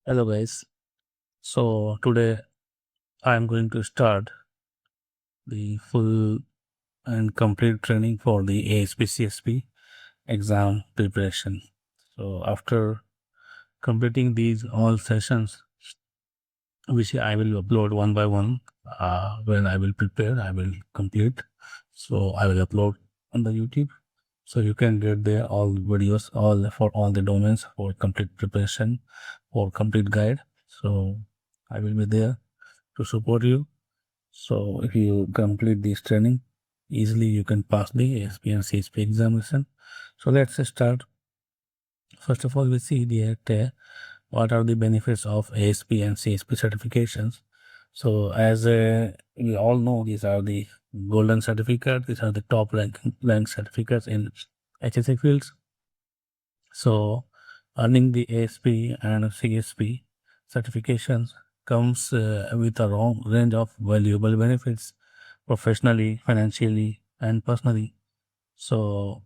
Hello guys. So today I am going to start the full and complete training for the Asp Csp exam preparation. So after completing these all sessions, which I will upload one by one, when I will prepare, I will complete. So I will upload on the YouTube. So you can get there all videos, all for all the domains for complete preparation, for complete guide. So I will be there to support you. So if you complete this training, easily you can pass the ASP and CSP examination. So let's start. First of all, we see that what are the benefits of ASP and CSP certifications. So as we all know, these are the golden certificates. These are the top rank certificates in HSA fields. So earning the ASP and CSP certifications comes with a long range of valuable benefits professionally, financially, and personally. So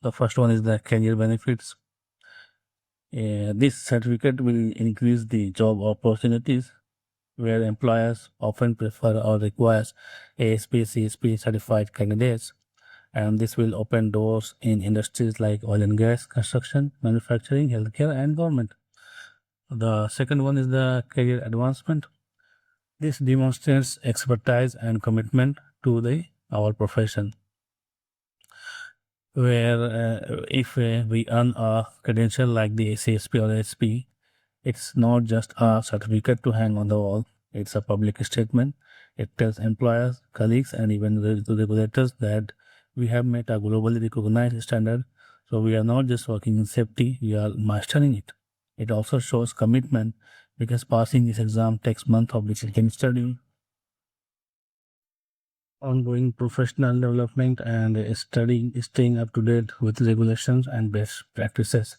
the first one is the career benefits. This certificate will increase the job opportunities where employers often prefer or requires ASP, CSP certified candidates, and this will open doors in industries like oil and gas, construction, manufacturing, healthcare, and government. The second one is the career advancement. This demonstrates expertise and commitment to our profession. Where if we earn a credential like the CSP or SP, it's not just a certificate to hang on the wall. It's a public statement. It tells employers, colleagues, and even the regulators that we have met a globally recognized standard. So we are not just working in safety, we are mastering it. It also shows commitment because passing this exam takes months of disciplined study, ongoing professional development, and studying, staying up to date with regulations and best practices.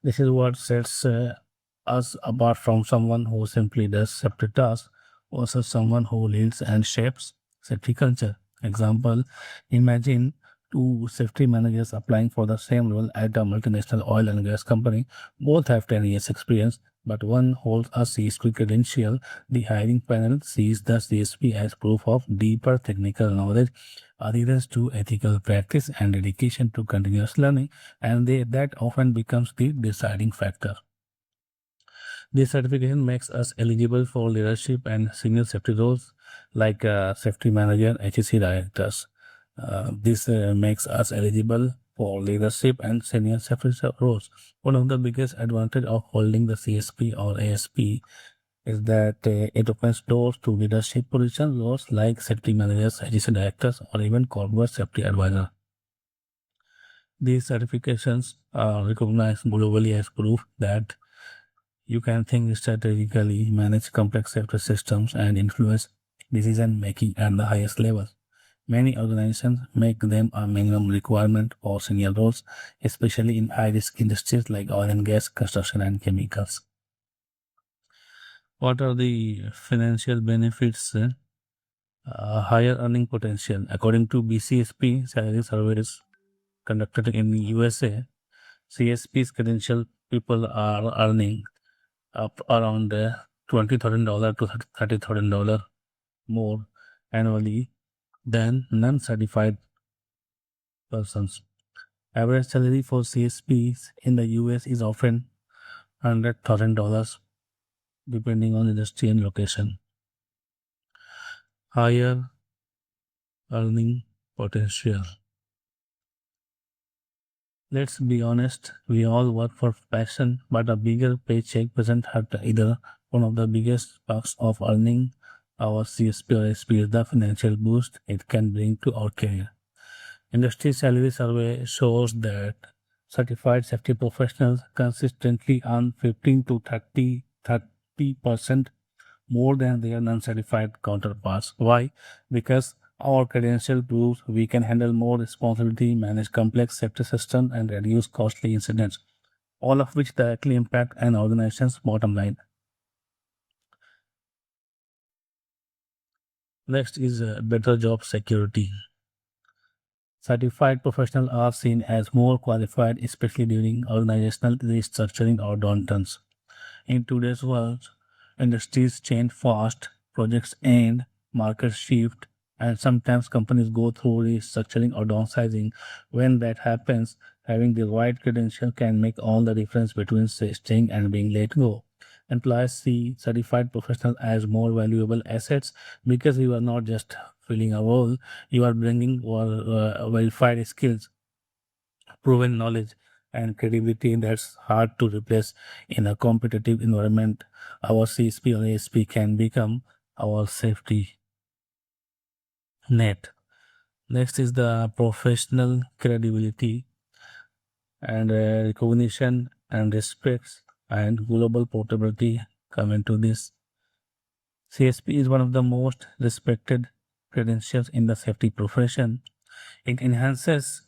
This is what sets us apart from someone who simply does safety tasks versus someone who leads and shapes safety culture. Example, imagine two safety managers applying for the same role at a multinational oil and gas company. Both have 10 years experience, but one holds a CSP credential. The hiring panel sees the CSP as proof of deeper technical knowledge, adherence to ethical practice, and dedication to continuous learning, and that often becomes the deciding factor. This certification makes us eligible for leadership and senior safety roles like safety manager, HSE directors. This makes us eligible for leadership and senior safety roles. One of the biggest advantage of holding the CSP or ASP is that it opens doors to leadership positions, roles like safety managers, HSE directors, or even corporate safety advisor. These certifications are recognized globally as proof that you can think strategically, manage complex safety systems, and influence decision making at the highest level. Many organizations make them a minimum requirement for senior roles, especially in high risk industries like oil and gas, construction, and chemicals. What are the financial benefits? Higher earning potential. According to BCSP salary surveys conducted in the USA, CSP's credential people are earning up around $20,000 to $30,000 more annually than non-certified persons. Average salary for CSPs in the US is often $100,000 depending on industry and location. Higher earning potential. Let's be honest, we all work for passion, but a bigger paycheck doesn't hurt either. One of the biggest perks of earning our CSP or SP is the financial boost it can bring to our career. Industry salary survey shows that certified safety professionals consistently earn 15 to 30% more than their non-certified counterparts. Why? Because our credential proves we can handle more responsibility, manage complex safety systems, and reduce costly incidents, all of which directly impact an organization's bottom line. Next is better job security. Certified professionals are seen as more qualified, especially during organizational restructuring or downturns. In today's world, industries change fast, projects end, markets shift, and sometimes companies go through restructuring or downsizing. When that happens, having the right credential can make all the difference between staying and being let go. Employers see certified professionals as more valuable assets because you are not just filling a role, you are bringing verified skills, proven knowledge, and credibility that's hard to replace in a competitive environment. Our CSP or ASP can become our safety net. Next is the professional credibility and recognition and respects and global portability come into this. CSP is one of the most respected credentials in the safety profession. It enhances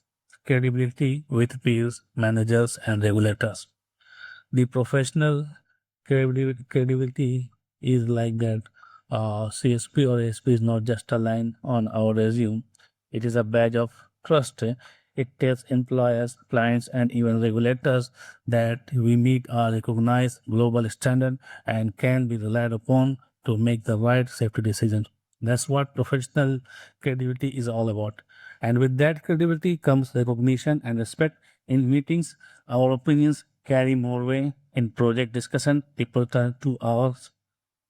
credibility with peers, managers, and regulators. The professional credibility is like that. CSP or ASP is not just a line on our resume, it is a badge of trust. It tells employers, clients, and even regulators that we meet a recognized global standard and can be relied upon to make the right safety decisions. That's what professional credibility is all about. And with that credibility comes recognition and respect. In meetings, our opinions carry more weight. In project discussion, people turn to us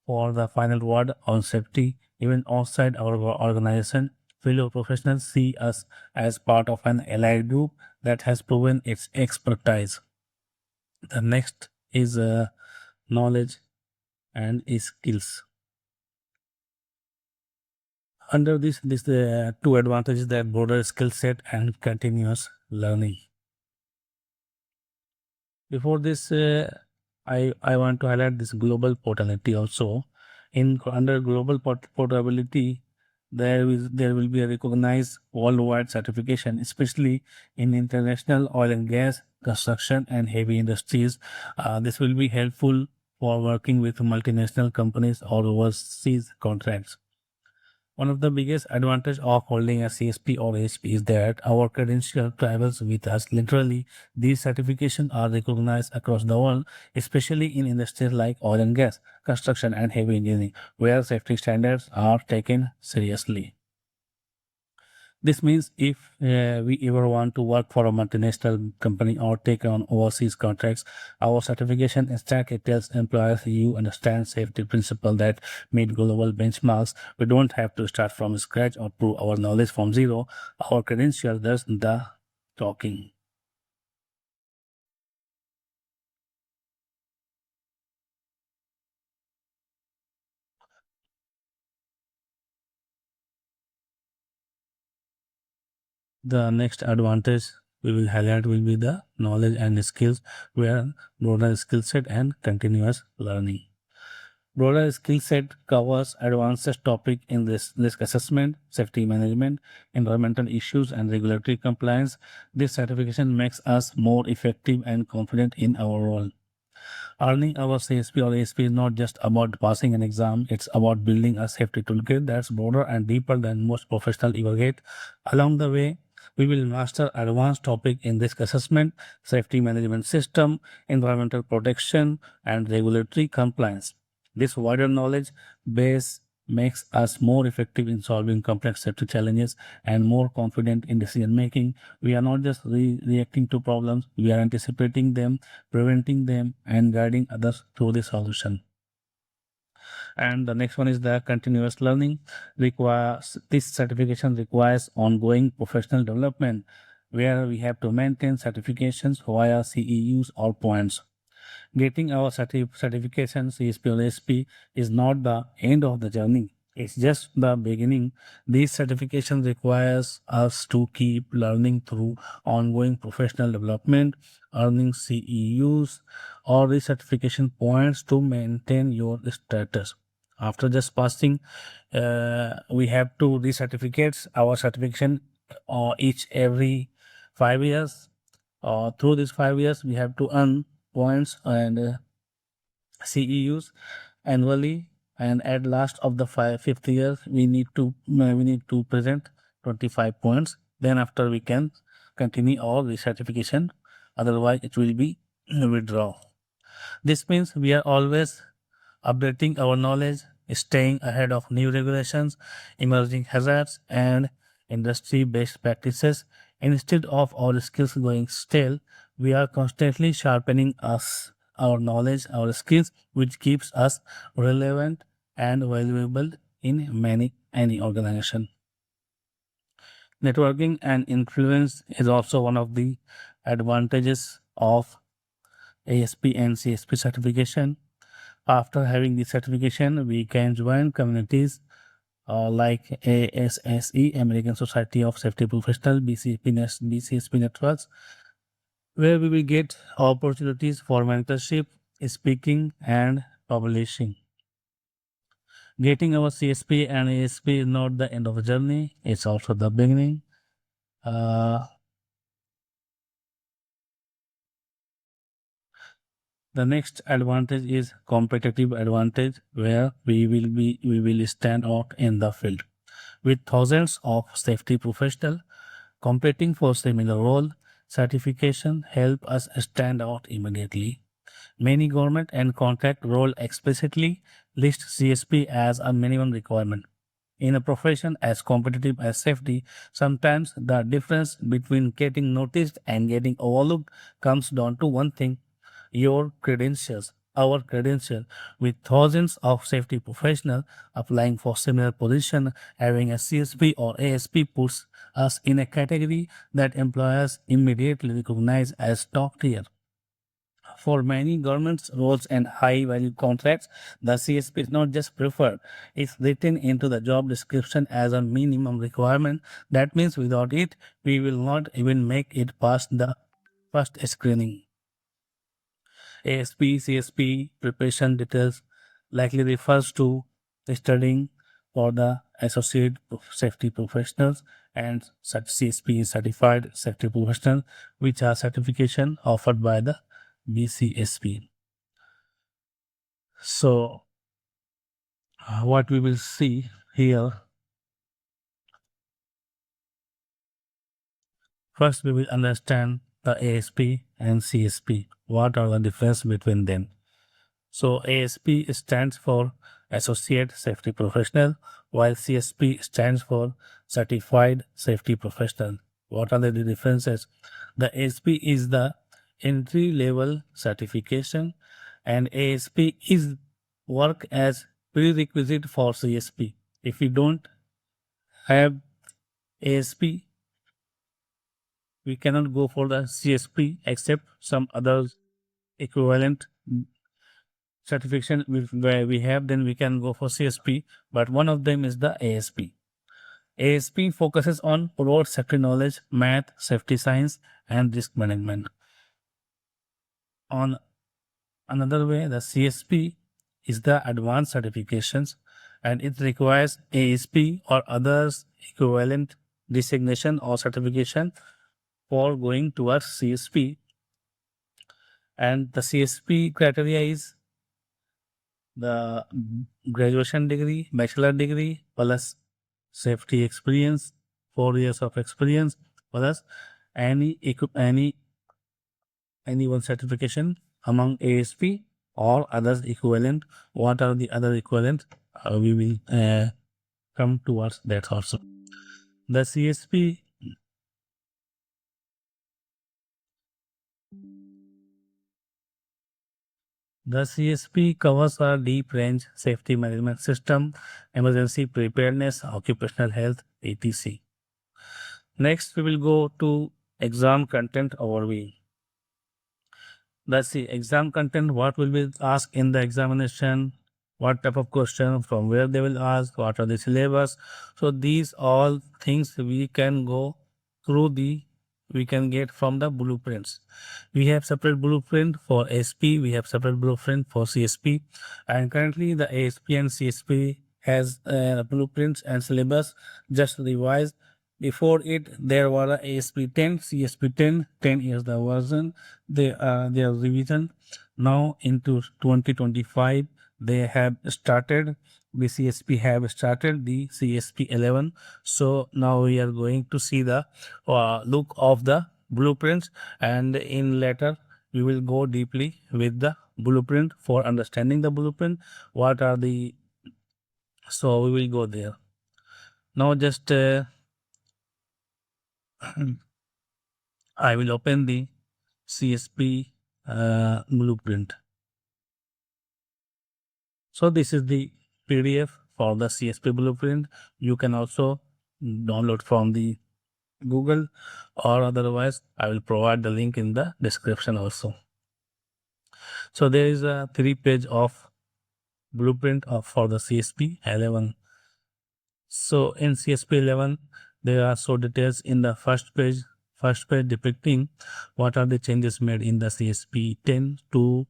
for the final word on safety. Even outside our organization, fellow professionals see us as part of an allied group that has proven its expertise. The next is knowledge and skills. Under this two advantages that broader skill set and continuous learning. Before this, I want to highlight this global portability also. In under global portability, there will be a recognized worldwide certification, especially in international oil and gas, construction, and heavy industries. This will be helpful for working with multinational companies or overseas contracts. One of the biggest advantage of holding a CSP or HP is that our credential travels with us. Literally, these certifications are recognized across the world, especially in industries like oil and gas, construction, and heavy engineering, where safety standards are taken seriously. This means if we ever want to work for a multinational company or take on overseas contracts, our certification stack it tells employers you understand safety principles that meet global benchmarks. We don't have to start from scratch or prove our knowledge from zero. Our credential does the talking. The next advantage we will highlight will be the knowledge and skills, where broader skill set and continuous learning. Broader skill set covers advanced topic in this risk assessment, safety management, environmental issues, and regulatory compliance. This certification makes us more effective and confident in our role. Earning our CSP or ASP is not just about passing an exam, it's about building a safety toolkit that's broader and deeper than most professionals ever get. Along the way, we will master advanced topic in risk assessment, safety management system, environmental protection, and regulatory compliance. This wider knowledge base makes us more effective in solving complex safety challenges and more confident in decision making. We are not just reacting to problems, we are anticipating them, preventing them, and guiding others through the solution. And the next one is the continuous learning. Requires this certification requires ongoing professional development, where we have to maintain certifications via CEUs or points. Getting our certification CSP or SP is not the end of the journey. It's just the beginning. These certifications requires us to keep learning through ongoing professional development, earning CEUs or recertification points to maintain your status. After just passing, we have to recertificate our certification each every 5 years. Through these 5 years, we have to earn points and CEUs annually, and at last of the fifth year we need to present 25 points. Then after we can continue our recertification, otherwise it will be withdraw. This means we are always updating our knowledge, staying ahead of new regulations, emerging hazards, and industry based practices. Instead of our skills going stale, we are constantly sharpening our knowledge, our skills, which keeps us relevant and valuable in any organization. Networking and influence is also one of the advantages of ASP and CSP certification. After having the certification, we can join communities like ASSE, American Society of Safety Professionals, BCSP networks, where we will get opportunities for mentorship, speaking, and publishing. Getting our CSP and ASP is not the end of the journey, it's also the beginning. The next advantage is competitive advantage, where we will stand out in the field. With thousands of safety professionals competing for similar role, certification help us stand out immediately. Many government and contract role explicitly list CSP as a minimum requirement. In a profession as competitive as safety, sometimes the difference between getting noticed and getting overlooked comes down to one thing: your credentials. Our credential. With thousands of safety professionals applying for similar position, having a CSP or ASP puts us in a category that employers immediately recognize as top tier. For many government roles and high value contracts, the CSP is not just preferred, it's written into the job description as a minimum requirement. That means without it, we will not even make it past the first screening. ASP, CSP preparation details likely refers to studying for the associate safety professionals and CSP certified safety professional, which are certification offered by the BCSP. So, what we will see here, first we will understand the ASP and CSP. What are the difference between them? So ASP stands for Associate Safety Professional, while CSP stands for Certified Safety Professional. What are the differences? The ASP is the entry level certification, and ASP is work as prerequisite for CSP. If you don't have ASP, we cannot go for the CSP except some other equivalent certification where we have, then we can go for CSP, but one of them is the ASP. ASP focuses on road safety knowledge, math, safety science, and risk management. On another way, the CSP is the advanced certifications, and it requires ASP or others equivalent designation or certification for going towards CSP. And the CSP criteria is the graduation degree, bachelor degree, plus safety experience, 4 years of experience, plus any one certification among ASP or others equivalent. What are the other equivalent? We will come towards that also. The CSP covers a deep range safety management system, emergency preparedness, occupational health, etc. Next, we will go to exam content overview. Let's see exam content, what will be asked in the examination, what type of question, from where they will ask, what are the syllabus. So these all things we can go through we can get from the blueprints. We have separate blueprint for SP, we have separate blueprint for CSP, and currently the ASP and CSP has blueprints and syllabus just revised. Before it, there were ASP 10, CSP 10. 10 is the version. They are revision. Now into 2025, they have started. BCSP have started the CSP 11. So now we are going to see the look of the blueprints, and in later we will go deeply with the blueprint. For understanding the blueprint, what are the, so we will go there. Now just I will open the CSP blueprint. So this is the PDF for the CSP blueprint. You can also download from the Google, or otherwise I will provide the link in the description also. So there is a 3-page of blueprint for the CSP 11. So in CSP 11, there are so details in the first page depicting what are the changes made in the CSP 10 to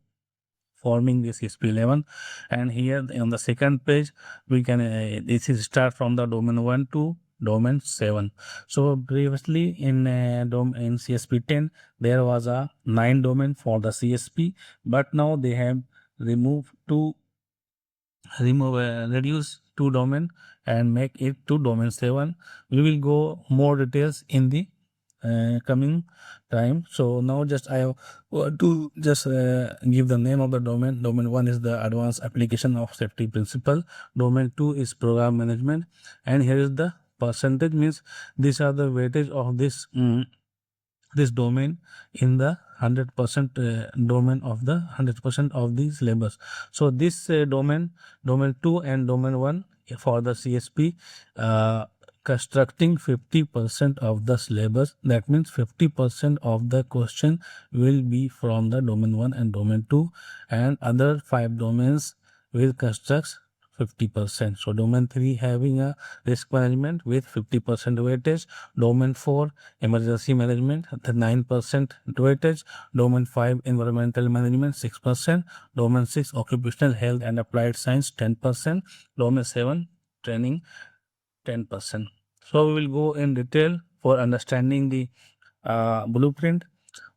forming the CSP 11. And here on the second page, we can this is start from the domain 1 to domain 7. So previously in CSP 10, there was a 9 domain for the CSP, but now they have reduce 2 domain and make it to domain 7. We will go more details in the coming time. So now just I want to just give the name of the domain. Domain 1 is the advanced application of safety principle. Domain 2 is program management, and here is the percentage, means these are the weightage of this domain in the 100% domain of the 100% of the syllabus. So this domain 2 and domain 1 for the CSP constructing 50% of the syllabus. That means 50% of the question will be from the domain 1 and domain 2, and other 5 domains will construct 50%. So domain 3 having a risk management with 50% weightage, domain 4 emergency management at 9% weightage, domain 5 environmental management 6%, domain 6 occupational health and applied science 10%, domain 7 training 10%. So we will go in detail for understanding the blueprint.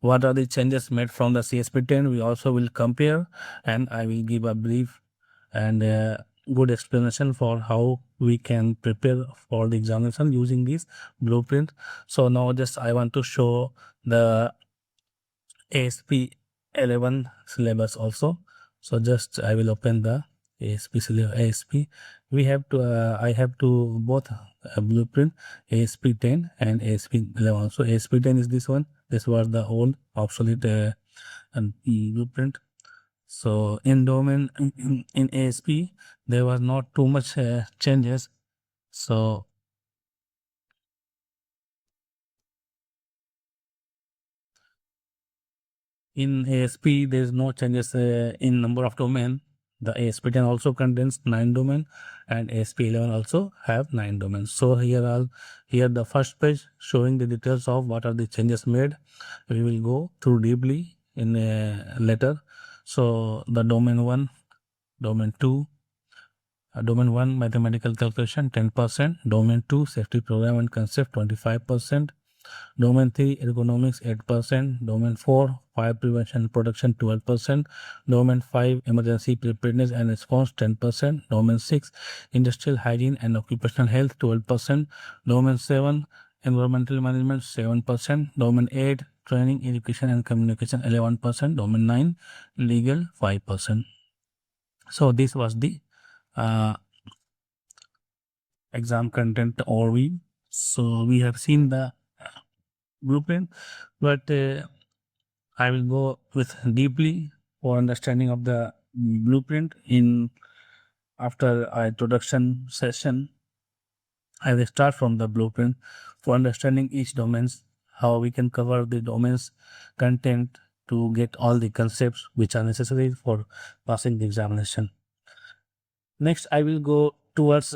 What are the changes made from the CSP 10? We also will compare, and I will give a brief and good explanation for how we can prepare for the examination using this blueprint. So now just I want to show the ASP 11 syllabus also. So just I will open the ASP. We have to I have to both blueprint ASP 10 and ASP 11. So ASP 10 is this one. This was the old obsolete blueprint. So in domain in ASP there was not too much changes. So in ASP there is no changes in number of domain. The ASP 10 also contains 9 domain, and ASP 11 also have 9 domains. So here the first page showing the details of what are the changes made. We will go through deeply in later. So the domain 1, domain 2, domain 1 mathematical calculation 10%, domain 2 safety program and concept 25%, domain 3 ergonomics 8%, domain 4 fire prevention and protection 12%, domain 5 emergency preparedness and response 10%, domain 6 industrial hygiene and occupational health 12%, domain 7 environmental management 7%, domain 8 training education and communication 11%, domain 9 legal 5%. So this was the exam content overview. So we have seen the blueprint, but I will go with deeply for understanding of the blueprint in after our introduction session. I will start from the blueprint for understanding each domains, how we can cover the domains content to get all the concepts which are necessary for passing the examination. Next, I will go towards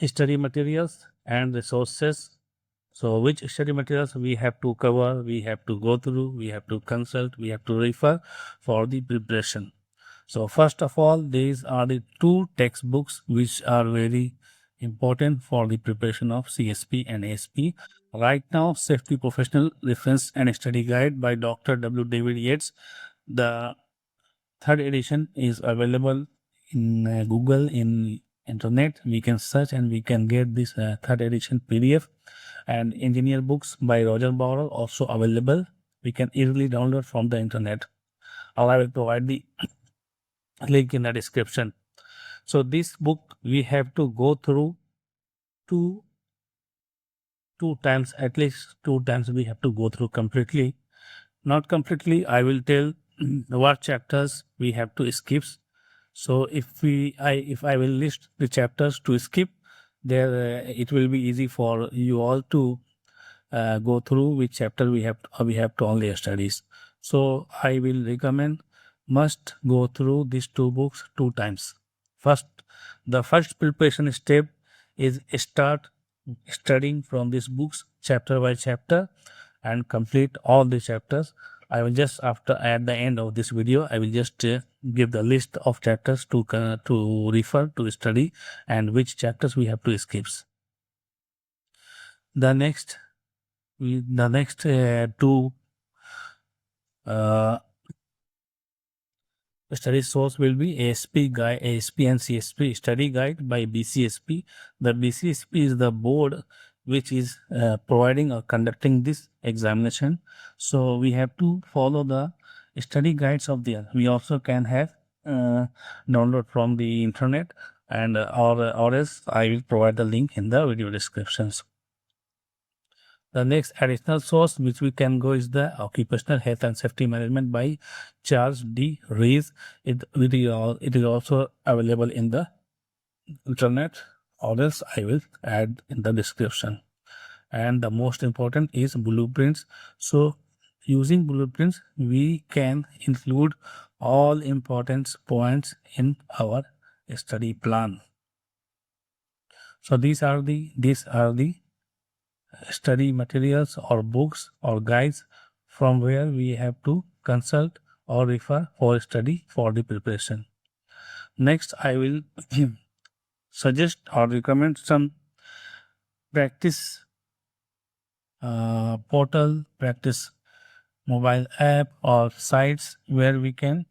study materials and resources. So which study materials we have to cover, we have to go through, we have to consult, we have to refer for the preparation. So first of all, these are the 2 textbooks which are very important for the preparation of CSP and ASP. Right now, Safety Professional Reference and Study Guide by Dr. W. David Yates. The 3rd edition is available in Google, in internet. We can search and we can get this 3rd edition PDF. And engineer books by Roger Bauer also available. We can easily download from the internet. or I will provide the link in the description. So this book we have to go through two times, at least 2 times we have to go through completely. Not completely, I will tell what chapters we have to skip. So if I will list the chapters to skip, there it will be easy for you all to go through which chapter we have to only studies. So I will recommend must go through these two books 2 times. First, the first preparation step is start studying from these books chapter by chapter and complete all the chapters. I will just at the end of this video I will just give the list of chapters to refer to study and which chapters we have to skip. The next two uh, study source will be ASP and CSP study guide by BCSP. The BCSP is the board which is providing or conducting this examination. So we have to follow the study guides of the. We also can have download from the internet and or else I will provide the link in the video descriptions. The next additional source which we can go is the Occupational Health and Safety Management by Charles D. Rees. It is also available in the internet, or else I will add in the description. And the most important is blueprints. So using blueprints, we can include all important points in our study plan. So these are the study materials or books or guides from where we have to consult or refer for study for the preparation. Next, I will suggest or recommend some practice portal, practice mobile app or sites where we can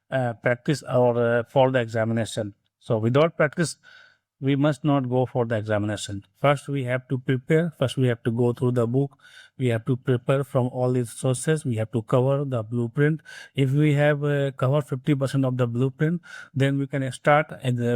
practice our for the examination. So without practice, we must not go for the examination. First, we have to prepare. First, we have to go through the book. We have to prepare from all these sources. We have to cover the blueprint. If we have covered 50% of the blueprint, then we can start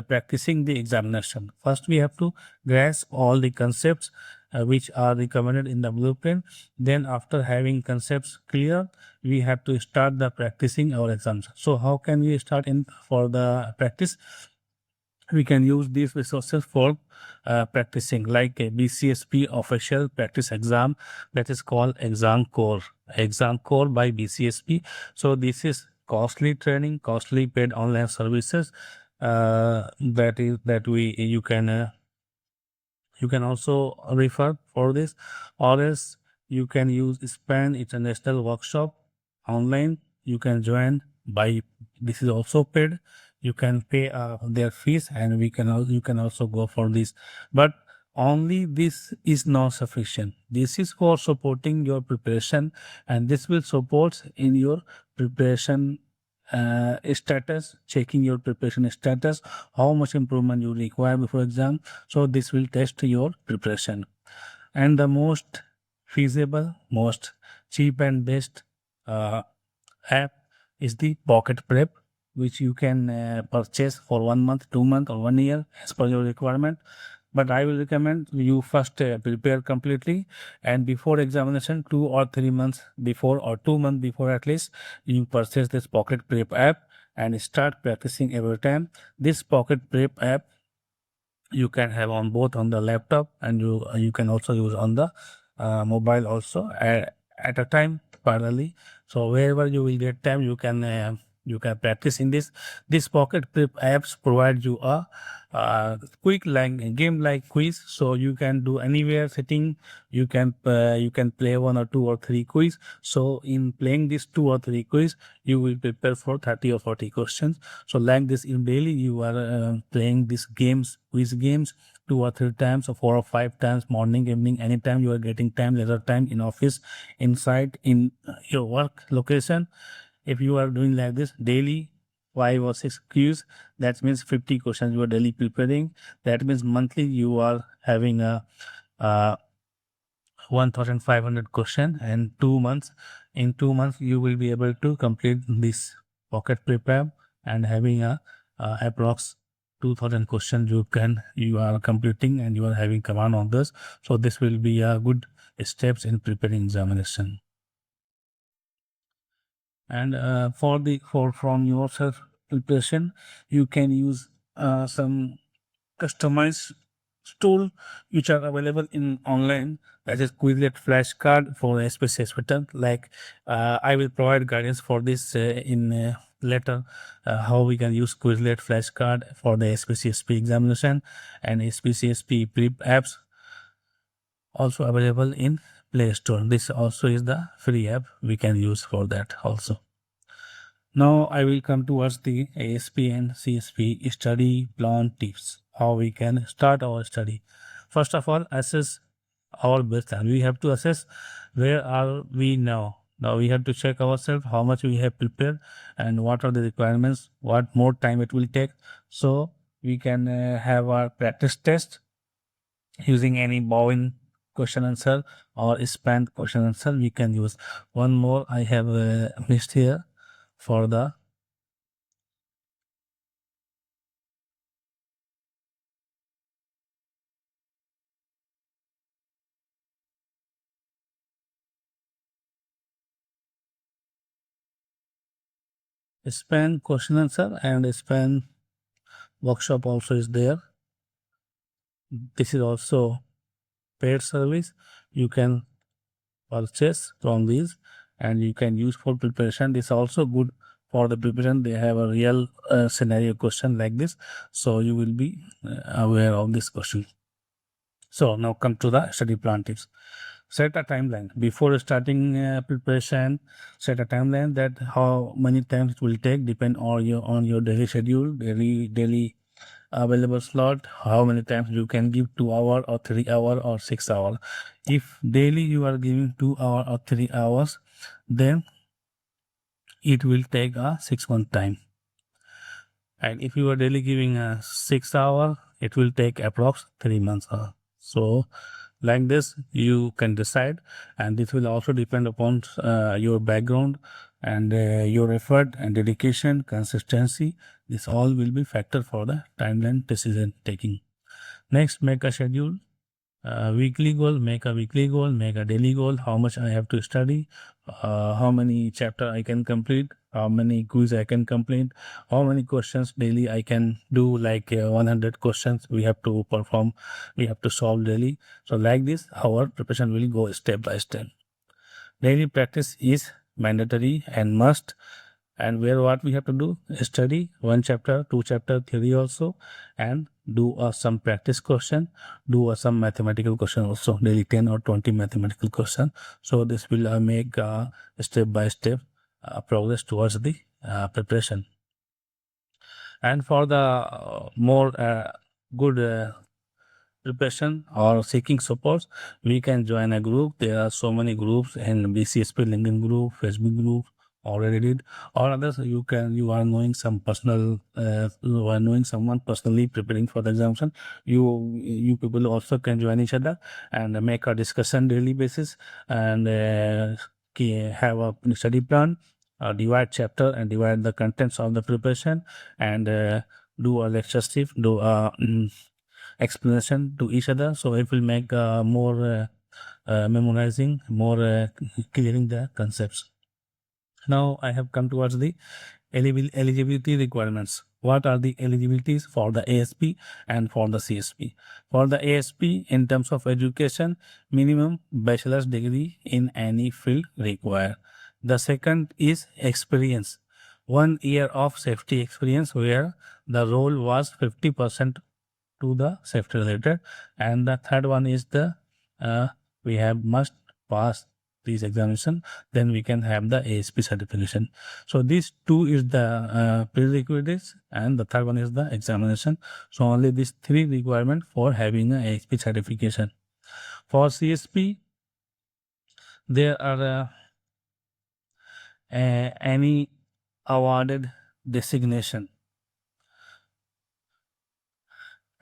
practicing the examination. First, we have to grasp all the concepts which are recommended in the blueprint. Then, after having concepts clear, we have to start the practicing our exams. So, how can we start in for the practice? We can use these resources for practicing, like a BCSP official practice exam that is called Exam Core by BCSP. So this is costly training, costly paid online services that you can also refer for this, or else you can use SPAN International Workshop online. You can join by, this is also paid. You can pay their fees and you can also go for this. But only this is not sufficient. This is for supporting your preparation, and this will support in your preparation status, checking your preparation status, how much improvement you require before exam. So this will test your preparation. And the most feasible, most cheap and best app is the Pocket Prep, which you can purchase for 1 month, 2 months, or 1 year as per your requirement. But I will recommend you first prepare completely, and before examination, 2 or 3 months before or 2 months before at least, you purchase this Pocket Prep app and start practicing every time. This Pocket Prep app you can have on both on the laptop, and you can also use on the mobile also at a time parallelly. So wherever you will get time, you can practice in this Pocket Prep apps provide you a quick like game like quiz, so you can do anywhere sitting. You can play 1 or 2 or 3 quiz. So in playing this 2 or 3 quiz, you will prepare for 30 or 40 questions. So like this, in daily you are playing these quiz games 2 or 3 times or 4 or 5 times, morning, evening, anytime you are getting time, leisure time, in office, inside, in your work location. If you are doing like this daily 5 or 6 quiz, that means 50 questions you are daily preparing. That means monthly you are having a 1500 question, and 2 months, in 2 months you will be able to complete this pocket prepare, and having a approx 2000 questions you are completing, and you are having command on this. So this will be a good steps in preparing examination. And for from your self preparation, you can use some customized tool which are available in online, that is Quizlet flashcard for a specific pattern. Like I will provide guidance for this in later, how we can use Quizlet flashcard for the SPCSP examination, and SPCSP prep apps also available in Play Store. This also is the free app we can use for that also. Now I will come towards the ASP and CSP study plan tips, how we can start our study. First of all, assess our baseline. We have to assess where are we now. Now we have to check ourselves how much we have prepared and what are the requirements, what more time it will take. So we can have our practice test using any Bowen question answer or span question answer we can use. One more I have missed here for the span question answer, and span workshop also is there. This is also paid service you can purchase from these, and you can use for preparation. This is also good for the preparation. They have a real scenario question like this, so you will be aware of this question. So now come to the study plan tips. Set a timeline before starting preparation. Set a timeline that how many times it will take, depend on your daily schedule, daily available slot, how many times you can give 2 hour or 3 hour or 6 hour. If daily you are giving 2 hour or 3 hours, then it will take a 6 month time. And if you are daily giving a 6 hour, it will take approx 3 months. So like this you can decide, and this will also depend upon your background and your effort and dedication, consistency. This all will be factor for the timeline decision taking. Next, make a schedule. Weekly goal, make a weekly goal, make a daily goal, how much I have to study, how many chapter I can complete, how many quiz I can complete, how many questions daily I can do, like 100 questions we have to perform, we have to solve daily. So like this our preparation will go step by step. Daily practice is mandatory and must, and where what we have to do, study 1 chapter, 2 chapter theory also, and do some practice question, do some mathematical question also, daily 10 or 20 mathematical question. So this will make step by step progress towards the preparation. And for the more good preparation or seeking support, we can join a group. There are so many groups in BCSP LinkedIn group, Facebook group, or Reddit, or others. You are knowing some personal, you are knowing someone personally preparing for the examination. You people also can join each other and make a discussion daily basis, and have a study plan, divide chapter and divide the contents of the preparation, and do a lecture shift, do a explanation to each other. So it will make more memorizing, more clearing the concepts. Now I have come towards the eligibility requirements. What are the eligibilities for the ASP and for the CSP? For the ASP, in terms of education, minimum bachelor's degree in any field required. The second is experience. 1 year of safety experience where the role was 50% to the safety related. And the third one is the we have must pass this examination, then we can have the ASP certification. So these two is the prerequisites, and the third one is the examination. So only these three requirement for having a ASP certification. For CSP, there are any awarded designation.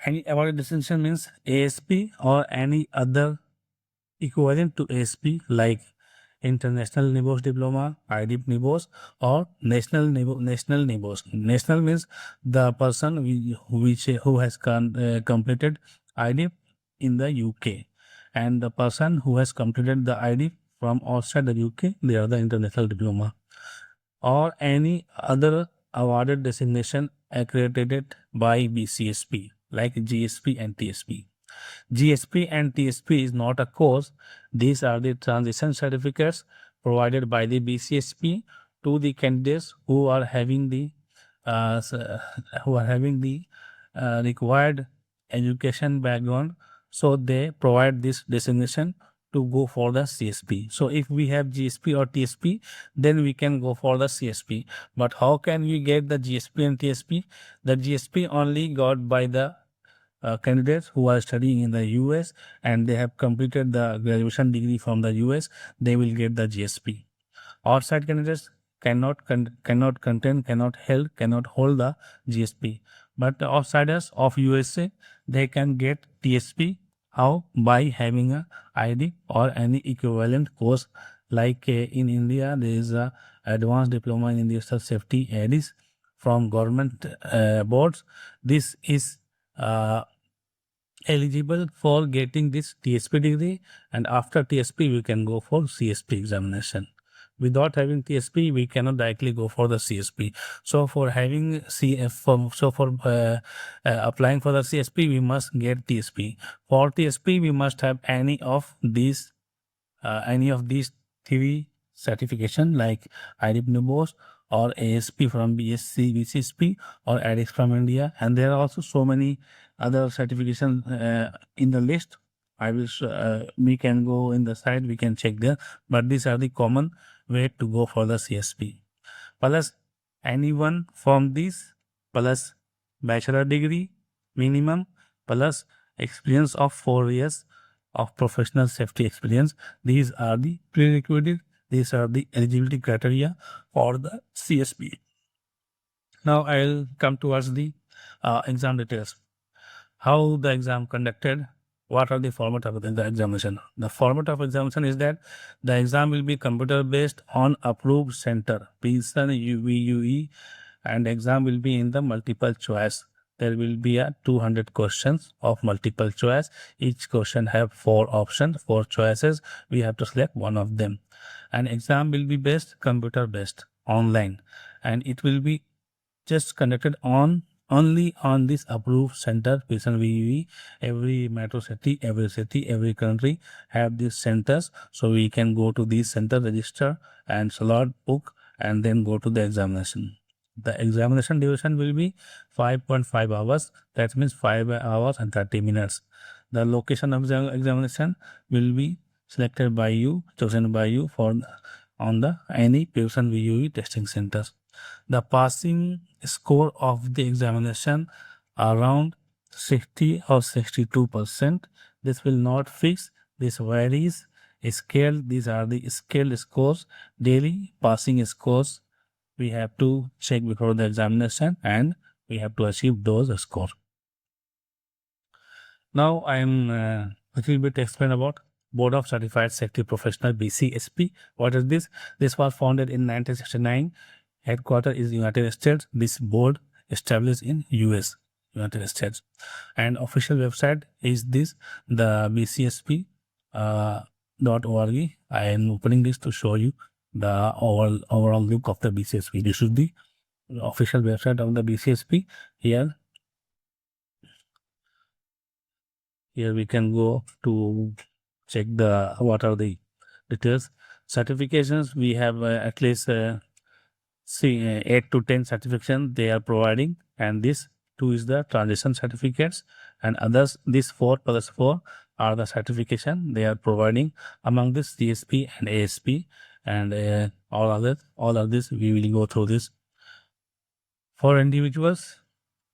Any awarded designation means ASP or any other equivalent to ASP, like international NIBOS diploma, IDIP NIBOS, or national NIBOS. National means the person who has completed IDIP in the UK, and the person who has completed the IDIP from outside the UK, they are the international diploma, or any other awarded designation accredited by BCSP like GSP and TSP. GSP and TSP is not a course. These are the transition certificates provided by the BCSP to the candidates who are having the uh, s- required education background. So they provide this designation to go for the CSP. So if we have GSP or TSP, then we can go for the CSP. But how can we get the GSP and TSP? The GSP only got by the candidates who are studying in the US and they have completed the graduation degree from the US. They will get the GSP. Outside candidates cannot contain, cannot hold the GSP. But the outsiders of USA, they can get TSP. How? By having a ID or any equivalent course. Like in India, there is a advanced diploma in industrial safety ADIS from government boards. This is uh, eligible for getting this TSP degree, and after TSP we can go for CSP examination. Without having TSP we cannot directly go for the CSP. So for having applying for the CSP we must get TSP. For TSP we must have any of these three certification like IDIP NIBOS or ASP from BCSP or ADIX from India, and there are also so many other certification in the list. We can go in the site, we can check there, but these are the common way to go for the CSP. Plus anyone from this, plus bachelor degree minimum, plus experience of 4 years of professional safety experience. These are the prerequisites. These are the eligibility criteria for the CSP. Now I'll come towards the exam details. How the exam conducted, what are the format of the examination. The format of examination is that the exam will be computer based on approved center, PSUN, UVUE, and exam will be in the multiple choice. There will be a 200 questions of multiple choice. Each question have 4 options, 4 choices. We have to select one of them. And exam will be based computer based online, and it will be just conducted only on this approved center patient VUE. Every metro city, every country have these centers, so we can go to these center, register and slot book, and then go to the examination. The examination duration will be 5.5 hours. That means 5 hours and 30 minutes. The location of the examination will be selected by you, chosen by you for on the any patient VUE testing centers. The passing score of the examination around 60 or 62%. This will not fix. This varies. Scale. These are the scaled scores. Daily passing scores we have to check before the examination, and we have to achieve those scores. Now I am a little bit explain about Board of Certified Safety Professional, BCSP. What is this? This was founded in 1969. Headquarter is United States. This board established in US, United States, and official website is this, the BCSP .org. I am opening this to show you the overall look of the BCSP. This is the official website of the BCSP. Here we can go to check the what are the details. Certifications, we have at least 8 to 10 certification they are providing, and this 2 is the transition certificates, and others this 4 plus 4 are the certification they are providing. Among this CSP and ASP, and all of this we will go through this. For individuals,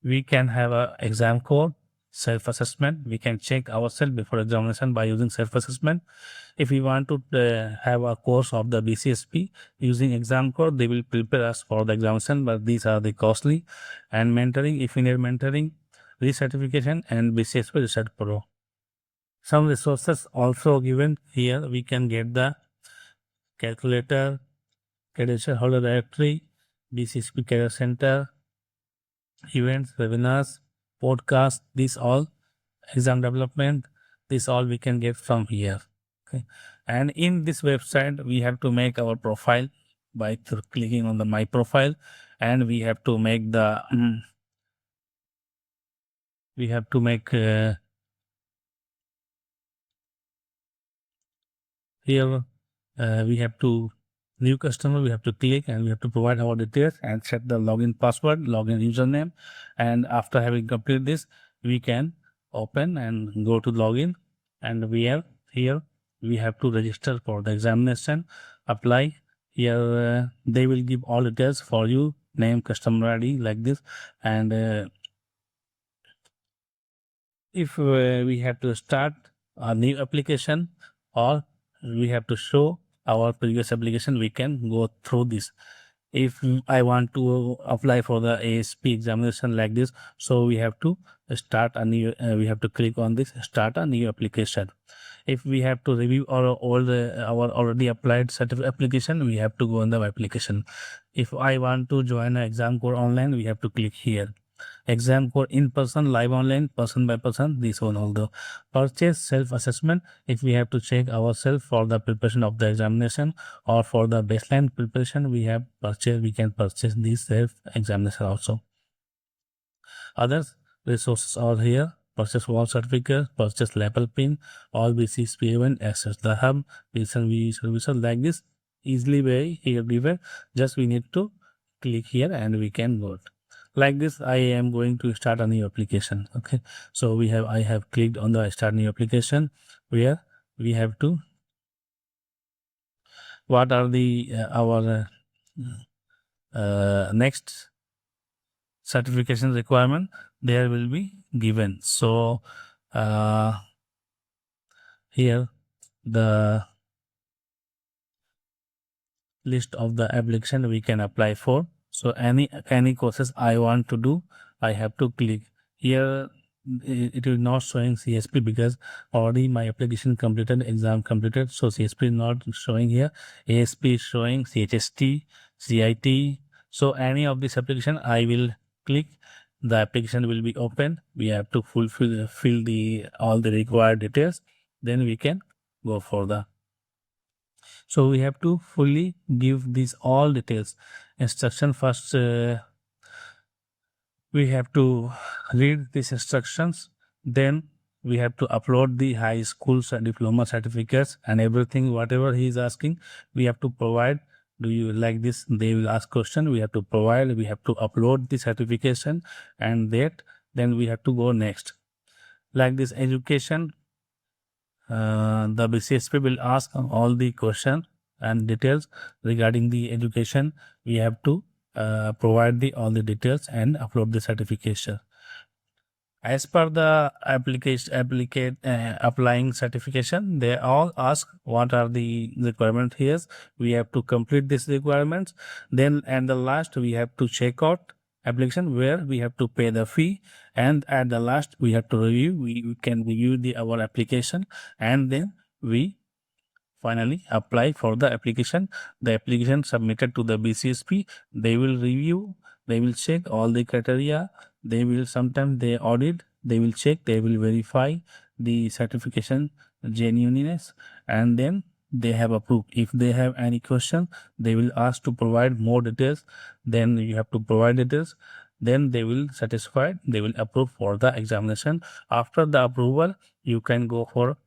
we can have a exam code, self-assessment. We can check ourselves before examination by using self-assessment. If we want to have a course of the BCSP using exam code, they will prepare us for the examination, but these are the costly. And mentoring, if we need mentoring, recertification and BCSP Research Pro. Some resources also given here. We can get the calculator, credential holder directory, BCSP career center, events, webinars, podcasts, these all exam development, this all we can get from here. Okay, and in this website we have to make our profile by clicking on the my profile, and we have to make the we have to make here we have to new customer, we have to click and we have to provide our details and set the login password, login username, and after having completed this we can open and go to login, and we have here we have to register for the examination, apply. Here they will give all details for you, name, customer ID, like this. And if we have to start a new application or we have to show our previous application, we can go through this. If I want to apply for the ASP examination like this, so we have to start a new we have to click on this start a new application. If we have to review our our already applied certificate application, we have to go on the application. If I want to join an exam core online, we have to click here. Exam core in person, live online, person by person, this one. Although purchase self-assessment, if we have to check ourselves for the preparation of the examination or for the baseline preparation, we can purchase this self-examination also. Others resources are here: purchase wall certificate, purchase label pin, all BCSP event, access the hub, listen we services like this, easily very everywhere. Just we need to click here and we can go. Like this, I am going to start a new application. Okay, so I have clicked on the start new application, where we have to what are the our next certification requirement there will be given. So here the list of the application we can apply for. So any courses I want to do, I have to click here. It is not showing CSP because already my application completed, exam completed, so CSP is not showing here. ASP is showing, CHST, CIT. So any of this application I will click, the application will be open. We have to fill the all the required details, then we can go for the. So we have to fully give these all details. Instruction first, we have to read these instructions, then we have to upload the high school diploma certificates and everything, whatever he is asking, we have to provide. Do you like this? They will ask question, we have to provide, we have to upload the certification, and that then we have to go next. Like this education, the BCSP will ask all the questions and details regarding the education. We have to provide all the details and upload the certification. As per the applying certification, they all ask what are the requirements here. We have to complete these requirements. Then and the last we have to check out application, where we have to pay the fee, and at the last we have to review. We can review our application, and then we finally apply for the application. The application submitted to the BCSP, they will review, they will check all the criteria, they will sometimes they audit, they will check, they will verify the certification genuineness, and then they have approved. If they have any question, they will ask to provide more details, then you have to provide details, then they will satisfy, they will approve for the examination. After the approval, you can go for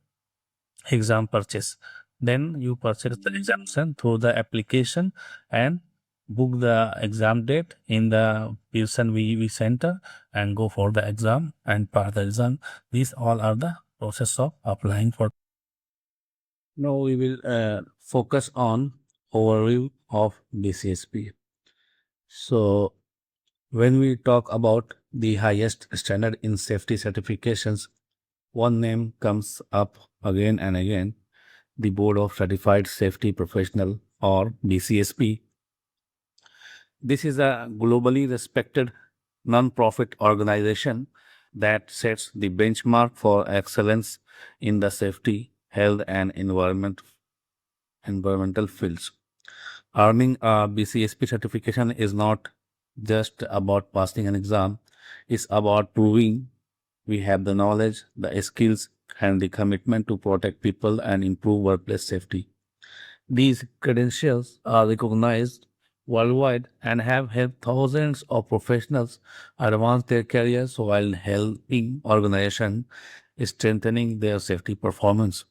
exam purchase. Then you purchase the examination through the application and book the exam date in the Pearson VEV center and go for the exam and pass the exam. These all are the process of applying for. Now we will focus on overview of BCSP. So when we talk about the highest standard in safety certifications, one name comes up again and again: the Board of Certified Safety Professional, or BCSP. This is a globally respected non-profit organization that sets the benchmark for excellence in the safety, health, and environment environmental fields. Earning a BCSP certification is not just about passing an exam, it's about proving we have the knowledge, the skills, and the commitment to protect people and improve workplace safety. These credentials are recognized worldwide and have helped thousands of professionals advance their careers while helping organizations strengthening their safety performance.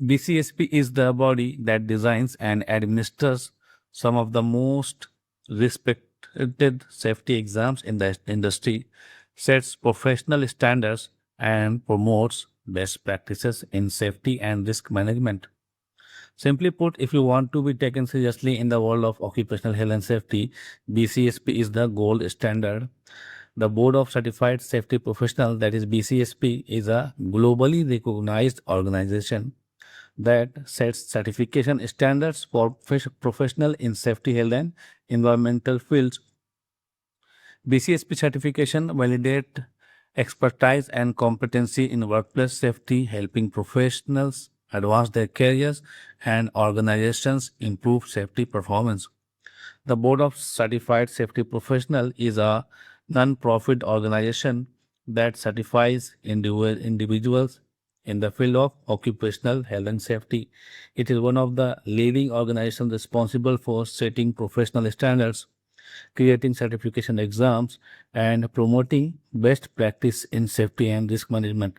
BCSP is the body that designs and administers some of the most respected safety exams in the industry, sets professional standards, and promotes best practices in safety and risk management. Simply put, if you want to be taken seriously in the world of occupational health and safety, BCSP is the gold standard. The Board of Certified Safety Professionals, that is BCSP, is a globally recognized organization that sets certification standards for professional in safety, health, and environmental fields. BCSP certification validate expertise and competency in workplace safety, helping professionals advance their careers and organizations improve safety performance. The Board of Certified Safety Professional is a non-profit organization that certifies individuals in the field of occupational health and safety. It is one of the leading organizations responsible for setting professional standards, creating certification exams, and promoting best practice in safety and risk management.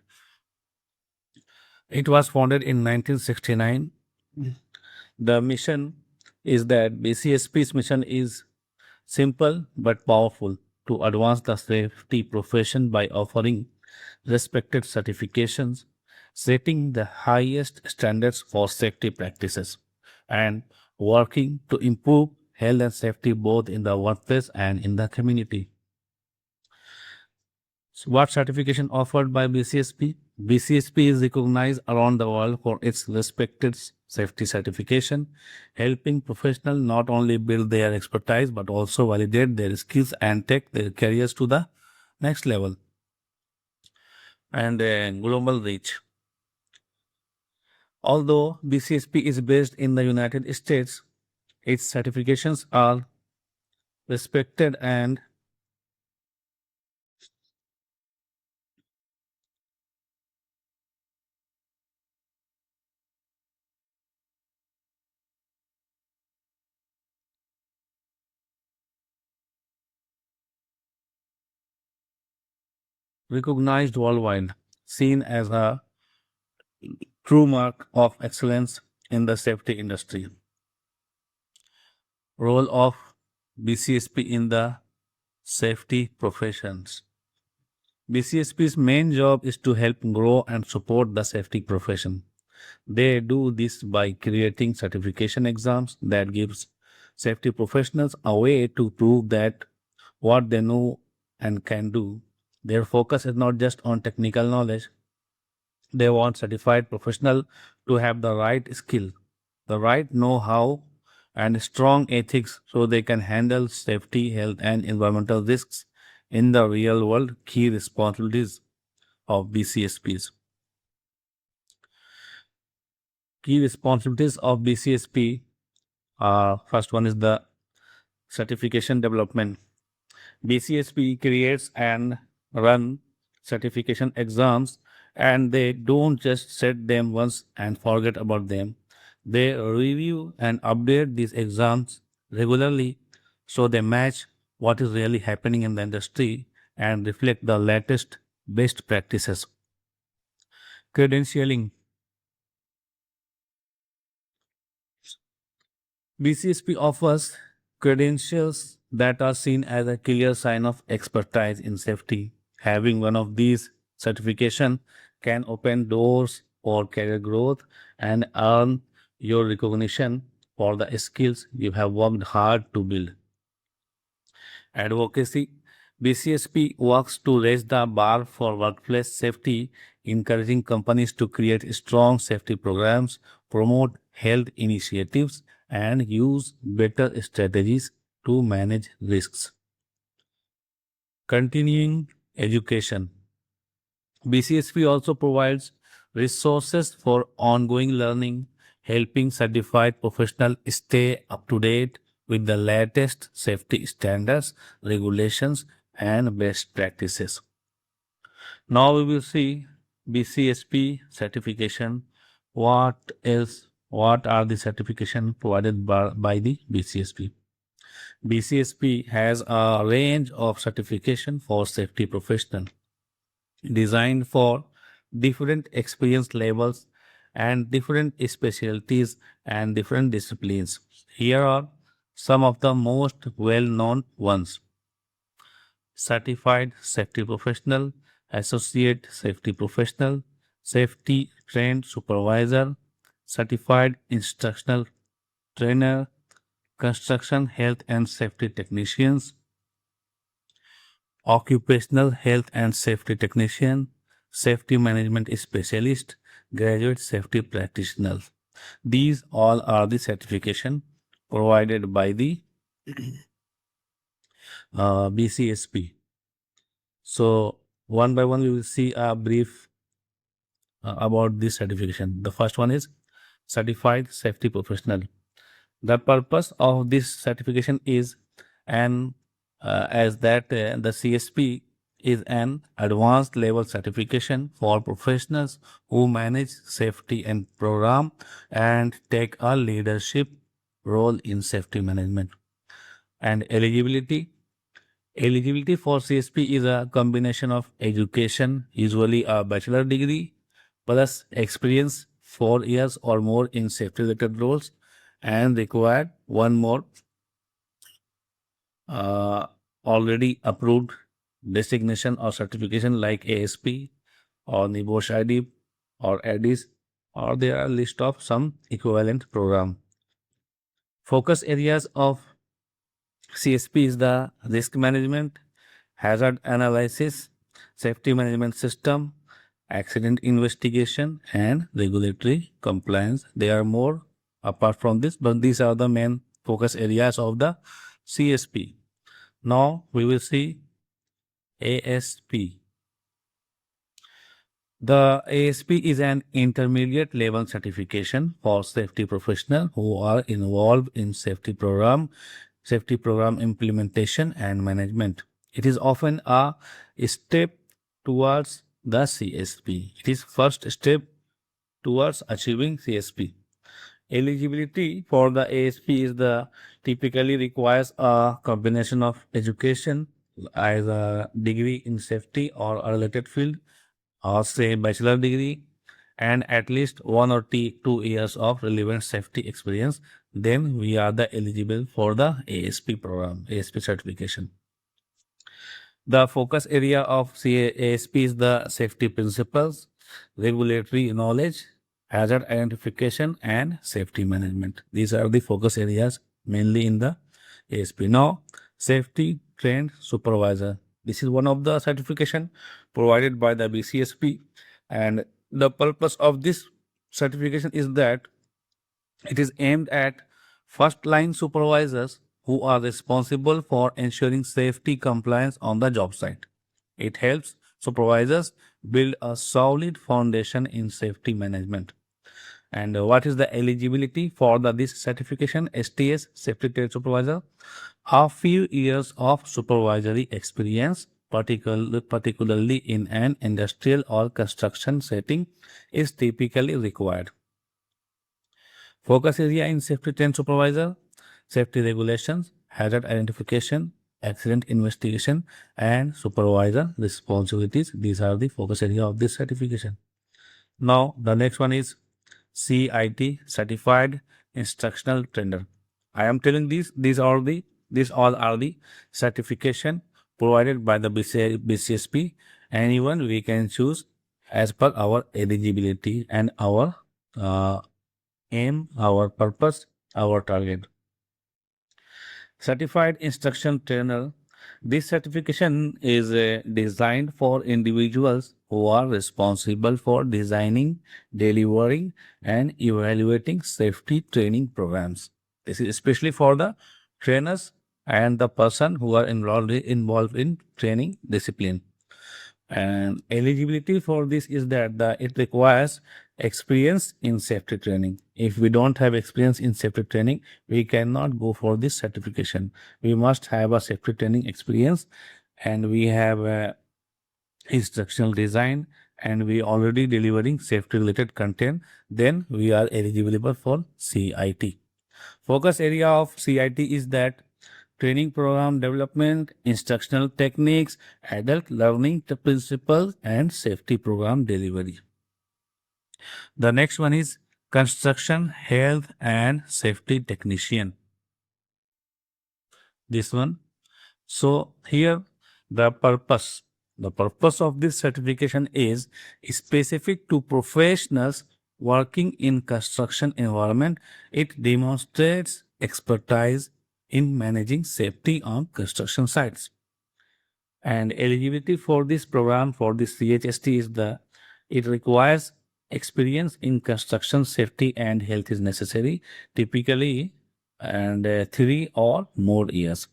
It was founded in 1969. The mission is that BCSP's mission is simple but powerful to advance the safety profession by offering respected certifications, setting the highest standards for safety practices, and working to improve health and safety both in the workplace and in the community. So what certification offered by BCSP? BCSP is recognized around the world for its respected safety certification, helping professionals not only build their expertise but also validate their skills and take their careers to the next level. And global reach. Although BCSP is based in the United States, its certifications are respected and recognized worldwide, seen as a true mark of excellence in the safety industry. Role of BCSP in the safety professions. BCSP's main job is to help grow and support the safety profession. They do this by creating certification exams that gives safety professionals a way to prove that what they know and can do. Their focus is not just on technical knowledge. They want certified professional to have the right skill, the right know-how, and strong ethics so they can handle safety, health, and environmental risks in the real world. Key responsibilities of BCSPs. Key responsibilities of BCSP first one is the certification development. BCSP creates and run certification exams, and they don't just set them once and forget about them. They review and update these exams regularly so they match what is really happening in the industry and reflect the latest best practices. Credentialing. BCSP offers credentials that are seen as a clear sign of expertise in safety. Having one of these certification can open doors for career growth and earn your recognition for the skills you have worked hard to build. Advocacy. BCSP works to raise the bar for workplace safety, encouraging companies to create strong safety programs, promote health initiatives, and use better strategies to manage risks. Continuing education. BCSP also provides resources for ongoing learning, helping certified professionals stay up to date with the latest safety standards, regulations, and best practices. Now we will see BCSP certification. What else? What are the certification provided by the BCSP? BCSP has a range of certification for safety professionals designed for different experience levels and different specialties and different disciplines. Here are some of the most well-known ones. Certified Safety Professional, Associate Safety Professional, Safety Trained Supervisor, Certified Instructional Trainer, Construction Health and Safety Technicians, Occupational Health and Safety Technician, Safety Management Specialist, Graduate Safety Practitioner. These all are the certification provided by the BCSP. So one by one we will see a brief about this certification. The first one is Certified Safety Professional. The purpose of this certification is the CSP is an advanced level certification for professionals who manage safety and program and take a leadership role in safety management. And eligibility for CSP is a combination of education, usually a bachelor degree, plus experience 4 years or more in safety related roles, and required one more already approved designation or certification like ASP or NIBOSH ID or ADIS, or there are a list of some equivalent program. Focus areas of CSP is the risk management, hazard analysis, safety management system, accident investigation, and regulatory compliance. There are more apart from this, but these are the main focus areas of the CSP. Now we will see ASP. The ASP is an intermediate level certification for safety professionals who are involved in safety program implementation and management. It is often a step towards the CSP. It is first step towards achieving CSP. Eligibility for the ASP is typically requires a combination of education as a degree in safety or a related field, or say bachelor degree, and at least 1 or 2 years of relevant safety experience. Then we are eligible for the ASP program, ASP certification. The focus area of ASP is the safety principles, regulatory knowledge, hazard identification, and safety management. These are the focus areas mainly in the ASP. Now, Safety Trained Supervisor. This is one of the certification provided by the BCSP, and the purpose of this certification is that it is aimed at first line supervisors who are responsible for ensuring safety compliance on the job site. It helps supervisors build a solid foundation in safety management. And what is the eligibility for this certification? STS, Safety Trade Supervisor. A few years of supervisory experience, particularly in an industrial or construction setting, is typically required. Focus area in Safety Trade Supervisor: safety regulations, hazard identification, accident investigation, and supervisor responsibilities. These are the focus area of this certification. Now, the next one is CIT, Certified Instructional Trainer. I am telling these all are the certification provided by the BCSP. Anyone we can choose as per our eligibility and our aim, our purpose, our target. Certified Instruction Trainer. This certification is designed for individuals who are responsible for designing, delivering, and evaluating safety training programs. This is especially for the trainers and the person who are involved in training discipline. And eligibility for this is that it requires experience in safety training. If we don't have experience in safety training, we cannot go for this certification. We must have a safety training experience, and we have a instructional design, and we already delivering safety related content, then we are eligible for CIT. Focus area of CIT is that training program development, instructional techniques, adult learning principles, and safety program delivery. The next one is construction, health, and safety technician. This one. So here the purpose of this certification is specific to professionals working in construction environment. It demonstrates expertise in managing safety on construction sites. And eligibility for this program for this CHST is it requires experience in construction safety and health is necessary, typically, and 3 or more years.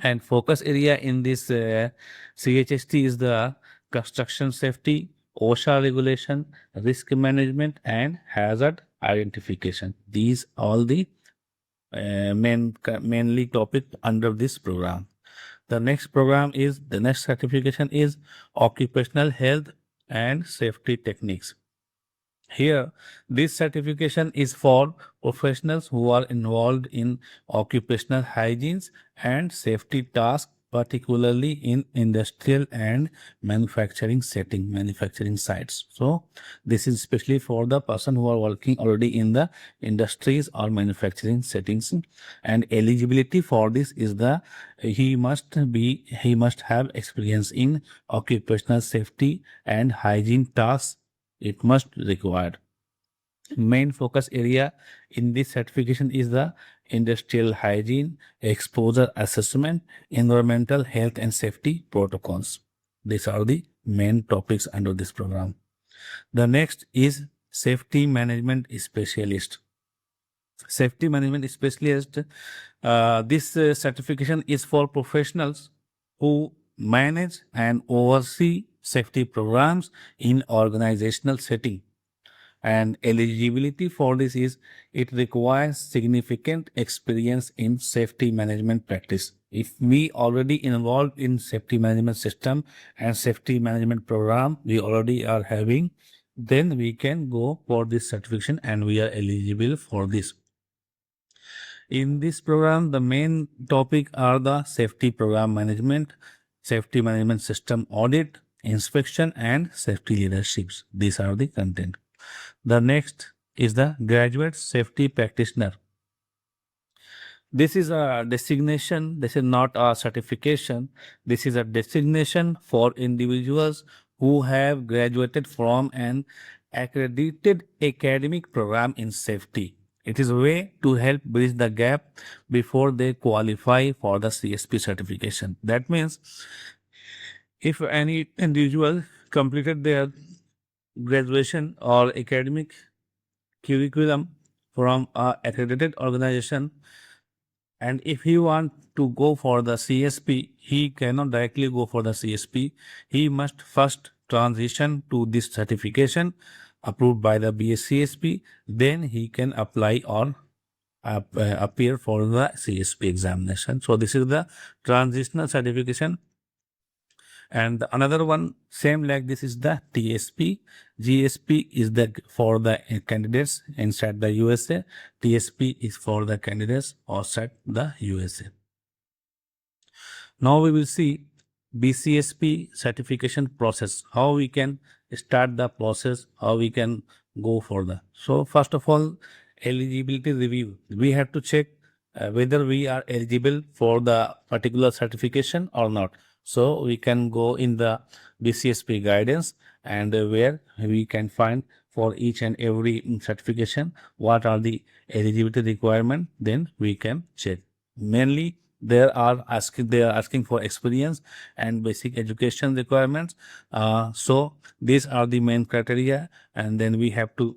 And focus area in this CHST is the construction safety, OSHA regulation, risk management, and hazard identification. These all the mainly topic under this program. The next certification is occupational health and safety techniques. Here, this certification is for professionals who are involved in occupational hygiene and safety tasks, particularly in industrial and manufacturing sites. So, this is especially for the person who are working already in the industries or manufacturing settings. And eligibility for this is he must have experience in occupational safety and hygiene tasks. It must required. Main focus area in this certification is the industrial hygiene, exposure assessment, environmental health and safety protocols. These are the main topics under this program. The next is safety management specialist. Safety management specialist, this certification is for professionals who manage and oversee safety programs in organizational setting. And eligibility for this is it requires significant experience in safety management practice. If we already involved in safety management system and safety management program we already are having, then we can go for this certification and we are eligible for this. In this program, the main topic are the safety program management, safety management system audit, inspection, and safety leaderships. These are the content. The next is the graduate safety practitioner. This is a designation. This is not a certification. This is a designation for individuals who have graduated from an accredited academic program in safety. It is a way to help bridge the gap before they qualify for the CSP certification. That means if any individual completed their graduation or academic curriculum from an accredited organization, and if he want to go for the CSP, he cannot directly go for the CSP. He must first transition to this certification approved by the BCSP. Then he can apply or appear for the CSP examination. So this is the transitional certification. And another one same like this is the TSP. GSP is for the candidates inside the USA. TSP is for the candidates outside the USA. Now we will see BCSP certification process, how we can start the process, how we can go for the. So first of all, eligibility review. We have to check whether we are eligible for the particular certification or not. So we can go in the BCSP guidance and where we can find for each and every certification what are the eligibility requirement, then we can check. Mainly they are asking for experience and basic education requirements. So these are the main criteria, and then we have to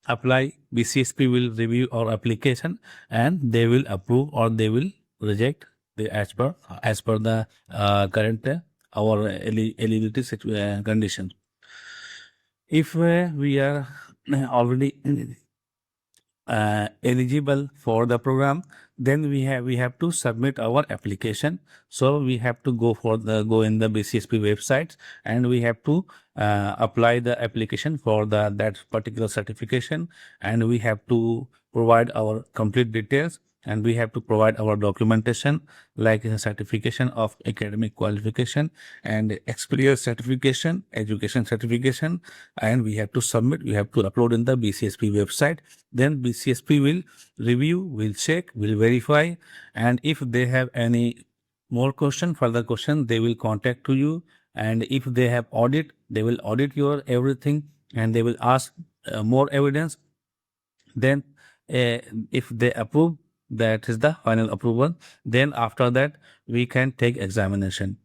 apply. BCSP will review our application and they will approve or they will reject as per the current our eligibility condition. If we are already eligible for the program, then we have to submit our application. So we have to go in the BCSP website, and we have to apply the application for that particular certification, and we have to provide our complete details, and we have to provide our documentation like a certification of academic qualification and experience certification, education certification, and we have to submit, we have to upload in the BCSP website. Then BCSP will review, will check, will verify, and if they have any more further question, they will contact to you. And if they have audit, they will audit your everything, and they will ask more evidence. Then if they approve, that is the final approval. Then after that, we can take examination.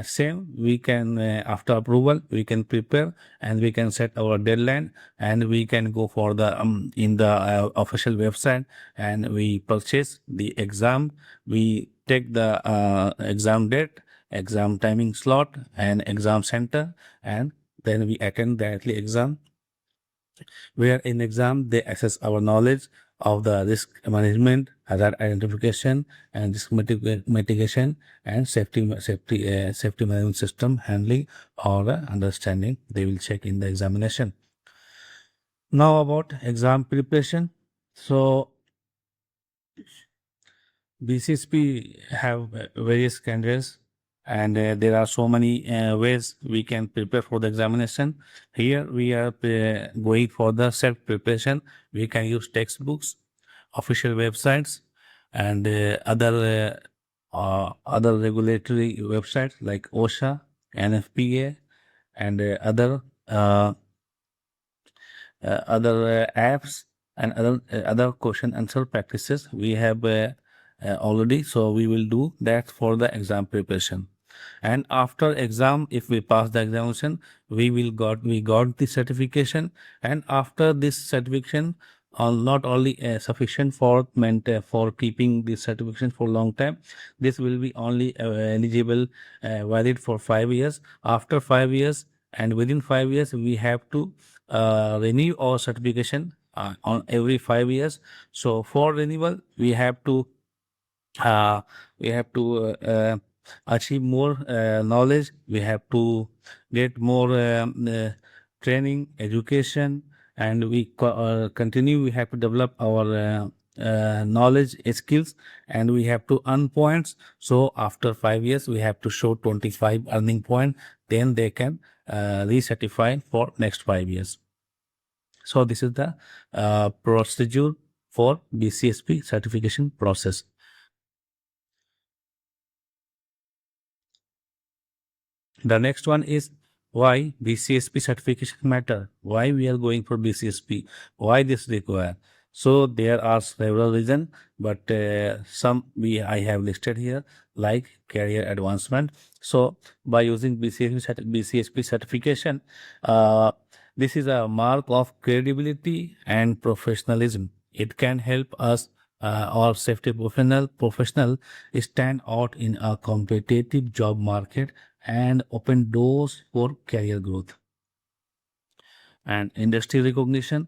Same, we can after approval, we can prepare, and we can set our deadline, and we can go for the in the official website, and we purchase the exam. We take the exam date, exam timing slot, and exam center, and then we attend directly exam, where in exam they assess our knowledge of the risk management, hazard identification, and risk mitigation, and safety management system handling or understanding. They will check in the examination. Now about exam preparation. So BCSP have various candidates, and there are so many ways we can prepare for the examination. Here we are going for the self preparation. We can use textbooks, official websites, and other regulatory websites like OSHA, NFPA, and other apps, and other question answer practices we have already. So we will do that for the exam preparation. And after exam, if we pass the examination, we got the certification. And after this certification, not only sufficient for keeping this certification for long time. This will be only eligible valid for 5 years. After 5 years, and within 5 years, we have to renew our certification on every 5 years. So for renewal, uh, we have to achieve more knowledge. We have to get more training, education, and we continue. We have to develop our knowledge, skills, and we have to earn points. So after 5 years, we have to show 25 earning point. Then they can recertify for next 5 years. So this is the procedure for BCSP certification process. The next one is why BCSP certification matter. Why we are going for BCSP? Why this require? So there are several reasons, but some I have listed here, like career advancement. So by using BCSP certification, this is a mark of credibility and professionalism. It can help us or safety professional stand out in a competitive job market and open doors for career growth. And industry recognition,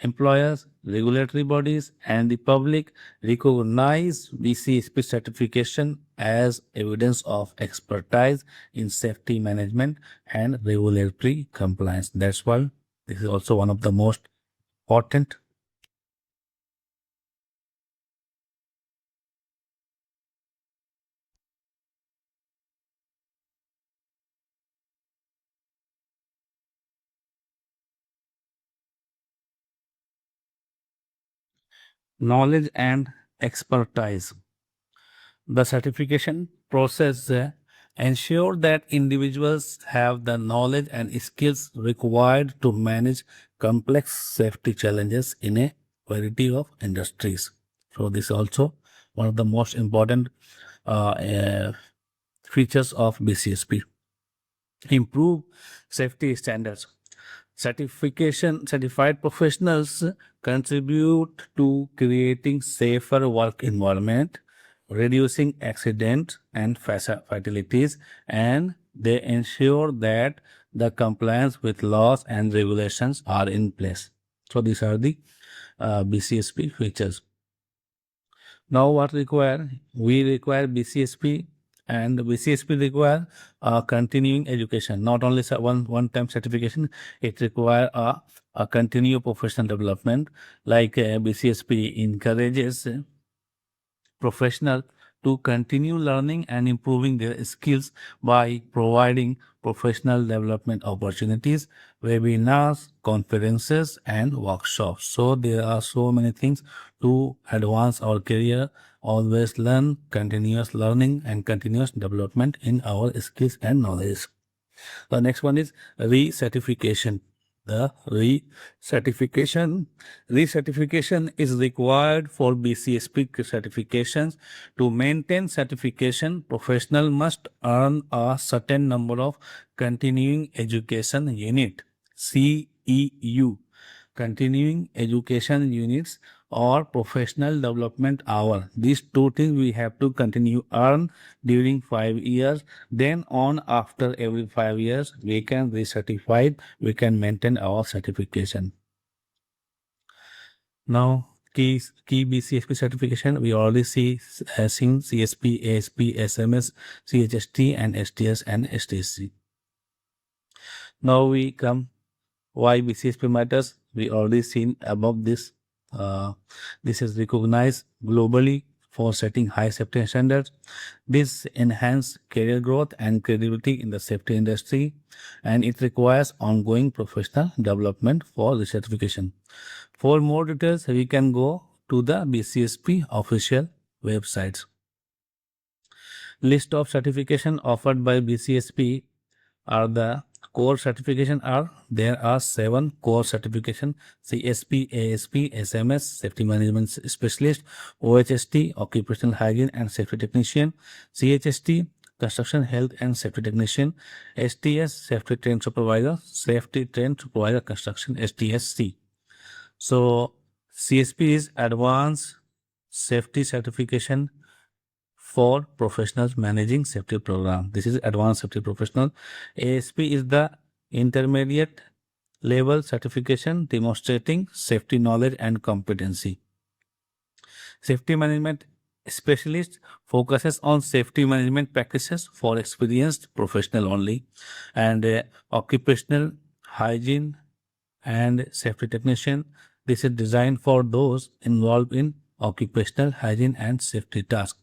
employers, regulatory bodies, and the public recognize BCSP certification as evidence of expertise in safety management and regulatory compliance. That's why this is also one of the most important. Knowledge and expertise. The certification process ensure that individuals have the knowledge and skills required to manage complex safety challenges in a variety of industries. So this is also one of the most important features of BCSP. Improve safety standards. Certified professionals contribute to creating safer work environment, reducing accidents and fatalities, and they ensure that the compliance with laws and regulations are in place. So these are the BCSP features. Now what require? We require BCSP, and BCSP require continuing education, not only one-time certification. It require a continued professional development, like BCSP encourages professional to continue learning and improving their skills by providing professional development opportunities, webinars, conferences, and workshops. So there are so many things to advance our career. Always learn, continuous learning and continuous development in our skills and knowledge. The next one is recertification. The recertification is required for BCSP certifications. To maintain certification, professional must earn a certain number of continuing education unit, CEU, continuing education units, or professional development hour. These two things we have to continue earn during 5 years. Then on, after every 5 years, we can recertify, we can maintain our certification. Now, key BCSP certification, we already seen CSP, ASP, SMS, CHST, and STS and STSC. Now we come why BCSP matters. We already seen above this. This is recognized globally for setting high safety standards. This enhances career growth and credibility in the safety industry, and it requires ongoing professional development for the certification. For more details, we can go to the BCSP official websites. List of certification offered by BCSP are the core certification are there are 7 core certification: CSP, ASP, SMS, safety management specialist; OHST, occupational hygiene and safety technician; CHST, construction health and safety technician; STS, safety trained supervisor construction, STSC. So CSP is advanced safety certification for professionals managing safety program. This is advanced safety professional. ASP is the intermediate level certification demonstrating safety knowledge and competency. Safety management specialist focuses on safety management practices for experienced professional only. And occupational hygiene and safety technician, this is designed for those involved in occupational hygiene and safety tasks.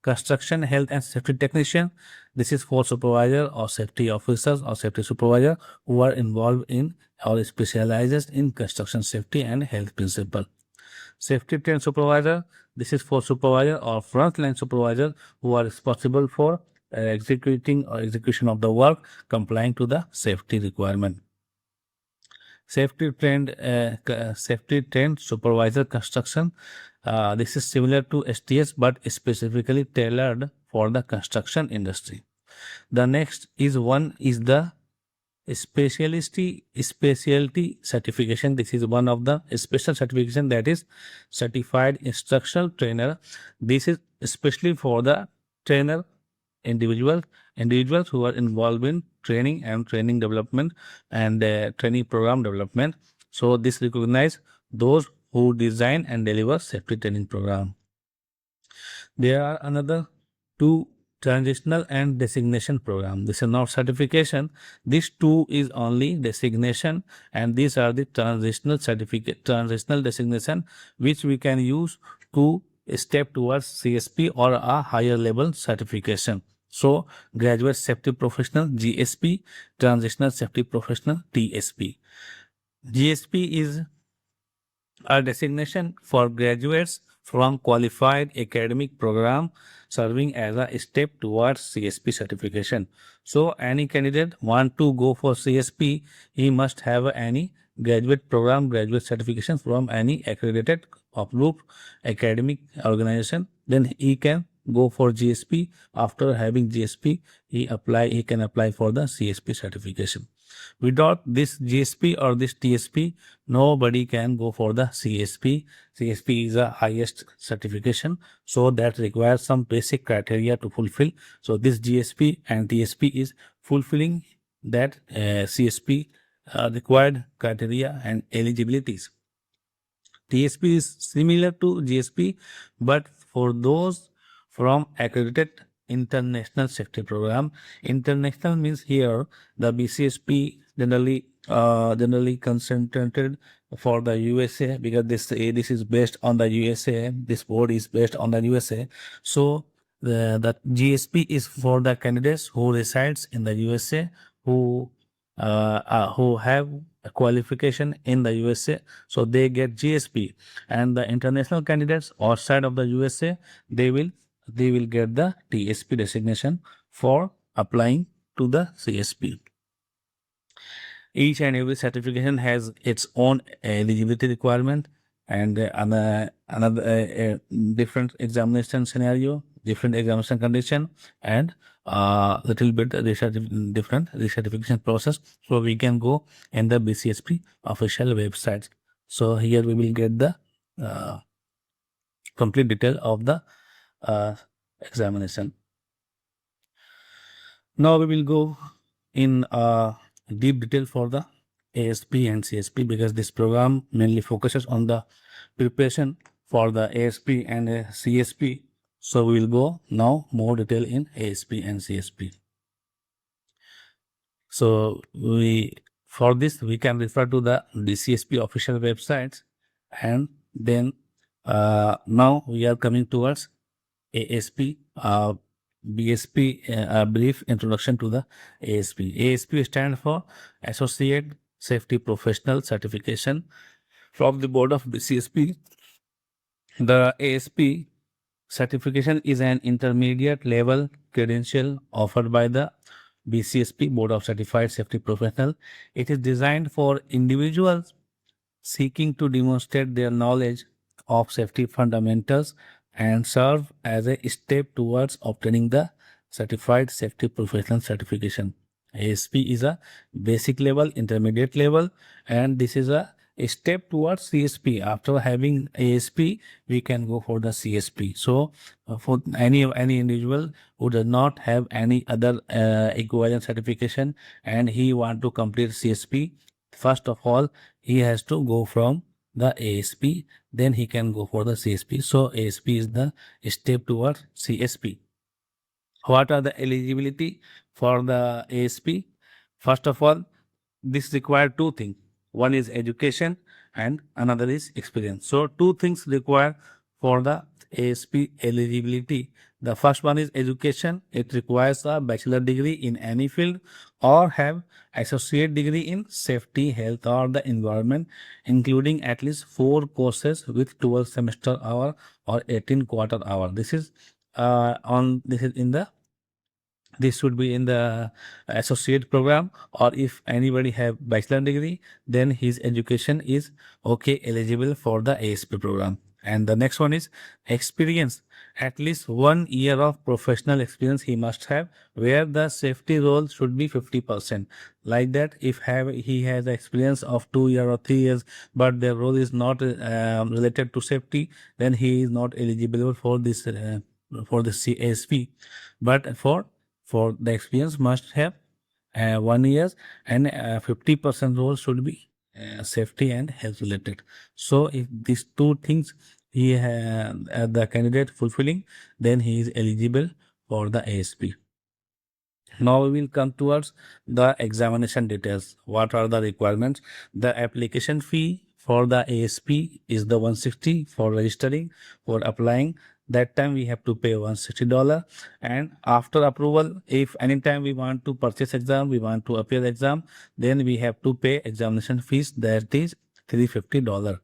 Construction health and safety technician, this is for supervisor or safety officers or safety supervisor who are involved in or specialized in construction safety and health principle. Safety trained supervisor, this is for supervisor or frontline supervisor who are responsible for execution of the work complying to the safety requirement. Safety trained supervisor construction, this is similar to STS but specifically tailored for the construction industry. The next is the specialty certification. This is one of the special certification, that is certified instructional trainer. This is especially for the trainer individuals who are involved in training and training development and training program development. So this recognize those who design and deliver safety training program. There are another 2 transitional and designation program. This is not certification. This 2 is only designation, and these are the transitional designation which we can use to step towards CSP or a higher level certification. So graduate safety professional, GSP; transitional safety professional, TSP. GSP is a designation for graduates from qualified academic program, serving as a step towards CSP certification. So any candidate want to go for CSP, he must have any graduate program, graduate certification from any accredited approved academic organization. Then he can go for GSP. After having GSP, he can apply for the CSP certification. Without this GSP or this TSP, nobody can go for the CSP. CSP is the highest certification, so that requires some basic criteria to fulfill. So this GSP and TSP is fulfilling that CSP required criteria and eligibilities. TSP is similar to GSP, but for those from accredited international safety program. International means here the BCSP generally concentrated for the USA, because this is based on the USA. This board is based on the USA. So the GSP is for the candidates who resides in the USA, who have a qualification in the USA, so they get GSP, and the international candidates outside of the USA, they will get the TSP designation for applying to the CSP. Each and every certification has its own eligibility requirement, and another different examination scenario, different examination condition, and little bit different recertification process. So we can go in the BCSP official website. So here we will get the complete detail of the examination. Now we will go in deep detail for the ASP and CSP, because this program mainly focuses on the preparation for the ASP and CSP. So we will go now more detail in ASP and CSP. So for this we can refer to the BCSP official websites, and then now we are coming towards ASP, BSP, a brief introduction to the ASP. ASP stands for Associate Safety Professional Certification from the board of BCSP. The ASP certification is an intermediate level credential offered by the BCSP, Board of Certified Safety Professional. It is designed for individuals seeking to demonstrate their knowledge of safety fundamentals and serve as a step towards obtaining the Certified Safety Professional certification. ASP is a basic level, intermediate level, and this is a step towards CSP. After having ASP, we can go for the CSP. So for any individual who does not have any other equivalent certification and he want to complete CSP, first of all he has to go from the ASP, then he can go for the CSP. So ASP is the step towards CSP. What are the eligibility for the ASP? First of all, this require two things. One is education and another is experience. So two things required for the ASP eligibility. The first one is education. It requires a bachelor degree in any field or have associate degree in safety, health or the environment, including at least 4 courses with 12 semester hour or 18 quarter hour. This is this should be in the associate program, or if anybody have bachelor degree, then his education is okay, eligible for the ASP program. And the next one is experience. At least 1 year of professional experience he must have, where the safety role should be 50%. Like that, if he has experience of 2 years or 3 years, but their role is not related to safety, then he is not eligible for this ASP. But for the experience must have 1 year, and 50% role should be safety and health related. So if these two things the candidate fulfilling, then he is eligible for the ASP. Now we will come towards the examination details. What are the requirements? The application fee for the ASP is the 160 for registering. For applying, that time we have to pay $160, and after approval, if anytime we want to purchase exam, we want to appear exam, then we have to pay examination fees, that is $350.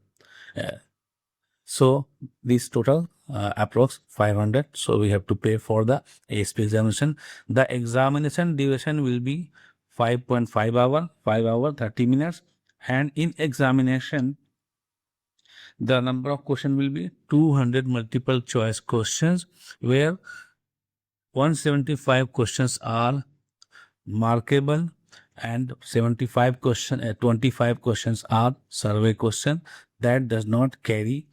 So this total approx 500. So we have to pay for the ASP examination. The examination duration will be 5.5 hour, 5 hour 30 minutes, and in examination the number of question will be 200 multiple choice questions, where 175 questions are markable and 25 questions are survey question that does not carry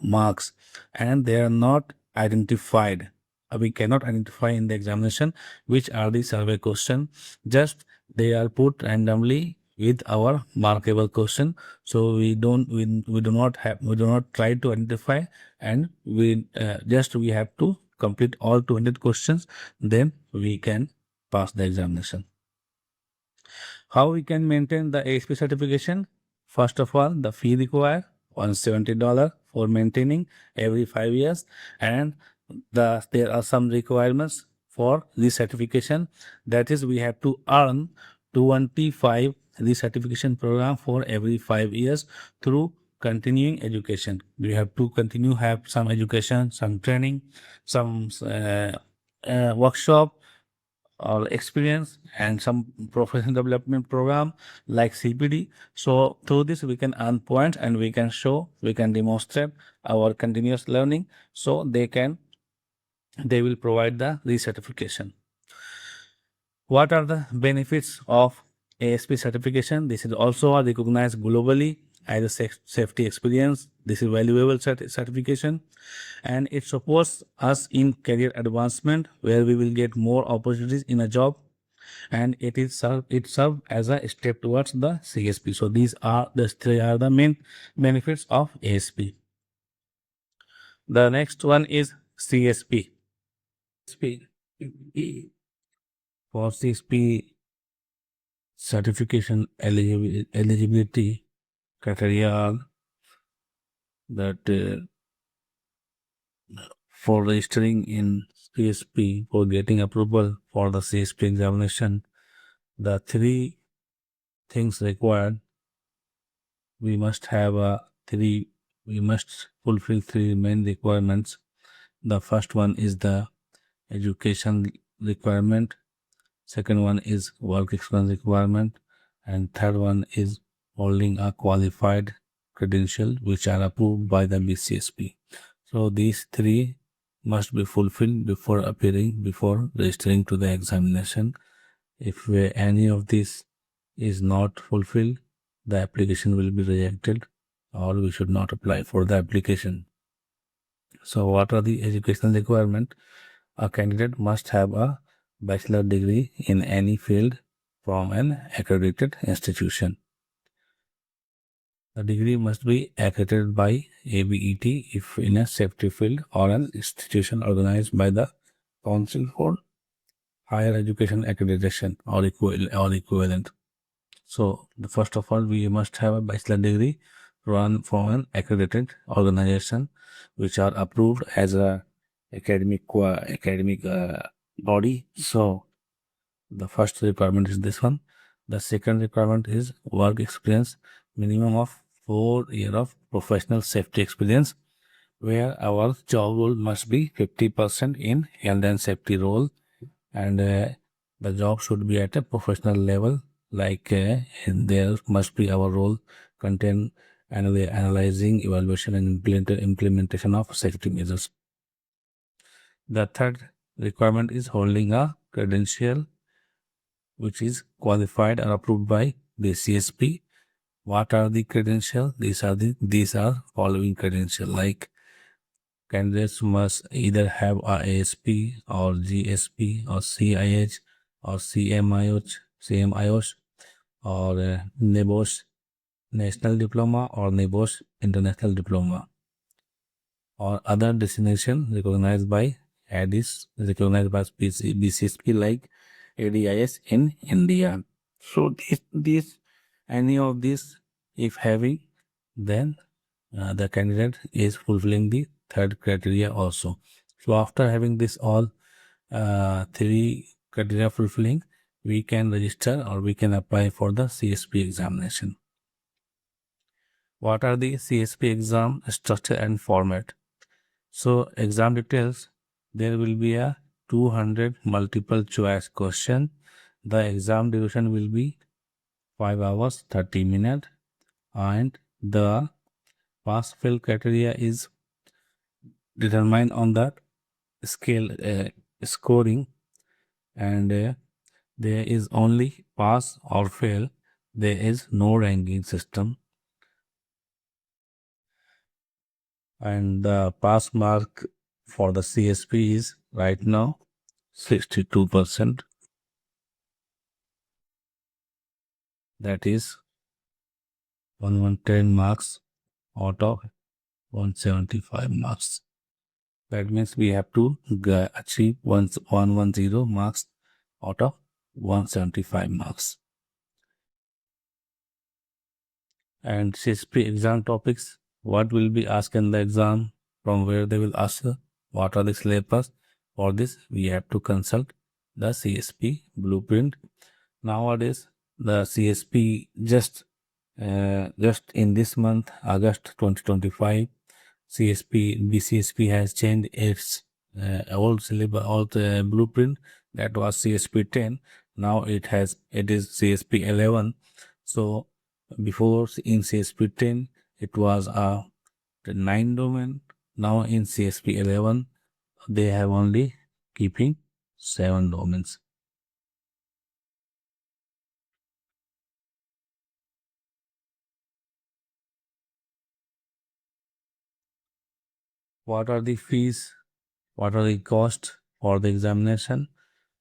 marks, and they are not identified. We cannot identify in the examination which are the survey question. Just They are put randomly with our markable question. So we do not try to identify, and we have to complete all 200 questions. Then we can pass the examination. How we can maintain the ASP certification? First of all, the fee required $170 for maintaining every 5 years, and there are some requirements for recertification. That is, we have to earn 25 recertification program for every 5 years through continuing education. We have to continue have some education, some training, some workshop or experience, and some professional development program like CPD. So through this we can earn points, and we can demonstrate our continuous learning, so they will provide the recertification. What are the benefits of ASP certification? This is also recognized globally as a safety experience. This is valuable certification, and it supports us in career advancement, where we will get more opportunities in a job, and it serves as a step towards the CSP. So these are the three are the main benefits of ASP. The next one is CSP. For CSP certification eligibility criteria are that for registering in CSP, for getting approval for the CSP examination, the three things required, we must fulfill three main requirements. The first one is the education requirement, second one is work experience requirement, and third one is holding a qualified credential which are approved by the BCSP. So these three must be fulfilled before registering to the examination. If any of this is not fulfilled, the application will be rejected, or we should not apply for the application. So what are the educational requirements? A candidate must have a bachelor degree in any field from an accredited institution. The degree must be accredited by ABET if in a safety field, or an institution organized by the Council for Higher Education Accreditation or equivalent. So first of all, we must have a bachelor degree run from an accredited organization which are approved as a academic body. So the first requirement is this one. The second requirement is work experience, minimum of 4 years of professional safety experience, where our job role must be 50% in health and safety role, and the job should be at a professional level, like there must be our role contain analyzing, evaluation, and implementation of safety measures. The third requirement is holding a credential which is qualified or approved by the CSP. What are the credentials? These are following credentials, like candidates must either have a ASP or GSP or CIH or CMIOS or NEBOS National Diploma or NEBOS International Diploma, or other designation recognized by BCSP, like ADIS in India. So any of these if having, then the candidate is fulfilling the third criteria also. So after having this all three criteria fulfilling, we can register or we can apply for the CSP examination. What are the CSP exam structure and format? So exam details, there will be a 200 multiple choice question. The exam duration will be 5 hours 30 minutes, and the pass fail criteria is determined on that scale scoring, and there is only pass or fail. There is no ranking system, and the pass mark for the CSP is right now 62%. that is 110 marks out of 175 marks. That means we have to achieve 110 marks out of 175 marks. And CSP exam topics, what will be asked in the exam, from where they will ask, what are the syllabus. For this we have to consult the CSP blueprint. Nowadays the CSP just in this month, August 2025, BCSP has changed its old syllabus, old blueprint, that was CSP 10. Now it is CSP 11. So before in CSP 10 it was a 9 domain. Now in CSP 11 they have only keeping 7 domains. What are the fees? What are the costs for the examination?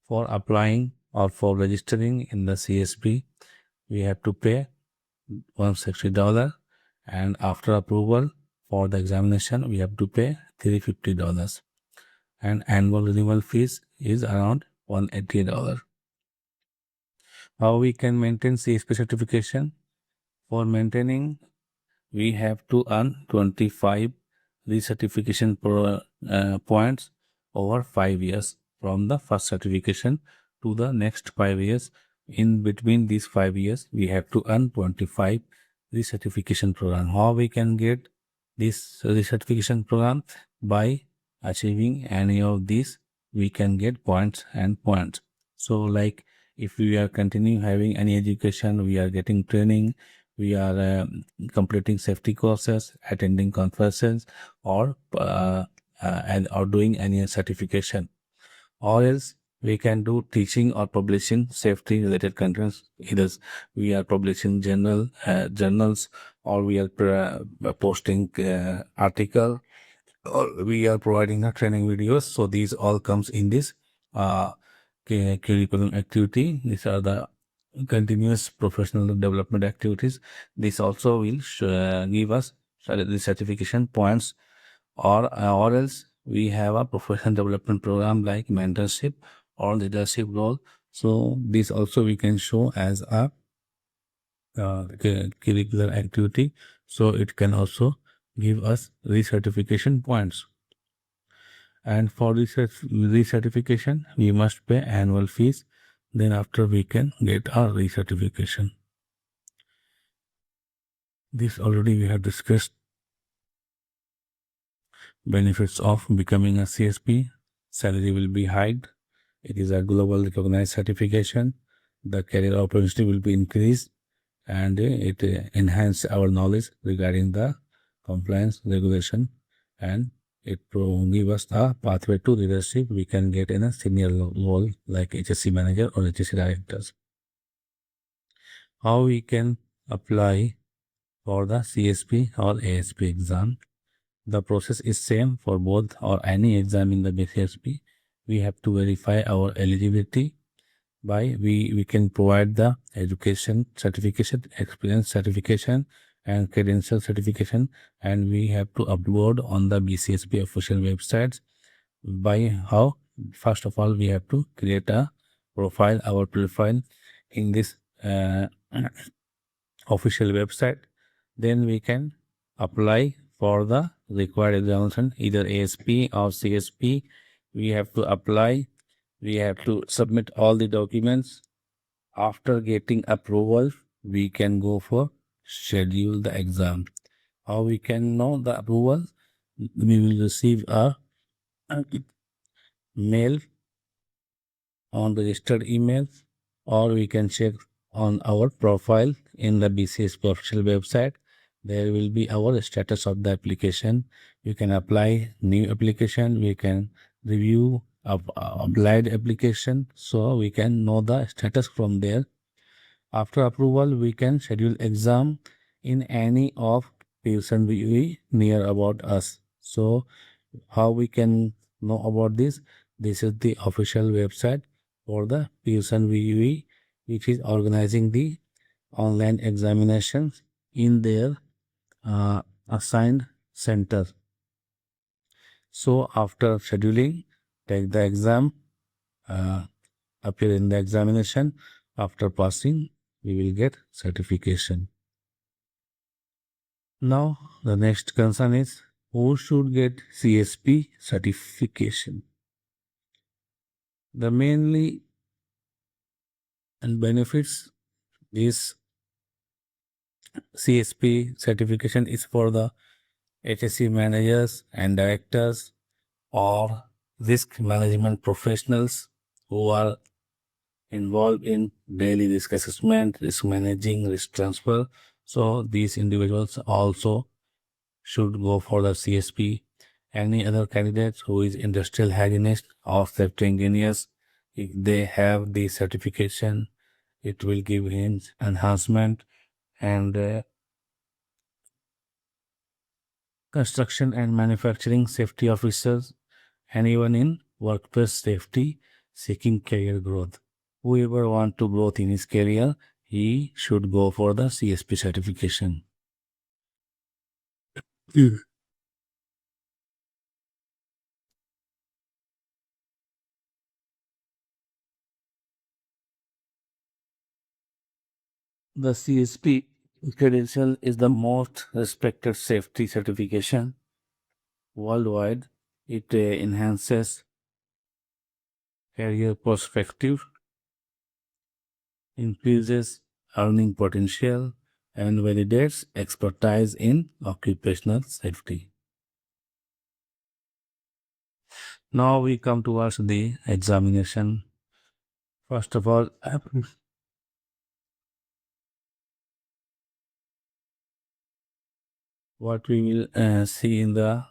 For applying or for registering in the CSP, we have to pay $160, and after approval for the examination we have to pay $350, and annual renewal fees is around $180. How we can maintain CSP certification? For maintaining, we have to earn 25 recertification points over 5 years, from the first certification to the next 5 years. In between these 5 years we have to earn 25 recertification program. How we can get this recertification program? By achieving any of these we can get points and points. So like, if we are continuing having any education, we are getting training, we are completing safety courses, attending conferences, or doing any certification, or else we can do teaching or publishing safety related contents. Either we are publishing journals, or we are posting article, or we are providing the training videos. So these all comes in this curriculum activity. These are the continuous professional development activities. This also will give us the certification points, or else we have a professional development program like mentorship or leadership role. So this also we can show as a curricular activity, so it can also give us recertification points. And for recertification we must pay annual fees, then after we can get our recertification. This already we have discussed. Benefits of becoming a CSP: salary will be hiked, it is a global recognized certification, the career opportunity will be increased, and it enhance our knowledge regarding the compliance regulation, and it will give us a pathway to leadership. We can get in a senior role like HSC manager or HSC directors. How we can apply for the CSP or ASP exam? The process is same for both or any exam in the BCSP. We have to verify our eligibility by we can provide the education certification, experience certification, and credential certification, and we have to upload on the BCSP official websites. By how? First of all, we have to create a profile, our profile in this official website. Then we can apply for the required examination, either ASP or CSP. We have to apply, we have to submit all the documents. After getting approval, we can go for schedule the exam. How we can know the approval? We will receive a mail on registered email, or we can check on our profile in the BCSP official website. There will be our status of the application. You can apply new application, we can review applied application, so we can know the status from there. After approval, we can schedule exam in any of Pearson VUE near about us. So how we can know about this? This is the official website for the Pearson VUE, which is organizing the online examinations in their assigned center. So after scheduling, take the exam, uh, appear in the examination. After passing, we will get certification. Now the next concern is who should get CSP certification. The mainly and benefits is CSP certification is for the HSC managers and directors or risk management professionals who are involved in daily risk assessment, risk managing, risk transfer. So these individuals also should go for the CSP. Any other candidates who is industrial hygienist or safety engineers, if they have the certification, it will give him enhancement. And construction and manufacturing safety officers, anyone in workplace safety seeking career growth. Whoever want to growth in his career, he should go for the CSP certification. Mm. The CSP credential is the most respected safety certification worldwide. It enhances career perspective, increases earning potential, and validates expertise in occupational safety. Now we come towards the examination. First of all, what we will see in the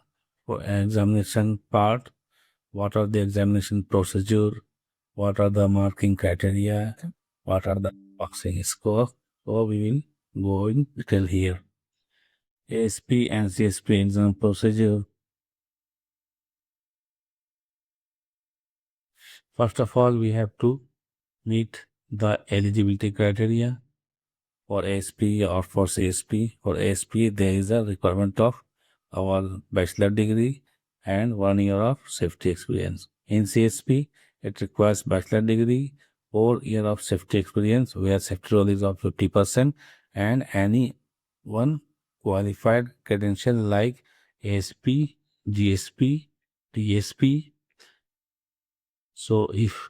examination part, what are the examination procedure, what are the marking criteria, what are the passing score. So we will go in detail here. ASP and CSP exam procedure. First of all, we have to meet the eligibility criteria for ASP or for CSP. For ASP, there is a requirement of our bachelor degree and 1 year of safety experience. In CSP, it requires bachelor degree, 4 year of safety experience, where safety role is of 50%, and any one qualified credential like ASP, GSP, TSP. So if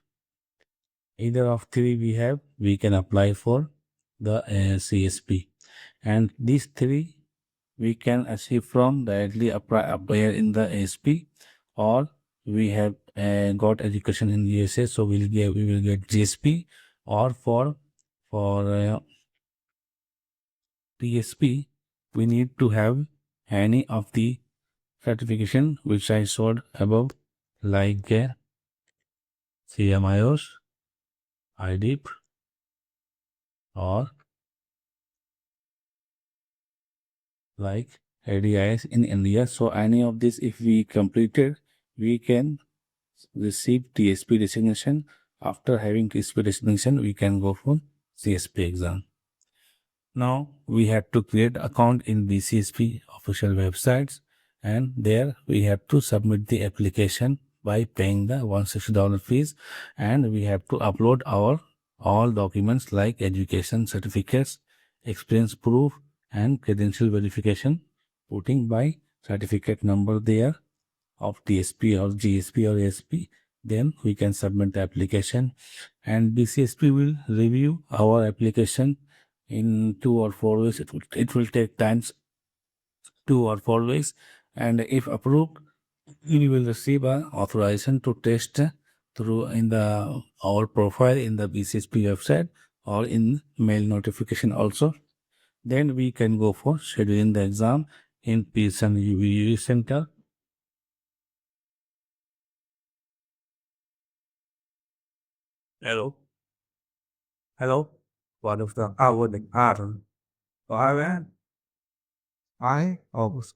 either of three we have, we can apply for the CSP. And these three we can achieve from directly apply in the ASP, or we have got education in USA, so we will get GSP, or for TSP we need to have any of the certification which I showed above, like CMIOS, IDIP, or like ADIS in India. So any of this if we completed, we can receive TSP designation. After having TSP designation, we can go for CSP exam. Now we have to create account in BCSP official websites, and there we have to submit the application by paying the $160 fees, and we have to upload our all documents like education certificates, experience proof, and credential verification, putting by certificate number there of TSP or GSP or ASP. Then we can submit the application, and BCSP will review our application in 2 or 4 weeks. It will take times 2 or 4 weeks, and if approved, you will receive a authorization to test through in the our profile in the BCSP website or in mail notification also. Then we can go for scheduling the exam in Pearson UV Center. Hello. Hello. What of the hour the pattern? I went. I almost.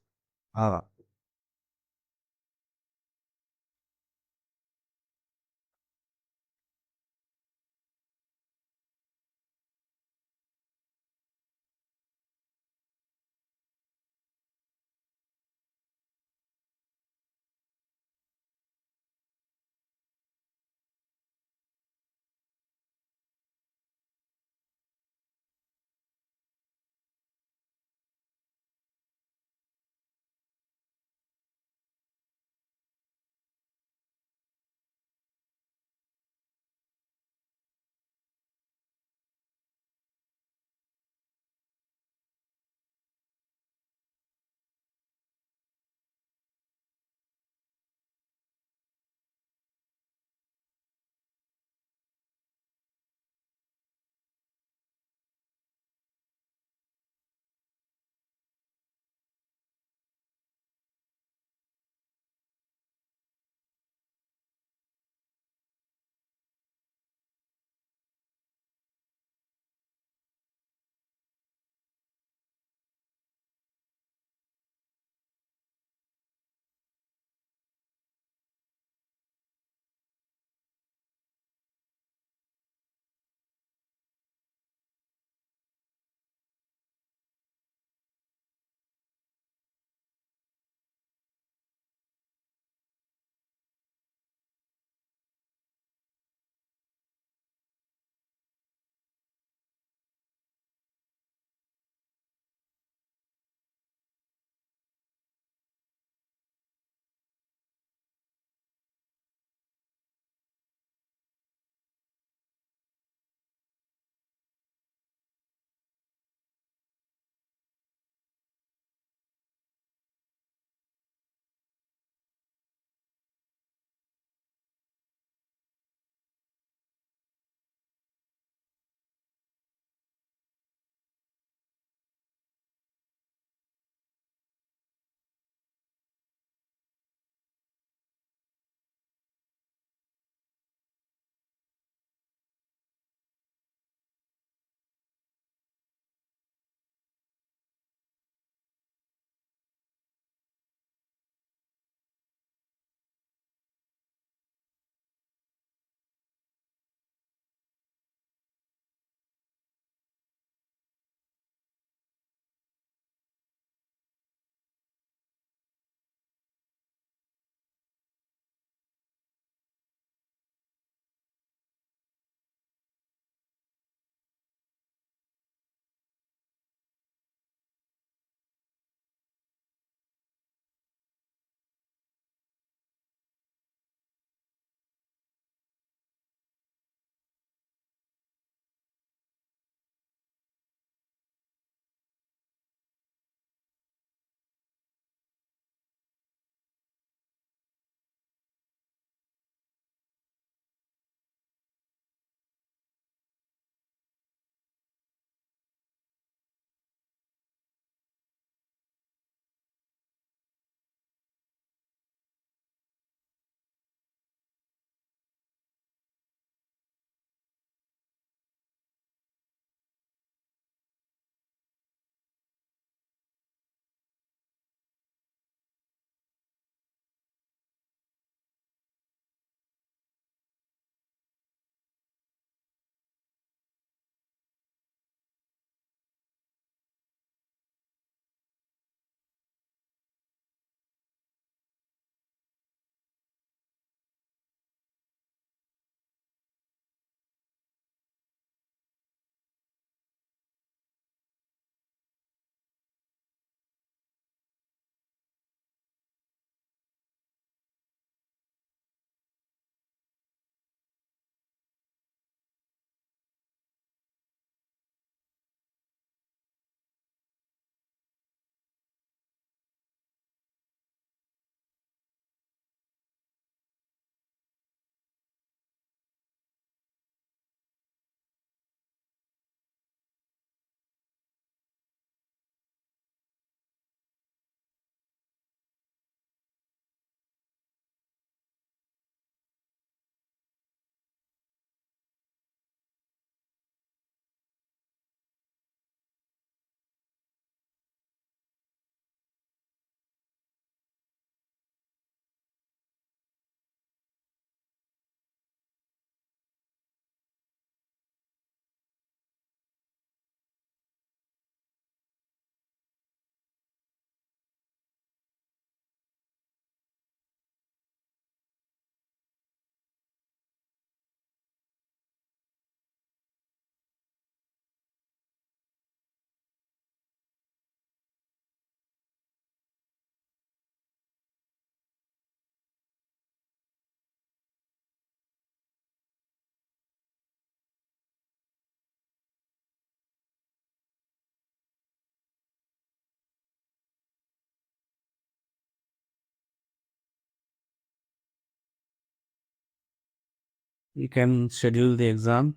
We can schedule the exam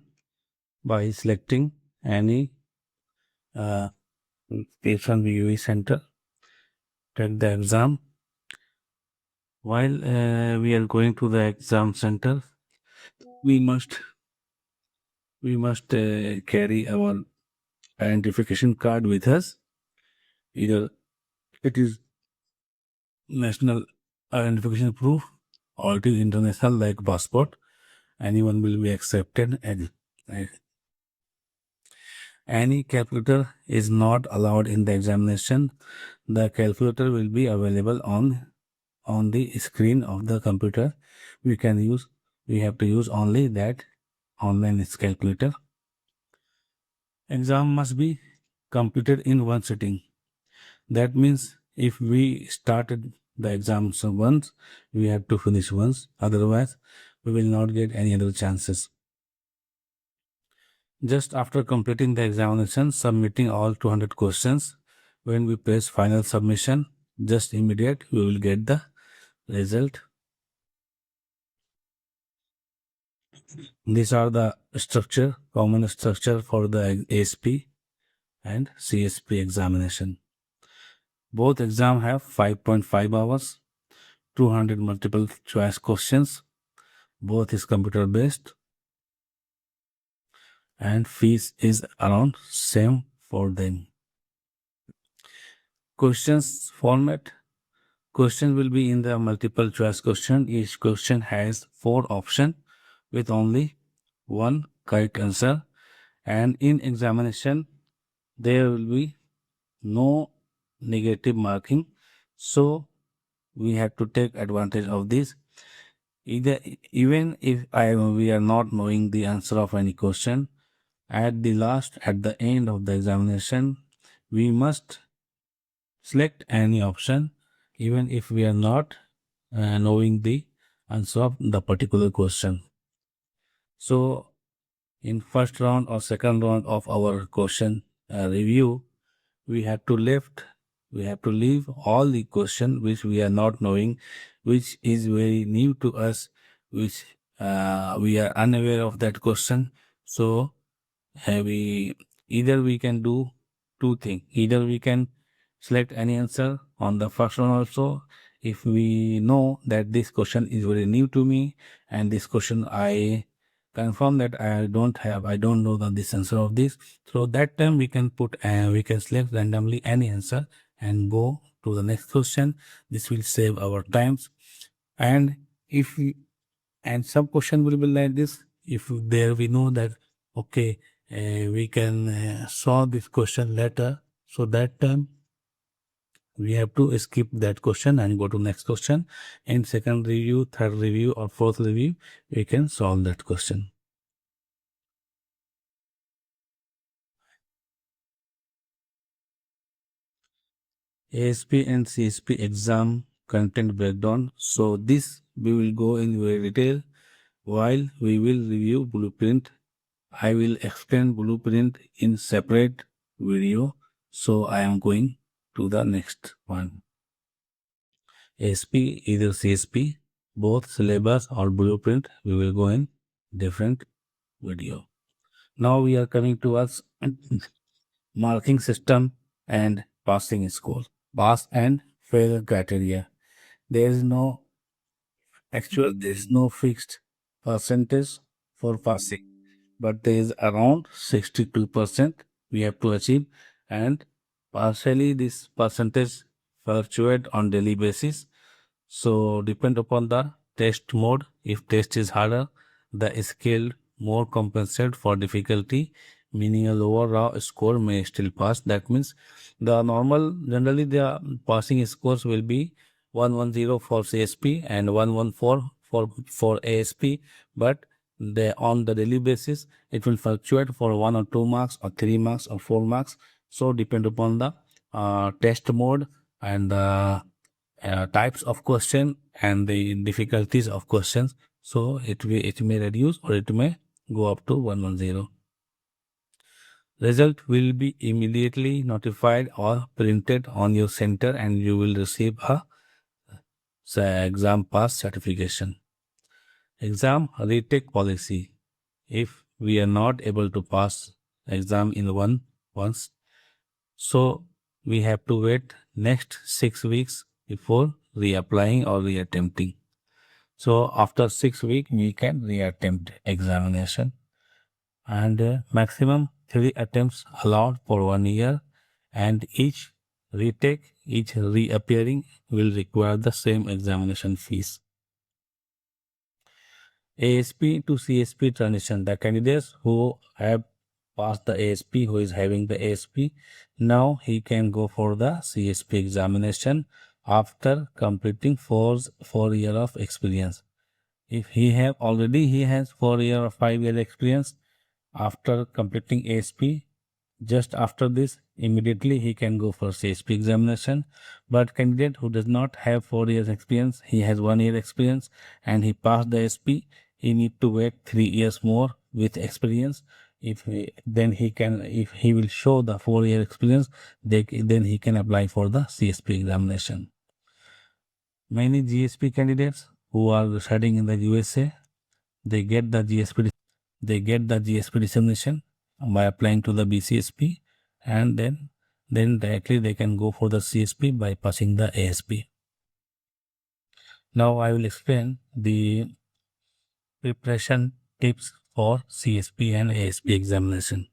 by selecting any patient viewing center. Take the exam. While we are going to the exam center, we must carry our identification card with us. Either it is national identification proof or it is international like passport. Anyone will be accepted, and any calculator is not allowed in the examination. The calculator will be available on the screen of the computer. We have to use only that online calculator. Exam must be completed in one sitting. That means if we started the exams once, we have to finish once. Otherwise, we will not get any other chances. Just after completing the examination, submitting all 200 questions, when we press final submission, just immediate, we will get the result. These are the common structure for the ASP and CSP examination. Both exam have 5.5 hours, 200 multiple choice questions. Both is computer based, and fees is around same for them. Questions format. Question will be in the multiple choice question. Each question has 4 options with only one correct answer, and in examination there will be no negative marking, so we have to take advantage of this. Even if we are not knowing the answer of any question, at the end of the examination, we must select any option even if we are not knowing the answer of the particular question. So in first round or second round of our question review, we have to leave all the question which we are not knowing, which is very new to us, which we are unaware of that question. So we can do two things. Either we can select any answer on the first one also. If we know that this question is very new to me and this question I confirm that I don't know this answer of this, so that time we can select randomly any answer and go to the next question. This will save our times. And if we, and some question will be like this, if there we know that okay, we can solve this question later, so that time we have to skip that question and go to next question. In second review, third review or fourth review, we can solve that question. ASP and CSP exam content breakdown. So this we will go in very detail while we will review blueprint. I will explain blueprint in separate video. So I am going to the next one. ASP, either CSP, both syllabus or blueprint, we will go in different video. Now we are coming towards marking system and passing score. Pass and fail criteria. There is no fixed percentage for passing, but there is around 62% we have to achieve, and partially this percentage fluctuate on daily basis. So depend upon the test mode. If test is harder, the scale more compensate for difficulty, meaning a lower raw score may still pass. That means generally the passing scores will be 110 for CSP and 114 for ASP, but on the daily basis it will fluctuate for 1 or 2 marks or 3 marks or 4 marks. So depend upon the test mode and the types of question and the difficulties of questions. So it may reduce or it may go up to 110. Result will be immediately notified or printed on your center and you will receive a exam pass certification. Exam retake policy. If we are not able to pass exam in once, so we have to wait next 6 weeks before reapplying or reattempting. So after 6 weeks, we can reattempt examination, and maximum 3 attempts allowed for 1 year, and each retake, each reappearing will require the same examination fees. ASP to CSP transition. The candidates who have passed the ASP, who is having the ASP, now he can go for the CSP examination after completing 4 year of experience. If he has 4 year or 5 year experience after completing ASP, just after this, immediately he can go for CSP examination. But candidate who does not have 4 years experience, he has 1 year experience and he passed the SP, he need to wait 3 years more with experience. If he will show the 4 year experience, then he can apply for the CSP examination. Many GSP candidates who are residing in the USA, they get the GSP designation by applying to the BCSP, and then directly they can go for the CSP by passing the ASP. Now I will explain the preparation tips for CSP and ASP examination.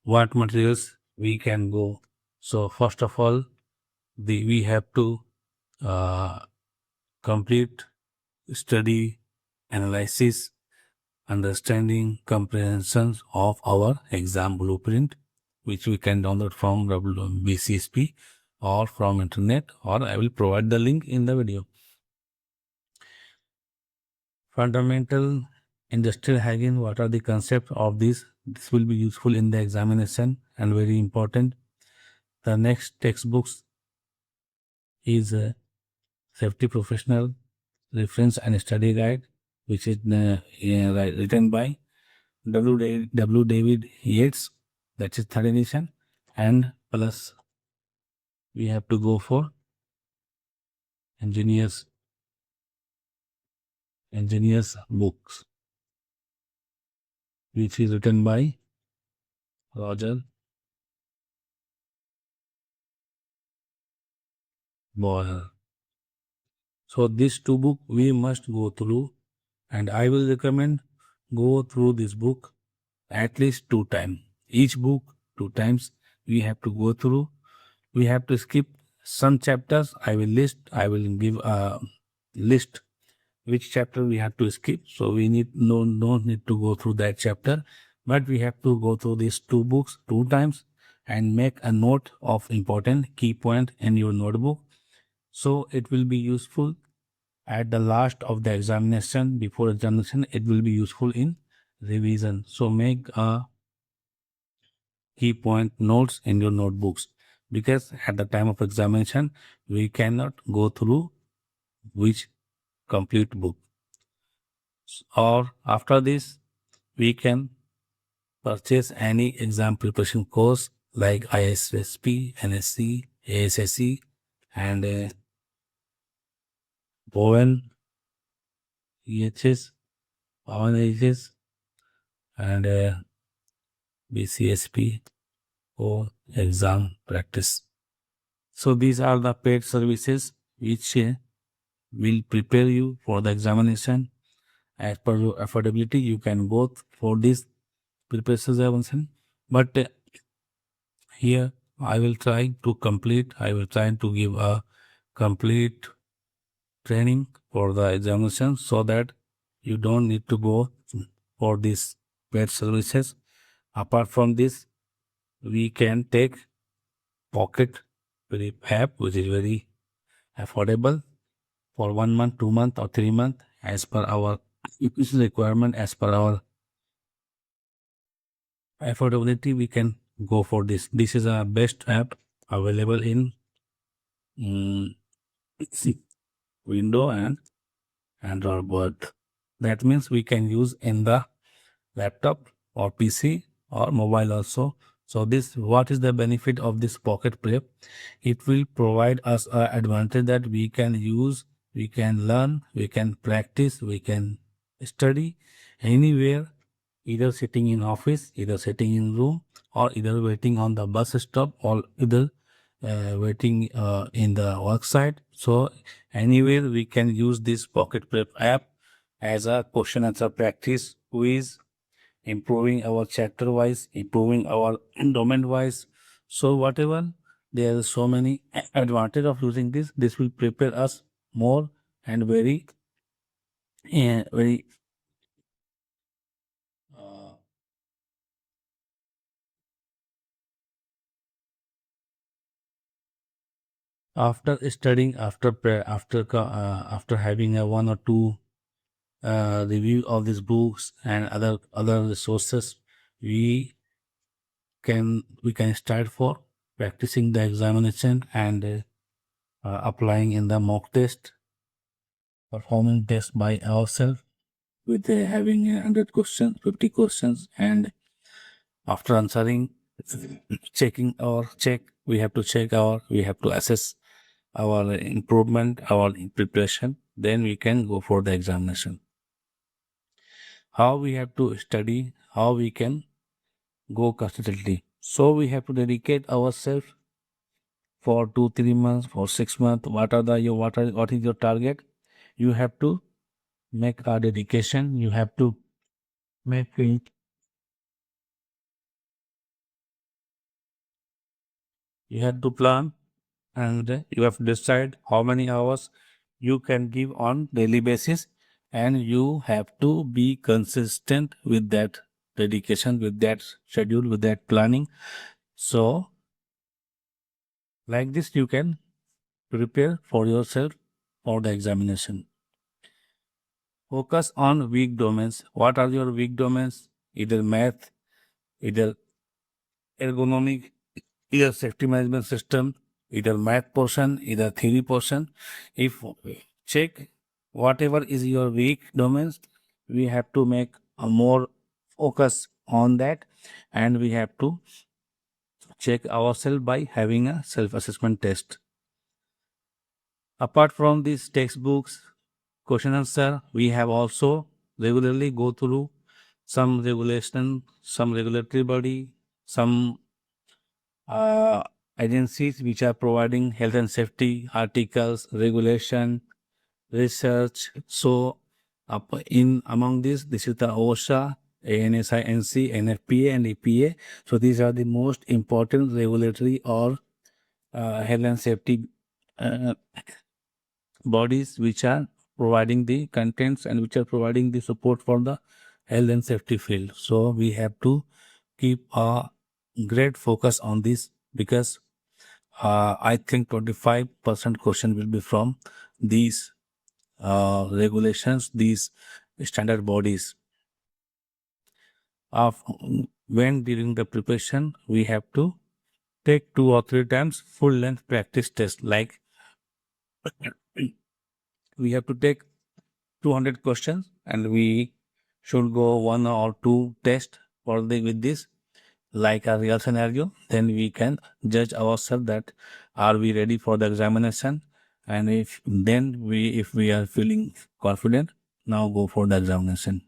What materials we can go. So first of all, we have to complete study analysis, understanding comprehensions of our exam blueprint, which we can download from BCSP or from internet, or I will provide the link in the video. Fundamental industrial hygiene. What are the concepts of this? This will be useful in the examination and very important. The next textbooks is Safety Professional Reference and Study Guide, which is written by W. David Yates, that is 3rd edition, and plus we have to go for engineers books, which is written by Roger Boyer. So these 2 books we must go through, and I will recommend go through this book at least 2 times. Each book 2 times we have to go through. We have to skip some chapters. I will give a list which chapter we have to skip. So we no need to go through that chapter, but we have to go through these 2 books 2 times and make a note of important key point in your notebook. So it will be useful at the last of the examination. Before examination, it will be useful in revision. So make a key point notes in your notebooks, because at the time of examination we cannot go through which complete book. Or after this, we can purchase any exam preparation course like ISP, NSC, ASSE, and Bowen, EHS, Bowen EHS, and BCSP or exam practice. So these are the paid services which will prepare you for the examination. As per your affordability, you can go for this preparation examination, but here I will try to give a complete training for the examination, so that you don't need to go for these paid services. Apart from this, we can take pocket app, which is very affordable, for 1 month, 2 month, or 3 month, as per our requirement, as per our affordability. We can go for this. This is a best app available in Windows and Android both. That means we can use in the laptop or PC or mobile also. So what is the benefit of this pocket prep? It will provide us an advantage that we can use, we can learn, we can practice, we can study anywhere, either sitting in office, either sitting in room, or either waiting on the bus stop, or either waiting in the work site. So anywhere we can use this Pocket Prep app as a question answer practice quiz, improving our chapter wise, improving our domain wise. So whatever, there are so many advantage of using this. This will prepare us more and very uh, after studying, after having a one or two review of these books and other resources, we we can start for practicing the examination and applying in the mock test, performing test by ourselves with having 100 questions, 50 questions, and after answering, we have to assess our improvement, our preparation, then we can go for the examination. How we have to study, how we can go consistently. So we have to dedicate ourselves for 2 3 months, for 6 months. What is your target? You have to make a dedication. You have to make it. You have to plan, and you have to decide how many hours you can give on daily basis, and you have to be consistent with that dedication, with that schedule, with that planning. So like this you can prepare for yourself for the examination. Focus on weak domains. What are your weak domains? Either math, either ergonomic, either safety management system, either math portion, either theory portion. If check whatever is your weak domains, we have to make a more focus on that, and we have to check ourselves by having a self-assessment test. Apart from these textbooks, question answer, we have also regularly go through some regulation, some regulatory body, some uh, agencies which are providing health and safety articles, regulation, research. So, in among this is the OSHA, ANSI, NFPA, and EPA. So, these are the most important regulatory or health and safety uh, bodies which are providing the contents and which are providing the support for the health and safety field. So, we have to keep a great focus on this, because I think 25% question will be from these regulations, these standard bodies. Of when during the preparation, we have to take 2 or 3 times full length practice test. Like we have to take 200 questions, and we should go 1 or 2 tests for with this, like a real scenario. Then we can judge ourselves that are we ready for the examination, and if we are feeling confident, now go for the examination.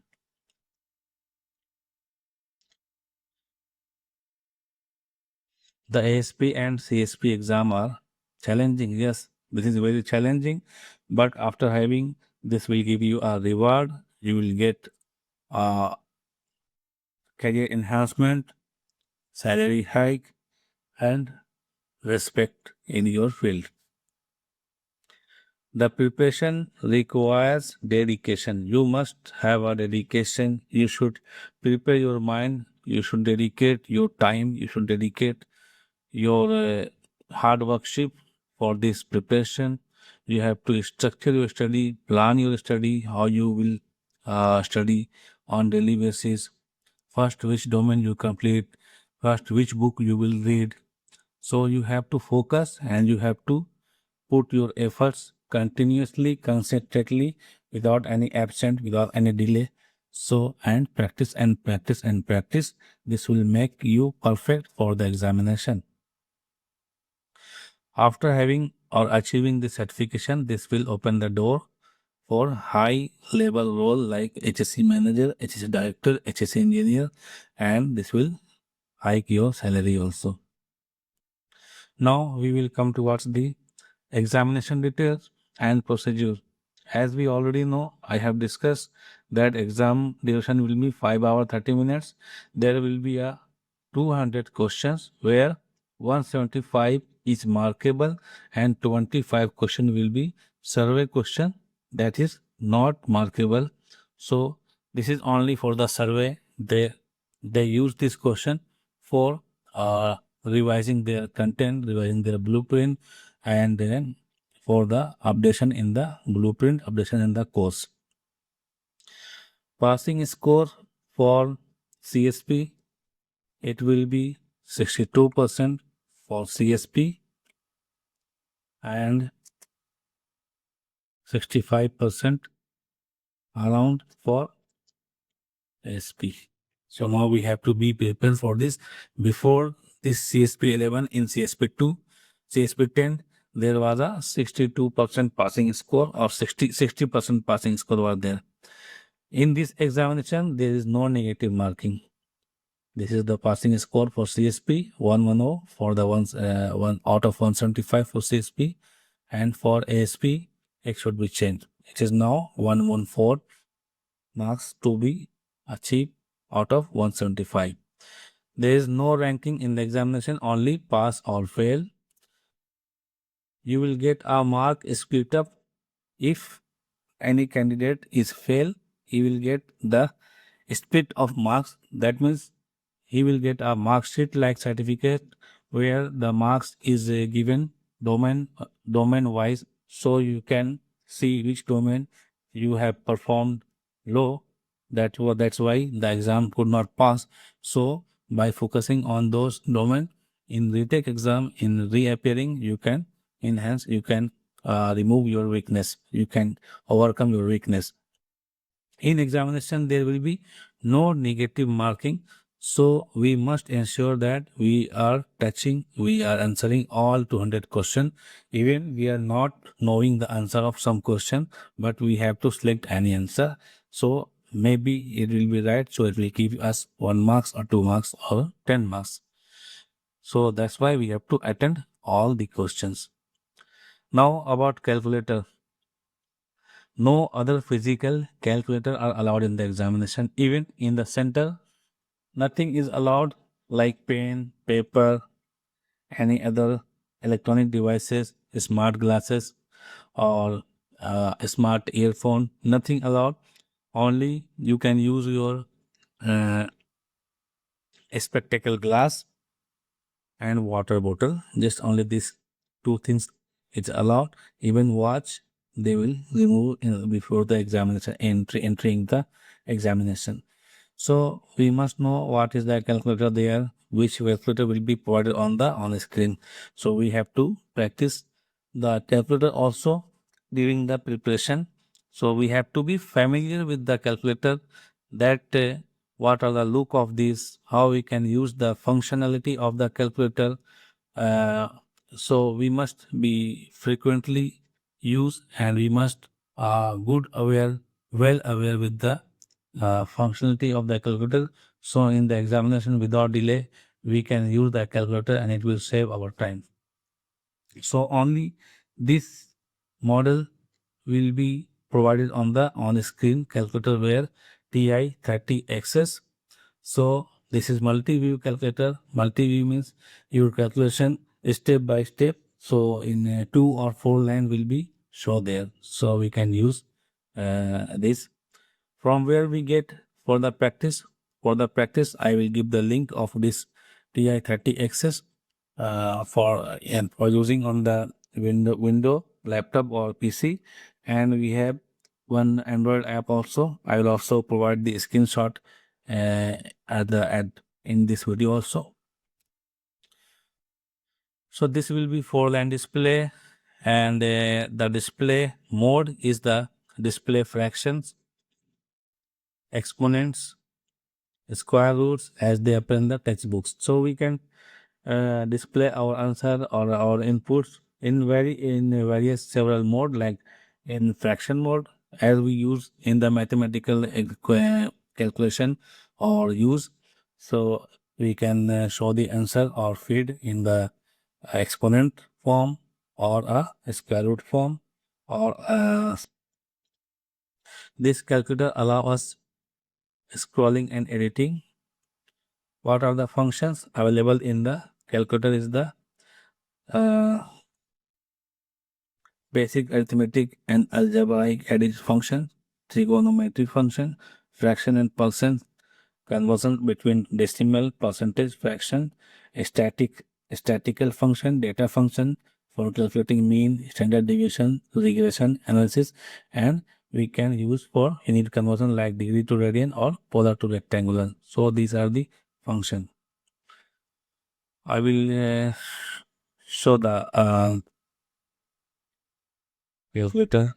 The ASP and CSP exam are challenging. Yes, this is very challenging, but after having this will give you a reward. You will get a career enhancement, salary hike, and respect in your field. The preparation requires dedication. You must have a dedication. You should prepare your mind. You should dedicate your time. You should dedicate your hard workship for this preparation. You have to structure your study, plan your study, how you will study on daily basis. First, which domain you complete. First, which book you will read. So you have to focus, and you have to put your efforts continuously, consistently, without any absent, without any delay. So, and practice and practice and practice. This will make you perfect for the examination. After having or achieving the certification, this will open the door for high level role like HSC manager, HSC director, HSC engineer, and this will hike your salary also. Now we will come towards the examination details and procedure. As we already know, I have discussed that exam duration will be 5 hours 30 minutes. There will be a 200 questions where 175 is markable and 25 question will be survey question that is not markable. So this is only for the survey. They use this question for revising their content, revising their blueprint, and then for the updation in the blueprint, updation in the course. Passing score for CSP, it will be 62% for CSP and 65% around for SP. So now we have to be prepared for this. Before this CSP 11 in CSP 2, CSP 10, there was a 62% passing score or 60% passing score was there. In this examination, there is no negative marking. This is the passing score for CSP 110 for the one out of 175 for CSP, and for ASP it should be changed. It is now 114 marks to be achieved out of 175. There is no ranking in the examination, only pass or fail. You will get a mark split up. If any candidate is fail, he will get the split of marks. That means he will get a mark sheet like certificate where the marks is given domain wise, so you can see which domain you have performed low. That's why the exam could not pass. So by focusing on those domain in retake exam, in reappearing, you can enhance, you can remove your weakness, you can overcome your weakness. In examination, there will be no negative marking. So we must ensure that we are answering all 200 questions. Even we are not knowing the answer of some question, but we have to select any answer. So maybe it will be right. So it will give us 1 marks or 2 marks or 10 marks. So that's why we have to attend all the questions. Now about calculator. No other physical calculator are allowed in the examination. Even in the center, nothing is allowed like pen, paper, any other electronic devices, smart glasses or smart earphone. Nothing allowed. Only you can use your spectacle glass and water bottle. Just only these two things it's allowed. Even watch they will remove before the examination entering the examination. So we must know what is the calculator there, which calculator will be provided on the screen. So we have to practice the calculator also during the preparation. So we have to be familiar with the calculator, that what are the look of this, how we can use the functionality of the calculator. So we must be frequently use, and we must well aware with the functionality of the calculator. So in the examination, without delay, we can use the calculator and it will save our time. So only this model will be provided on the on-screen calculator where TI-30XS. So this is multi-view calculator. Multi-view means your calculation step by step. So in 2 or 4 line will be show there. So we can use this. From where we get for the practice. For the practice, I will give the link of this TI-30XS for using on the window, laptop or PC, and we have one Android app also. I will also provide the screenshot in this video also. So this will be 4-line display, and the display mode is the display fractions, exponents, square roots as they appear in the textbooks. So we can display our answer or our inputs in various several mode, like in fraction mode, as we use in the mathematical calculation or use. So we can show the answer or feed in the exponent form or a square root form, or this calculator allow us scrolling and editing. What are the functions available in the calculator is the uh, basic arithmetic and algebraic addition function, trigonometry function, fraction and percent, conversion between decimal, percentage, fraction, statistical function, data function for calculating mean, standard deviation, regression analysis, and we can use for unit conversion like degree to radian or polar to rectangular. So these are the function. I will show the calculator.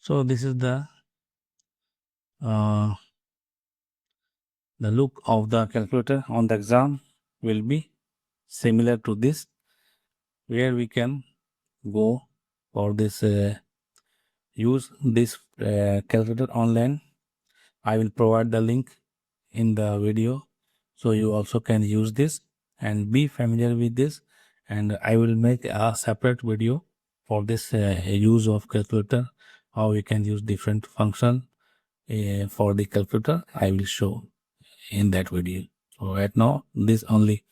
So this is uh, the look of the calculator on the exam will be similar to this, where we can go for this use this calculator online. I will provide the link in the video, so you also can use this and be familiar with this, and I will make a separate video for this use of calculator, how we can use different function for the calculator. I will show in that video. So right now this only,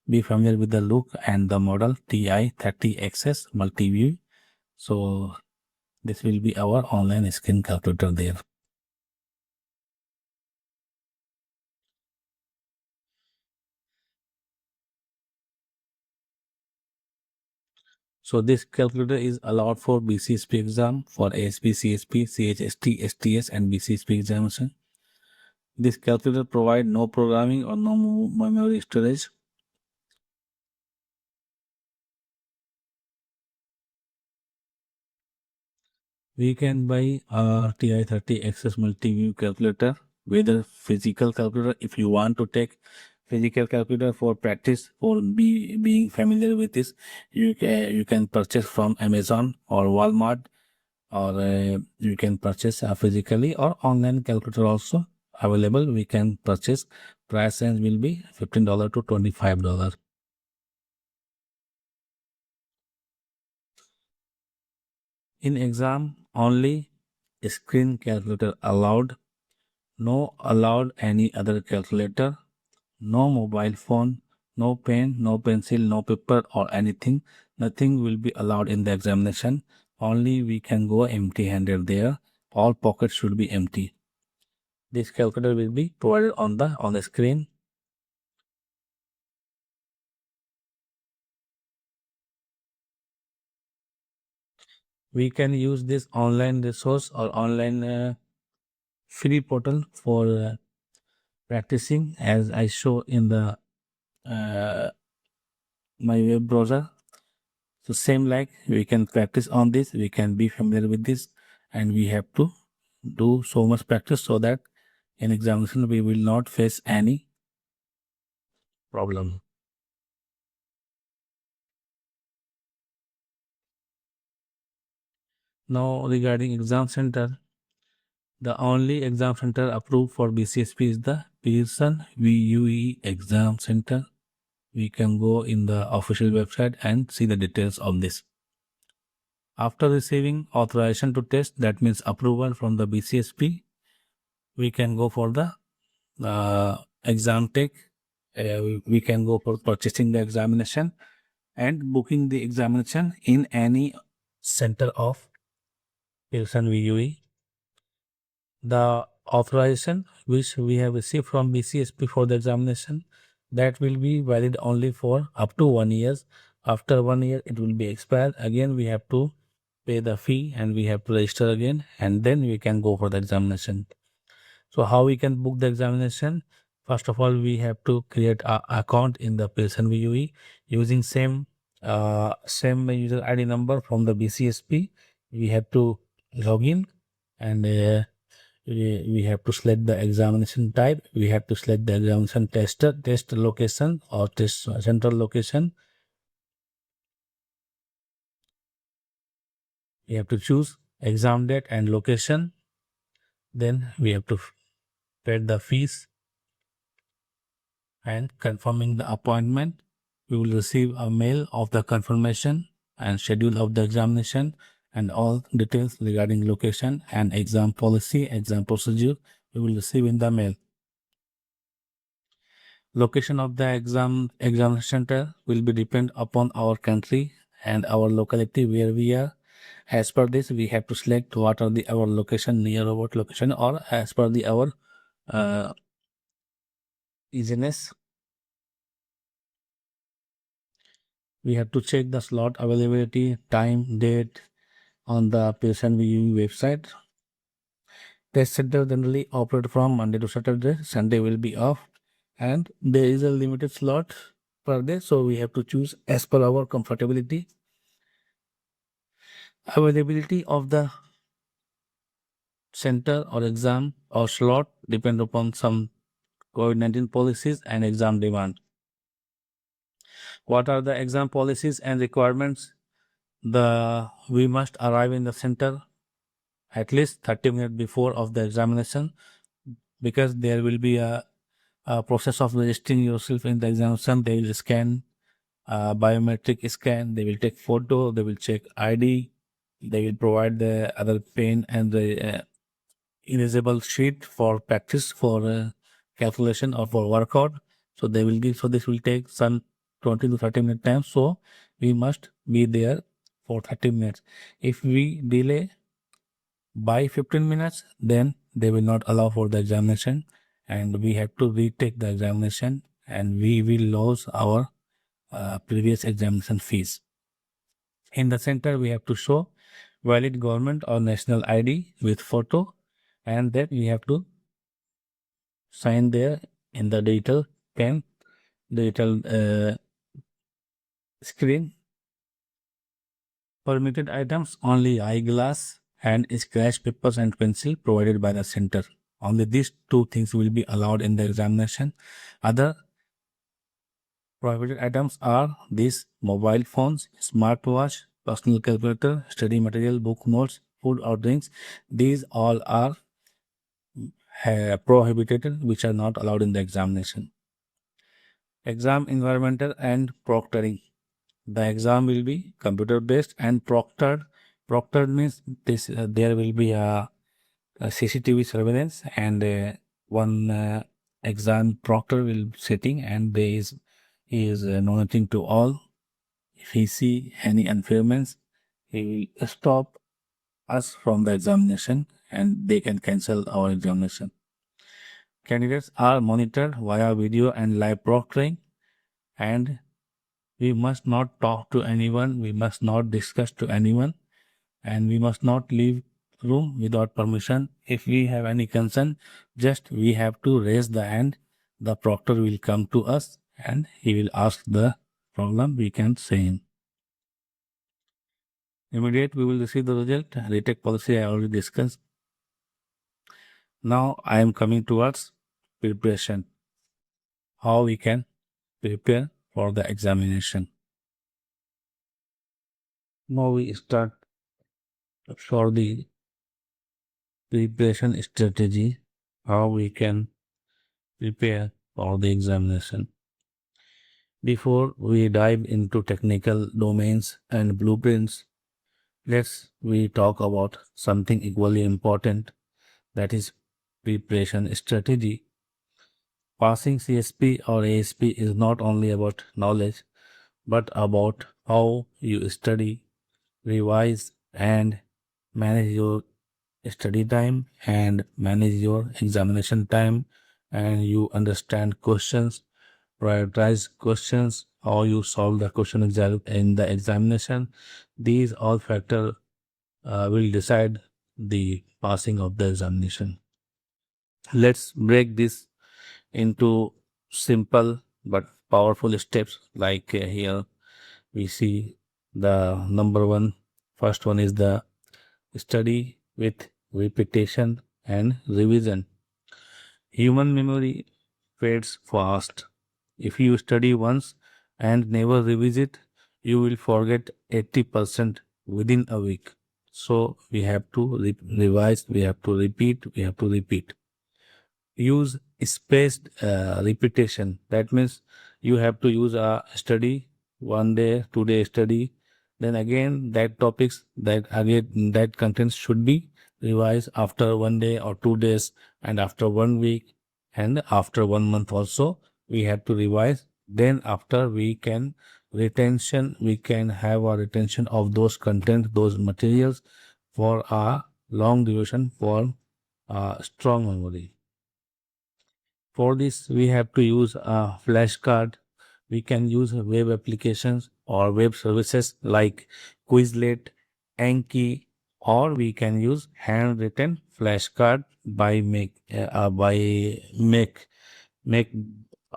be familiar with the look and the model TI-30XS multi-view. So this will be our online screen calculator there. So this calculator is allowed for BCSP exam, for Asp CSP, CHST, STS and BCSP examination. This calculator provide no programming or no memory storage. We can buy a TI-30XS multi-view calculator, whether physical calculator if you want to take physical calculator for practice or being familiar with this. You can purchase from Amazon or Walmart, or you can purchase physically or online calculator also available. We can purchase. Price range will be $15 to $25. In exam only screen calculator allowed, no allowed any other calculator, no mobile phone, no pen, no pencil, no paper or anything. Nothing will be allowed in the examination. only we can go empty-handed there. All pockets should be empty. This calculator will be provided on the screen. We can use this online resource or online free portal for practicing, as I show in the my web browser. So same like we can practice on this, we can be familiar with this, and we have to do so much practice so that in examination we will not face any problem. Now regarding exam center, the only exam center approved for BCSP is the Pearson VUE exam center. We can go in the official website and see the details of this. After receiving authorization to test, that means approval from the BCSP, we can go for the exam take. We can go for purchasing the examination and booking the examination in any center of Pearson VUE. The authorization which we have received from BCSP for the examination, that will be valid only for up to 1 year. After 1 year it will be expired. Again we have to pay the fee and we have to register again, and then we can go for the examination. So how we can book the examination? First of all, we have to create an account in the Pearson VUE using same user ID number from the BCSP. We have to log in, and we have to select the examination type. We have to select the examination test location or test central location. We have to choose exam date and location. Then we have to pay the fees and confirming the appointment. We will receive a mail of the confirmation and schedule of the examination and all details regarding location and exam policy, exam procedure we will receive in the mail. Location of the exam center will be depend upon our country and our locality where we are. As per this, we have to select what are our location, near about location, or as per our easiness. We have to check the slot availability, time, date on the Pearson VUE website. Test center generally operate from Monday to Saturday. Sunday will be off, and there is a limited slot per day, so we have to choose as per our comfortability. Availability of the center or exam or slot depend upon some COVID-19 policies and exam demand. What are the exam policies and requirements? We must arrive in the center at least 30 minutes before of the examination, because there will be a process of registering yourself in the examination. They will scan biometric scan, they will take photo, they will check ID, they will provide the other pen and the erasable sheet for practice for calculation or for workout. So they will give, so this will take some 20 to 30 minute time, so we must be there for 30 minutes. If we delay by 15 minutes, then they will not allow for the examination and we have to retake the examination and we will lose our previous examination fees. In the center, we have to show valid government or national ID with photo, and then we have to sign there in the digital pen, digital screen. Permitted items only eyeglass and scratch papers and pencil provided by the center. Only these two things will be allowed in the examination. Other prohibited items are these: mobile phones, smartwatch, personal calculator, study material, book notes, food or drinks. These all are prohibited, which are not allowed in the examination. Exam environmental and proctoring. The exam will be computer based and proctored. Proctored means this there will be a CCTV surveillance, and one exam proctor will sitting, and he is monitoring to all. If he see any unfairness, he will stop us from the examination and they can cancel our examination. Candidates are monitored via video and live proctoring, and we must not talk to anyone, we must not discuss to anyone, and we must not leave room without permission. If we have any concern, just we have to raise the hand. The proctor will come to us and he will ask the problem. We can say him. Immediate we will receive the result. Retake policy I already discussed. Now I am coming towards preparation. How we can prepare for the examination. Now we start for the preparation strategy. How we can prepare for the examination. Before we dive into technical domains and blueprints, we talk about something equally important, that is preparation strategy. Passing CSP or ASP is not only about knowledge, but about how you study, revise, and manage your study time and manage your examination time, and you understand questions, prioritize questions, how you solve the question in the examination. These all factors will decide the passing of the examination. Let's break this into simple but powerful steps. Like here we see the number one. First one is the study with repetition and revision. Human memory fades fast. If you study once and never revisit, you will forget 80% within a week. So we have to revise, we have to repeat, we have to repeat. Use spaced repetition. That means you have to use a study 1 day, 2 day study. Then again that topics that again that contents should be revised after 1 day or 2 days, and after 1 week, and after 1 month also we have to revise. Then after we can have a retention of those content, those materials for a long duration, for a strong memory. For this, we have to use a flashcard. We can use web applications or web services like Quizlet, Anki, or we can use handwritten flashcard by make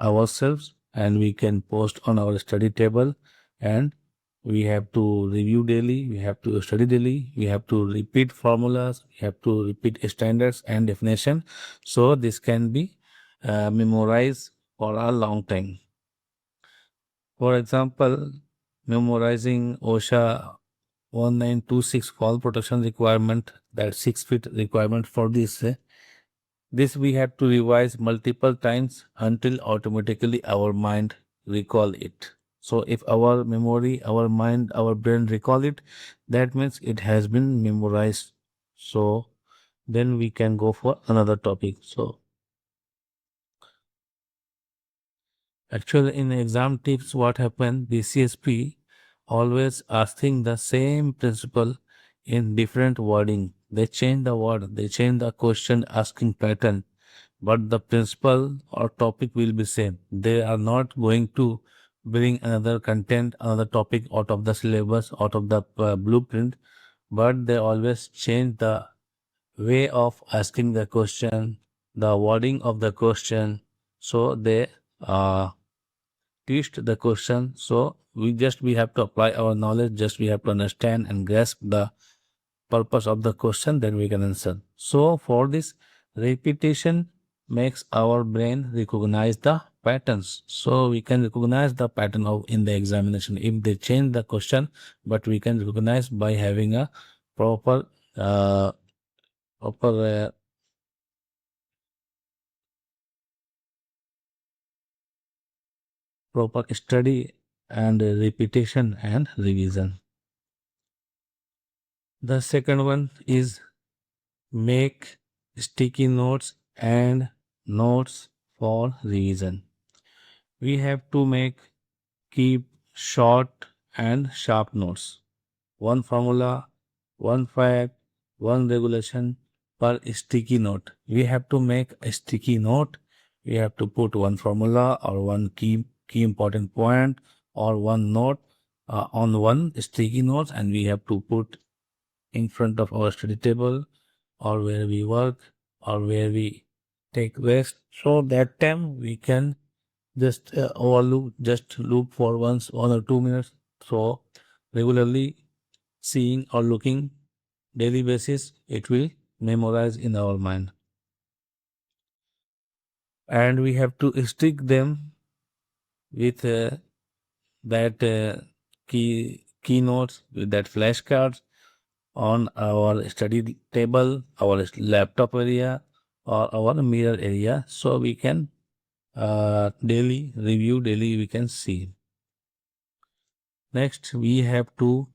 ourselves, and we can post on our study table. And we have to review daily, we have to study daily, we have to repeat formulas, we have to repeat standards and definition. So this can be memorized for a long time. For example, memorizing OSHA 1926 fall protection requirement, that 6 feet requirement for this. This we have to revise multiple times until automatically our mind recall it. So if our memory, our mind, our brain recall it, that means it has been memorized. So then we can go for another topic. So actually in exam tips, what happened, BCSP always asking the same principle in different wording. They change the word, they change the question asking pattern, but the principle or topic will be same. They are not going to bring another content, another topic out of the syllabus, out of the blueprint, but they always change the way of asking the question, the wording of the question. So they twist the question. So we have to apply our knowledge, just we have to understand and grasp the purpose of the question, then we can answer. So for this, repetition makes our brain recognize the patterns. So we can recognize the pattern of in the examination if they change the question, but we can recognize by having a proper uh, proper proper study and repetition and revision. The second one is make sticky notes and notes for revision. We have to keep short and sharp notes. one formula, one fact, one regulation per sticky note. We have to make a sticky note. We have to put one formula or one key important point or one note on one sticky note, and we have to put in front of our study table or where we work or where we take rest. So that time we can just overlook, just look for once 1 or 2 minutes. So regularly seeing or looking daily basis, it will memorize in our mind. And we have to stick them with that keynotes, with that flashcards on our study table, our laptop area, or our mirror area, so we can daily review, daily we can see. Next, we have to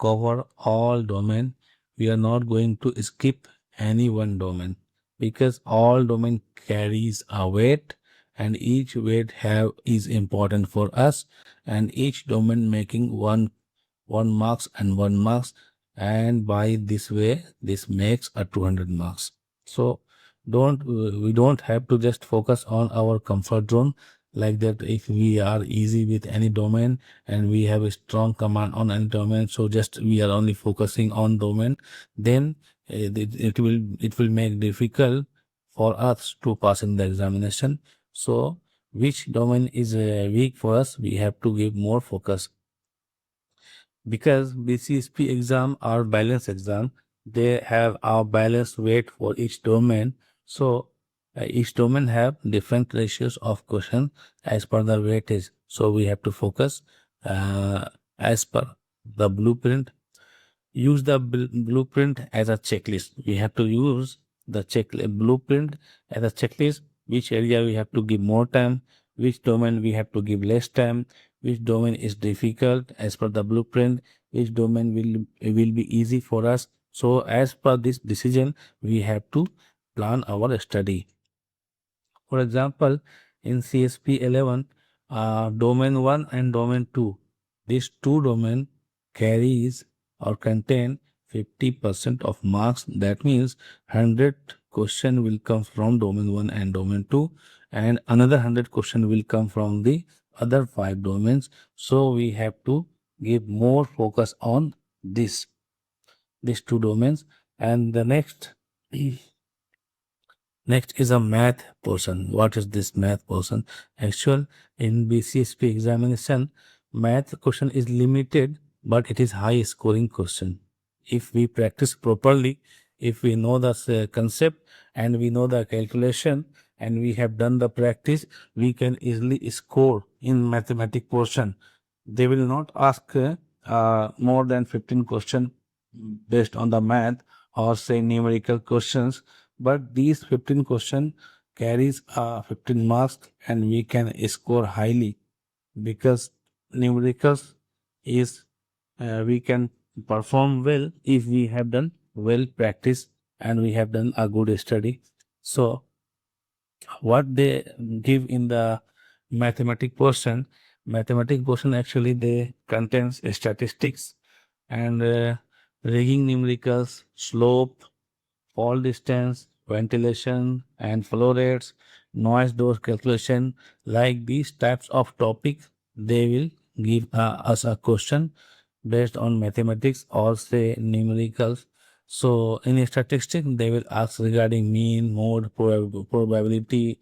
cover all domain. We are not going to skip any one domain because all domain carries a weight, and each weight is important for us, and each domain making one marks and 1 marks, and by this way this makes a 200 marks. So we don't have to just focus on our comfort zone like that. If we are easy with any domain and we have a strong command on any domain, so just we are only focusing on domain, then it will make difficult for us to pass in the examination. So which domain is weak for us, we have to give more focus. Because BCSP exam are balanced exam, they have a balanced weight for each domain. So each domain have different ratios of question as per the weightage. So we have to focus as per the blueprint. Use the blueprint as a checklist. We have to use the blueprint as a checklist. Which area we have to give more time, which domain we have to give less time, which domain is difficult as per the blueprint, which domain will be easy for us. So as per this decision, we have to plan our study. For example, in CSP 11, domain 1 and domain 2, these two domain carries or contain 50% of marks. That means 100 question will come from domain 1 and domain 2, and another 100 question will come from the other 5 domains. So we have to give more focus on these two domains. And the next is a math portion. What is this math portion? Actual, in BCSP examination, math question is limited, but it is high scoring question. If we practice properly, if we know the concept and we know the calculation and we have done the practice, we can easily score in mathematic portion. They will not ask more than 15 questions based on the math or say numerical questions, but these 15 question carries 15 marks and we can score highly, because numericals is we can perform well if we have done well practice and we have done a good study. So what they give in the mathematic portion actually they contains statistics and rigging numericals, slope, fall distance, ventilation, and flow rates, noise dose calculation. Like these types of topics, they will give us a question based on mathematics or say numericals. So in statistics, they will ask regarding mean, mode, probability,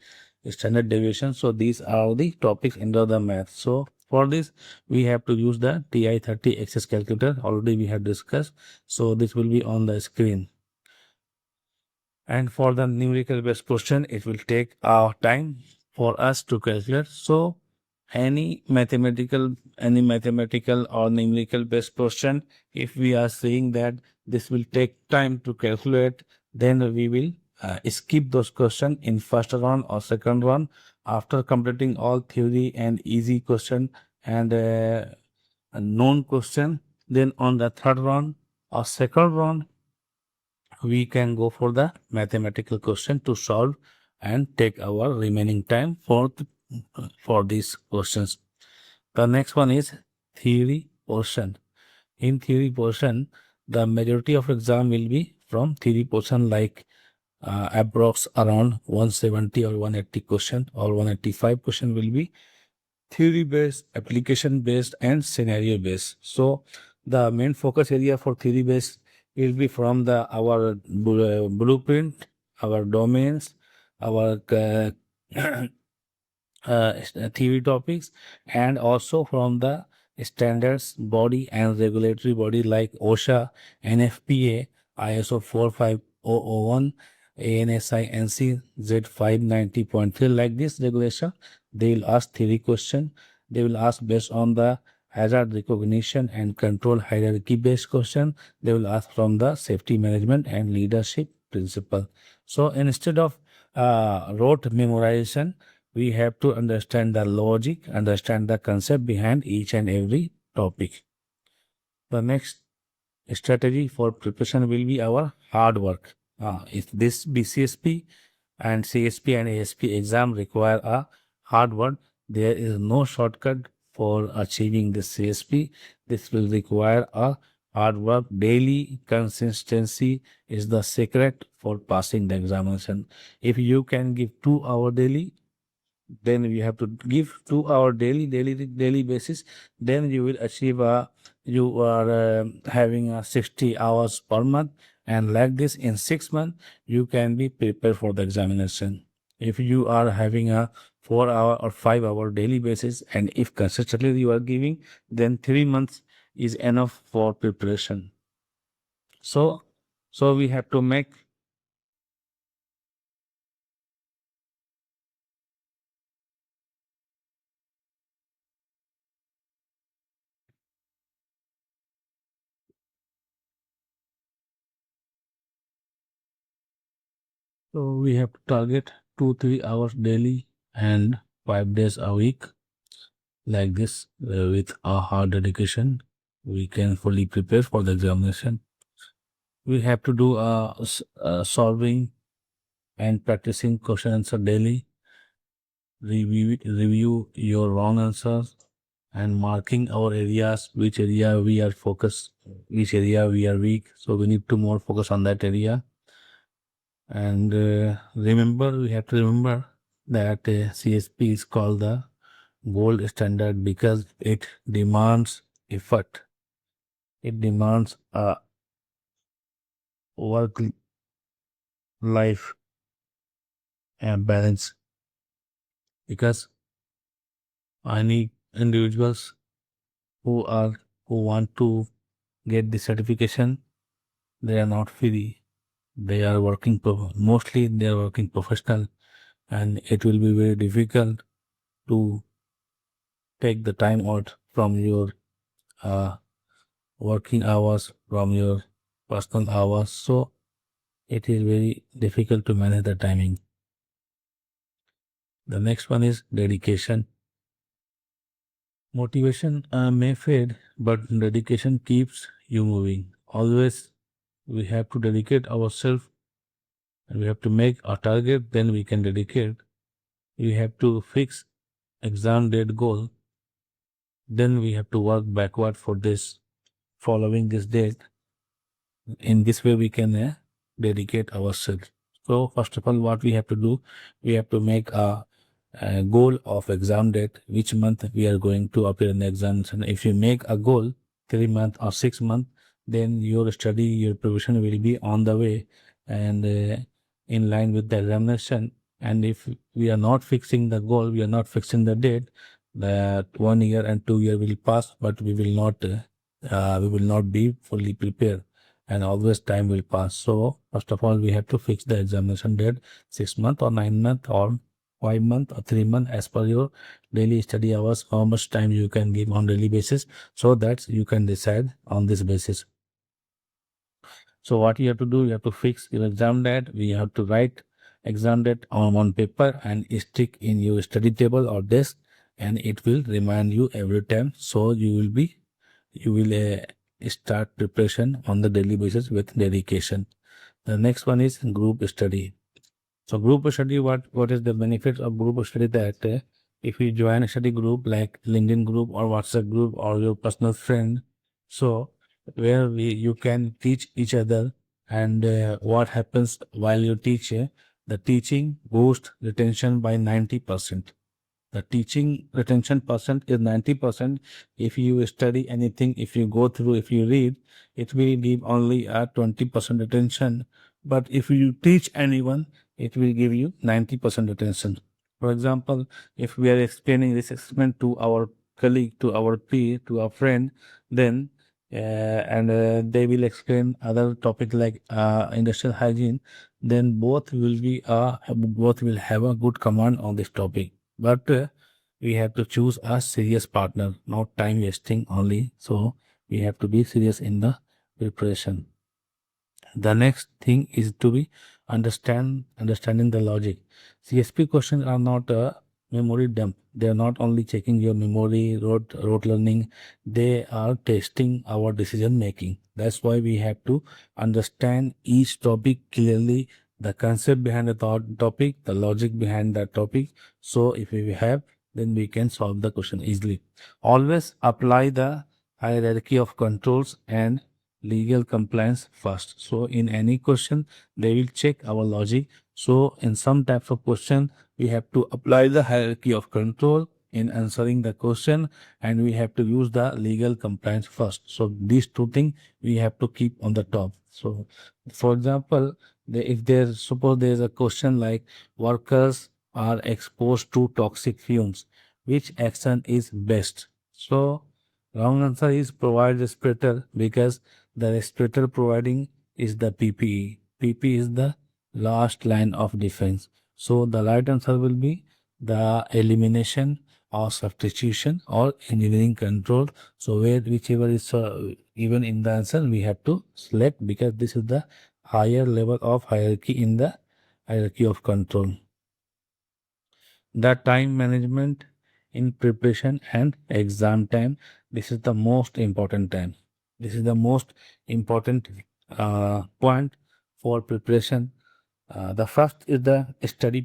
standard deviation. So these are the topics under the math. So for this, we have to use the TI-30 access calculator. Already we have discussed. So this will be on the screen. And for the numerical based question, it will take our time for us to calculate. So any mathematical or numerical based question, if we are saying that this will take time to calculate, then we will skip those questions in first round or second round after completing all theory and easy question and a known question. Then on the third round or second round, we can go for the mathematical question to solve and take our remaining time for these questions. The next one is theory portion. In theory portion, the majority of exam will be from theory portion, like approx around 170 or 180 question or 185 question will be theory based, application based, and scenario based. So the main focus area for theory based will be from the our blueprint, our domains, our theory topics, and also from the standards body and regulatory body like OSHA, NFPA, ISO 45001, ANSI, NC Z590.3. Like this regulation, they will ask theory question. They will ask based on the hazard recognition and control hierarchy based question. They will ask from the safety management and leadership principle. So instead of rote memorization, we have to understand the logic, understand the concept behind each and every topic. The next strategy for preparation will be our hard work. If this BCSP and CSP and ASP exam require a hard work, there is no shortcut for achieving the CSP. This will require a hard work. Daily consistency is the secret for passing the examination. If you can give 2 hours daily, then you have to give 2 hour daily basis, then you will achieve you are having 60 hours per month, and like this in 6 months you can be prepared for the examination. If you are having a 4 hour or 5 hour daily basis, and if consistently you are giving, then 3 months is enough for preparation. So we have to make. So we have to target 2-3 hours daily and 5 days a week. Like this, with a hard dedication, we can fully prepare for the examination. We have to do solving and practicing question answer daily. Review your wrong answers and marking our areas, which area we are focused, which area we are weak. So we need to more focus on that area. And we have to remember that CSP is called the gold standard because it demands effort. It demands a work life and balance, because any individuals who are who want to get the certification, they are not free. They are working mostly they are working professional, and it will be very difficult to take the time out from your uh, working hours, from your personal hours. So it is very difficult to manage the timing. The next one is dedication. Motivation may fade, but dedication keeps you moving. Always we have to dedicate ourselves, and we have to make a target, then we can dedicate. We have to fix exam date goal, then we have to work backward for this, following this date. In this way we can dedicate ourselves. So first of all, what we have to do, we have to make a goal of exam date, which month we are going to appear in the examination. If you make a goal 3 months or 6 months, then your study, your preparation will be on the way and in line with the examination. And if we are not fixing the goal, we are not fixing the date, that 1 year and 2 year will pass, but we will not be fully prepared, and always time will pass. So first of all, we have to fix the examination date, 6 months or 9 months or 5 months or 3 months, as per your daily study hours, how much time you can give on daily basis, so that you can decide on this basis. So what you have to do, you have to fix your exam date. We have to write exam date on one paper and stick in your study table or desk, and it will remind you every time. So you will start preparation on the daily basis with dedication. The next one is group study. So group study, what is the benefits of group study? That if you join a study group like LinkedIn group or WhatsApp group or your personal friend, so where you can teach each other. And what happens while you teach, the teaching boosts retention by 90%. The teaching retention percent is 90%. If you study anything, if you go through, if you read, it will give only a 20% retention. But if you teach anyone, it will give you 90% retention. For example, if we are explaining this experiment to our colleague, to our peer, to our friend, then and they will explain other topic like industrial hygiene, then both will have a good command on this topic. But we have to choose a serious partner, not time wasting only. So we have to be serious in the preparation. The next thing is to be understanding the logic. CSP questions are not a memory dump. They are not only checking your memory, rote learning. They are testing our decision making. That's why we have to understand each topic clearly, the concept behind the topic, the logic behind that topic. So if we have, then we can solve the question easily. Always apply the hierarchy of controls and legal compliance first. So in any question, they will check our logic. So in some types of question, we have to apply the hierarchy of control in answering the question, and we have to use the legal compliance first. So these two things we have to keep on the top. So for example, if there's suppose there's a question like workers are exposed to toxic fumes, which action is best? So wrong answer is provide respirator, because the respirator providing is the PPE. PPE is the last line of defense. So the right answer will be the elimination or substitution or engineering control. So whichever is given in the answer, we have to select, because this is the higher level of hierarchy in the hierarchy of control. The time management in preparation and exam time. This is the most important time. This is the most important point for preparation. The first is the study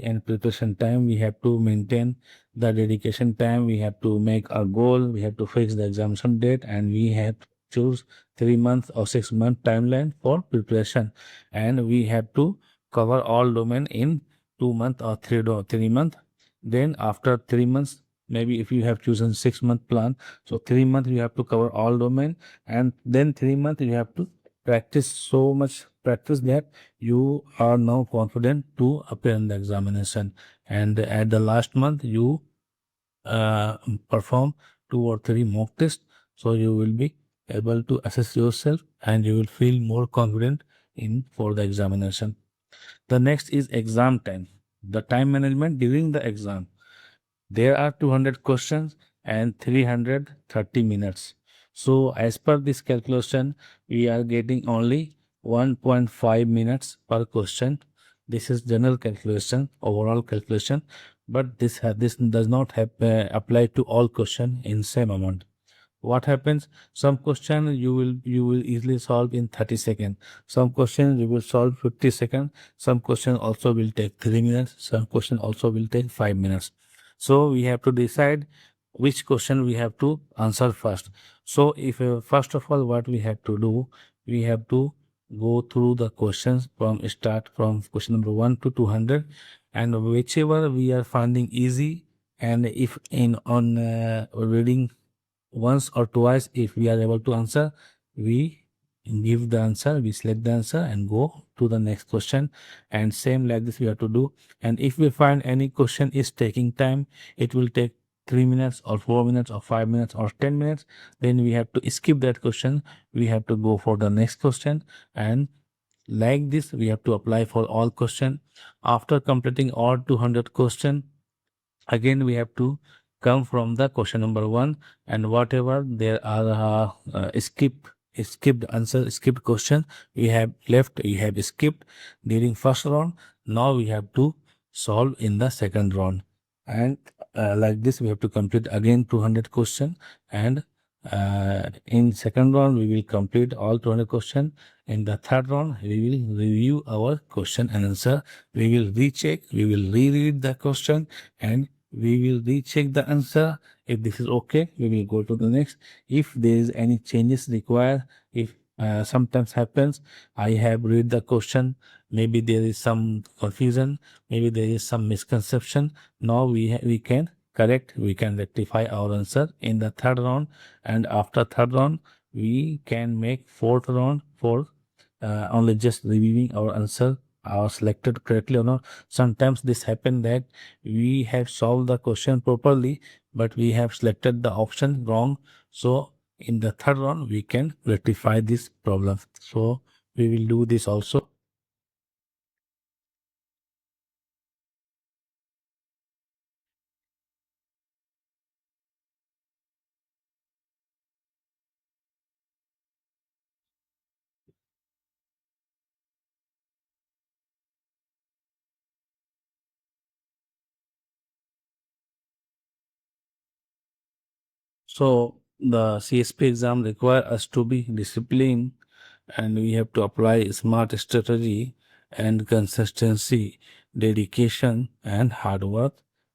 and preparation time. We have to maintain the dedication time. We have to make a goal. We have to fix the examination date, and we have to choose 3 months or 6 month timeline for preparation. And we have to cover all domain in 2 months or 3 months. Then after 3 months, maybe if you have chosen 6 month plan, so 3 months you have to cover all domain, and then 3 months you have to practice so much practice that you are now confident to appear in the examination. And at the last month you uh, perform 2 or 3 mock tests, so you will be able to assess yourself and you will feel more confident in for the examination. The next is exam time, the time management during the exam. There are 200 questions and 330 minutes. So as per this calculation, we are getting only 1.5 minutes per question. This is general calculation, overall calculation, but this does not have apply to all question in same amount. What happens, some question you will easily solve in 30 seconds, some questions you will solve 50 seconds, some question also will take 3 minutes, some question also will take 5 minutes. So we have to decide which question we have to answer first. So if first of all, what we have to do, we have to go through the questions from question number 1 to 200, and whichever we are finding easy, and if in on reading once or twice, if we are able to answer, we give the answer, we select the answer and go to the next question. And same like this we have to do. And if we find any question is taking time, it will take 3 minutes or 4 minutes or 5 minutes or 10 minutes, then we have to skip that question, we have to go for the next question. And like this we have to apply for all question. After completing all 200 question, again we have to come from the question number 1, and whatever there are skipped answer, skipped question we have left, we have skipped during first round, now we have to solve in the second round. And like this we have to complete again 200 question, and in second round we will complete all 200 question. In the third round we will review our question and answer, we will recheck, we will reread the question, and we will recheck the answer. If this is okay, we will go to the next. If there is any changes required, if sometimes happens, I have read the question, maybe there is some confusion, maybe there is some misconception. Now we can correct, we can rectify our answer in the third round, and after third round we can make fourth round for only just reviewing our answer are selected correctly or not. Sometimes this happen that we have solved the question properly, but we have selected the option wrong. So in the third round, we can rectify this problem. So we will do this also. So the CSP exam require us to be disciplined, and we have to apply smart strategy and consistency, dedication and hard work,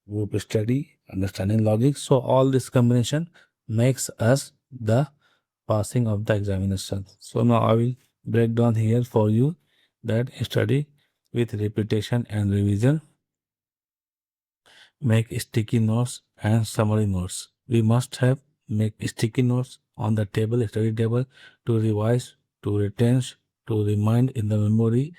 group study, understanding logic. So all this combination makes us the passing of the examination. So now I will break down here for you that study with repetition and revision, make sticky notes and summary notes. We must have make sticky notes on the table, study table, to revise, to retain, to remind in the memory.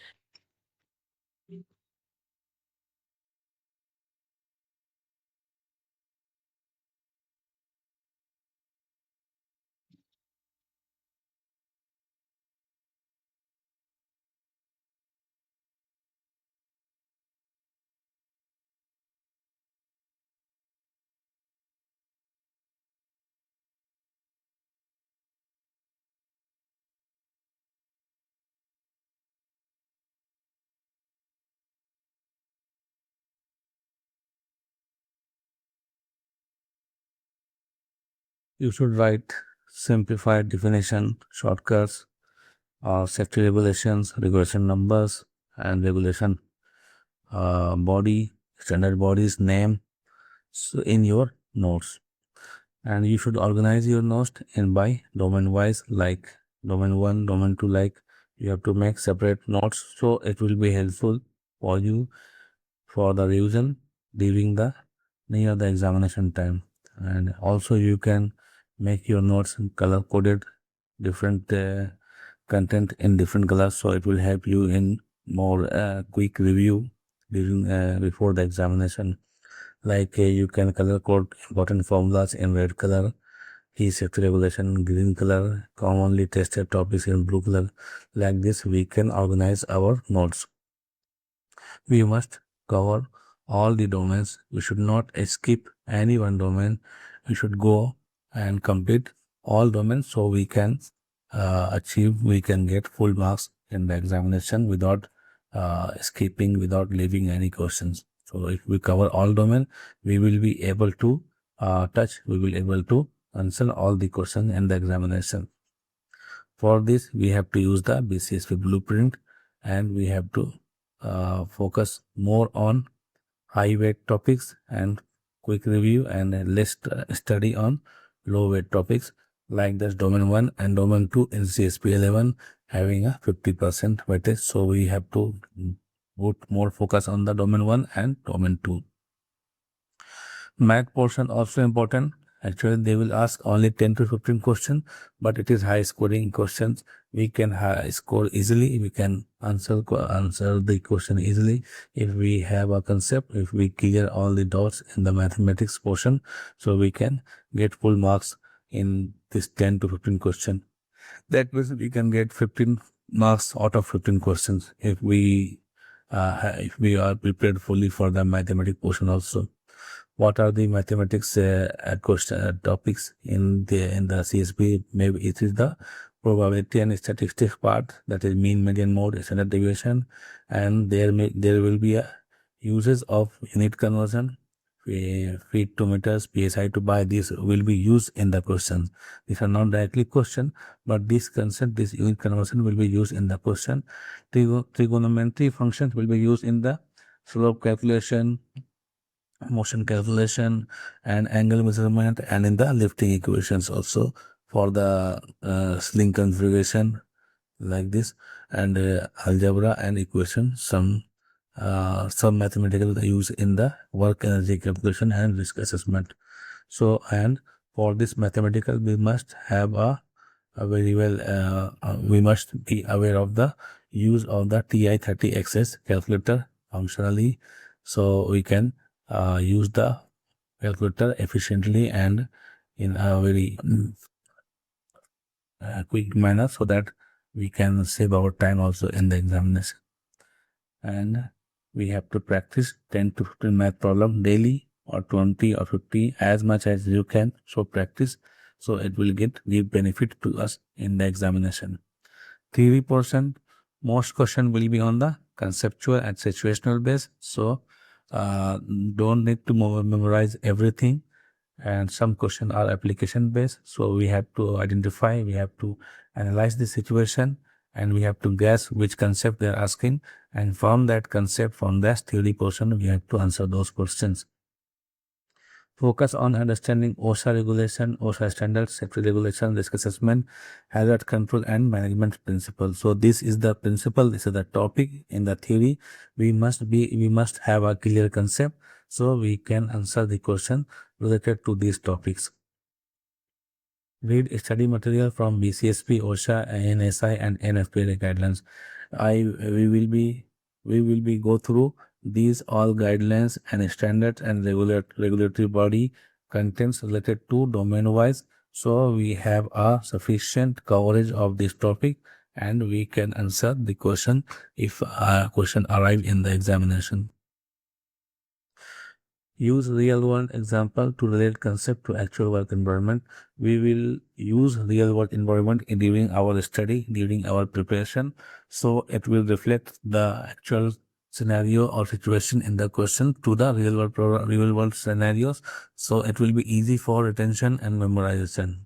You should write simplified definition, shortcuts, safety regulations, regulation numbers, and regulation body, standard body's name, so in your notes. And you should organize your notes in by domain wise, like domain 1, domain 2, like you have to make separate notes, so it will be helpful for you for the revision during the near the examination time. And also you can make your notes color coded, different content in different colors, so it will help you in more quick review during before the examination. Like you can color code important formulas in red color, key safety regulation in green color, commonly tested topics in blue color. Like this we can organize our notes. We must cover all the domains. We should not skip any one domain. We should go and complete all domains, so we can we can get full marks in the examination without skipping, without leaving any questions. So if we cover all domain, we will be able to we will able to answer all the questions in the examination. For this, we have to use the BCSP blueprint, and we have to focus more on high weight topics and quick review, and less study on low weight topics like this domain 1 and domain 2 in CSP 11 having a 50% weightage. So we have to put more focus on the domain 1 and domain 2. Math portion also important. Actually, they will ask only 10 to 15 questions, but it is high scoring questions. We can score easily. We can answer the question easily if we have a concept, if we clear all the dots in the mathematics portion. So we can get full marks in this 10 to 15 question. That means we can get 15 marks out of 15 questions if we are prepared fully for the mathematics portion also. What are the mathematics question topics in the CSP? Maybe it is the probability and statistics part, that is mean, median, mode, standard deviation, and there will be a uses of unit conversion, feet to meters, psi to bar. These will be used in the question. These are not directly question, but this concept, this unit conversion will be used in the question. Trigonometry functions will be used in the slope calculation, motion calculation and angle measurement, and in the lifting equations also for the sling configuration like this, and algebra and equation, some mathematical use in the work energy calculation and risk assessment. So, and for this mathematical we must have a very well we must be aware of the use of the TI-30XS calculator functionally, so we can use the calculator efficiently and in a very quick manner, so that we can save our time also in the examination. And we have to practice 10 to 15 math problem daily, or 20 or 50, as much as you can. So practice, so it will give benefit to us in the examination. Theory portion, most question will be on the conceptual and situational base. So don't need to memorize everything, and some questions are application based. So we have to identify, we have to analyze the situation, and we have to guess which concept they are asking, and from that concept, from that theory portion, we have to answer those questions. Focus on understanding OSHA regulation, OSHA standards, safety regulation, risk assessment, hazard control, and management principles. So this is the principle, this is the topic in the theory. We must have a clear concept, so we can answer the question related to these topics. Read study material from BCSP, OSHA, ANSI, and NFPA guidelines. We will be go through these all guidelines and standards and regulatory body contents related to domain wise. So we have a sufficient coverage of this topic, and we can answer the question if a question arrive in the examination. Use real-world example to relate concept to actual work environment. We will use real-world environment during our study, during our preparation, so it will reflect the actual scenario or situation in the question to the real-world scenarios, so it will be easy for retention and memorization.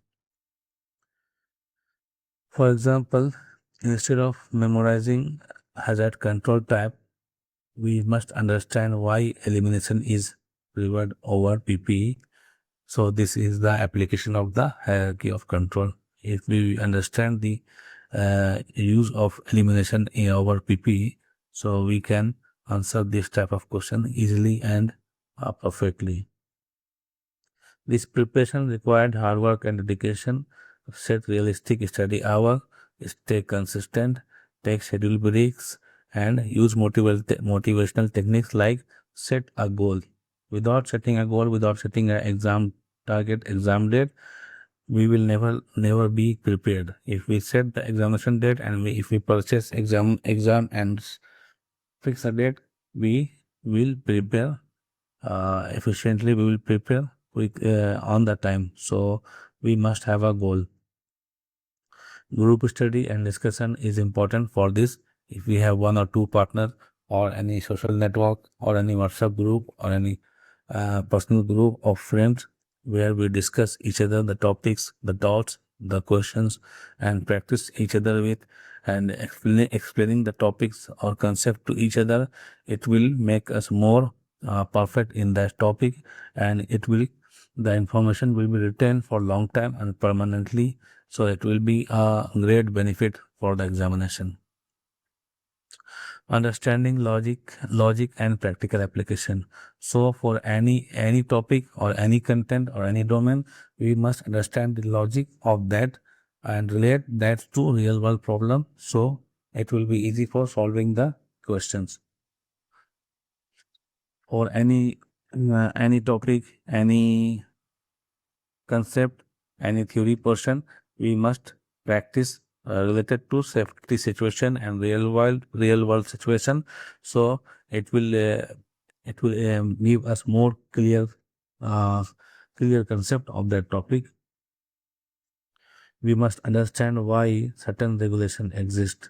For example, instead of memorizing hazard control type, we must understand why elimination is preferred over PPE. So this is the application of the hierarchy of control. If we understand the use of elimination over PPE, so we can answer this type of question easily and perfectly. This preparation required hard work and dedication. Set realistic study hour, stay consistent, take schedule breaks, and use motivational techniques like set a goal. Without setting a goal, without setting an exam target, exam date, we will never be prepared. If we set the examination date, and if we purchase exam and fix a date, we will prepare efficiently. We will prepare on the time. So we must have a goal. Group study and discussion is important for this. If we have one or two partners, or any social network, or any WhatsApp group, or any personal group of friends, where we discuss each other the topics, the doubts, the questions, and practice each other with, and explaining the topics or concept to each other, it will make us more perfect in that topic, and the information will be retained for long time and permanently. So it will be a great benefit for the examination. Understanding logic and practical application. So for any topic or any content or any domain, we must understand the logic of that and relate that to real world problem, so it will be easy for solving the questions. For any topic, any concept, any theory portion, we must practice related to safety situation and real world situation, so it will give us more clear concept of that topic. We must understand why certain regulation exist,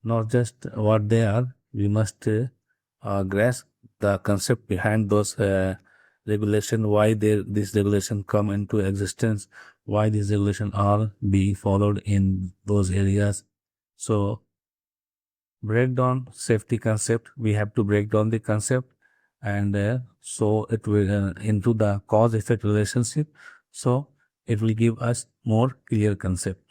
not just what they are. We must grasp the concept behind those regulation, why this regulation come into existence, why these regulation are being followed in those areas. So break down safety concept. We have to break down the concept and so it will into the cause-effect relationship. So it will give us more clear concept.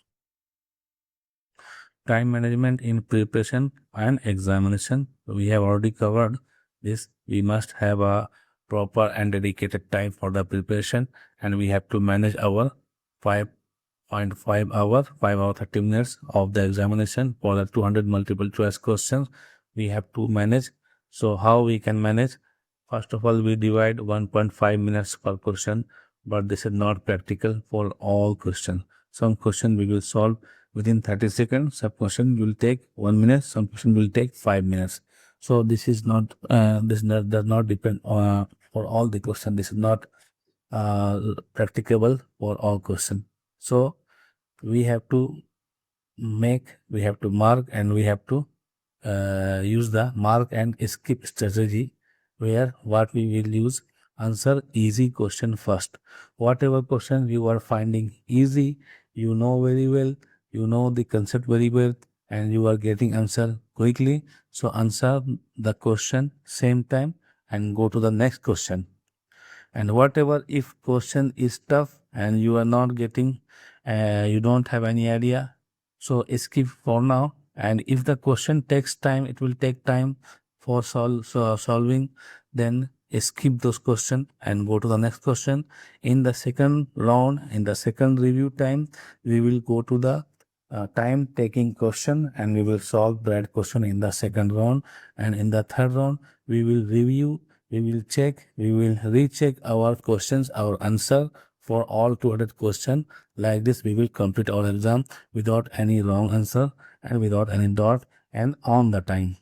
Time management in preparation and examination. We have already covered this. We must have a proper and dedicated time for the preparation, and we have to manage our 5.5 hours, 5 hour 30 minutes of the examination for the 200 multiple choice questions. We have to manage. So how we can manage? First of all, we divide 1.5 minutes per question, but this is not practical for all questions. Some question we will solve within 30 seconds. Some question will take 1 minute. Some question will take 5 minutes. So this is not does not depend for all the question. This is not practicable for all question. So we have to mark, and we have to use the mark and skip strategy, where what we will use: answer easy question first. Whatever question you are finding easy, you know very well, you know the concept very well, and you are getting answer quickly. So answer the question same time and go to the next question. And whatever, if question is tough and you are not getting, you don't have any idea, so skip for now. And if the question takes time, it will take time for solving, then skip those questions and go to the next question. In the second round, in the second review time, we will go to the time taking question, and we will solve that question in the second round. And in the third round, we will review, we will check, we will recheck our questions, our answer for all 200 questions. Like this, we will complete our exam without any wrong answer and without any dot and on the time.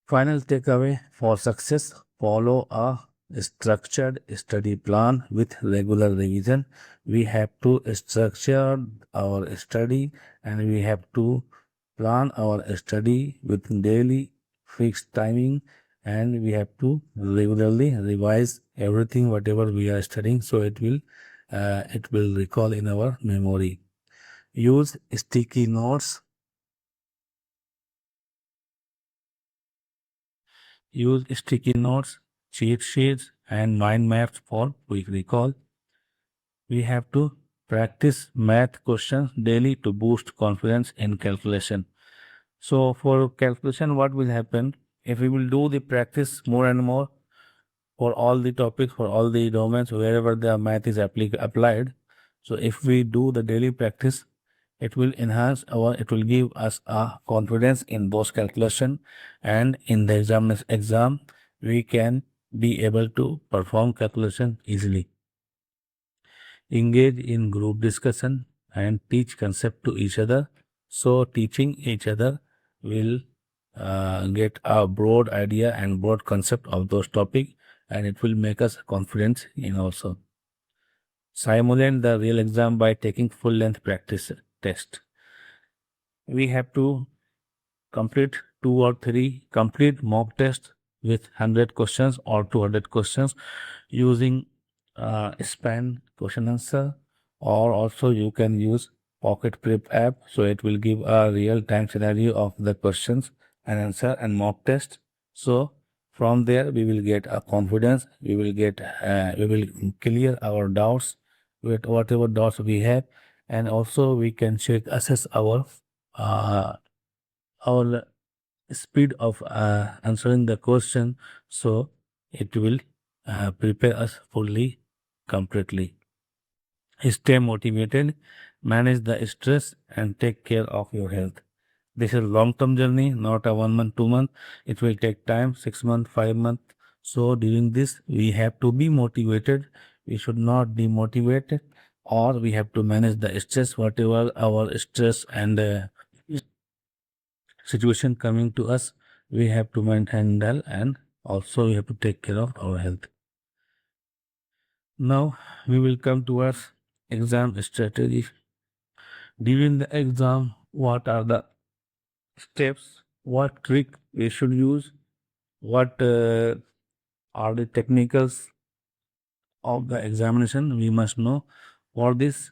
Final takeaway for success: follow a structured study plan with regular revision. We have to structure our study, and we have to plan our study with daily fixed timing, and we have to regularly revise everything whatever we are studying, so it will recall in our memory. Use sticky notes. Use sticky notes, cheat sheets, and mind maps for quick recall. We have to practice math questions daily to boost confidence in calculation. So for calculation, what will happen? If we will do the practice more and more for all the topics, for all the domains, wherever the math is applied. So if we do the daily practice, it will it will give us a confidence in those calculation, and in the exam, we can be able to perform calculation easily. Engage in group discussion and teach concept to each other. So teaching each other will get a broad idea and broad concept of those topic, and it will make us confident in also. Simulate the real exam by taking full length practice test. We have to complete 2 or 3 complete mock tests with 100 questions or 200 questions using span question answer, or also you can use pocket prep app, so it will give a real time scenario of the questions and answer and mock test. So from there we will get a confidence, we will clear our doubts with whatever doubts we have, and also we can assess our speed of answering the question, so it will prepare us fully, completely. Stay motivated, manage the stress, and take care of your health. This is a long-term journey, not a 1 month, 2 month. It will take time, 6 months, 5 months. So during this, we have to be motivated. We should not demotivate, or we have to manage the stress, whatever our stress and situation coming to us, we have to handle, and also we have to take care of our health. Now we will come towards exam strategy. During the exam, what are the steps, what trick we should use, what are the technicals of the examination we must know. For this,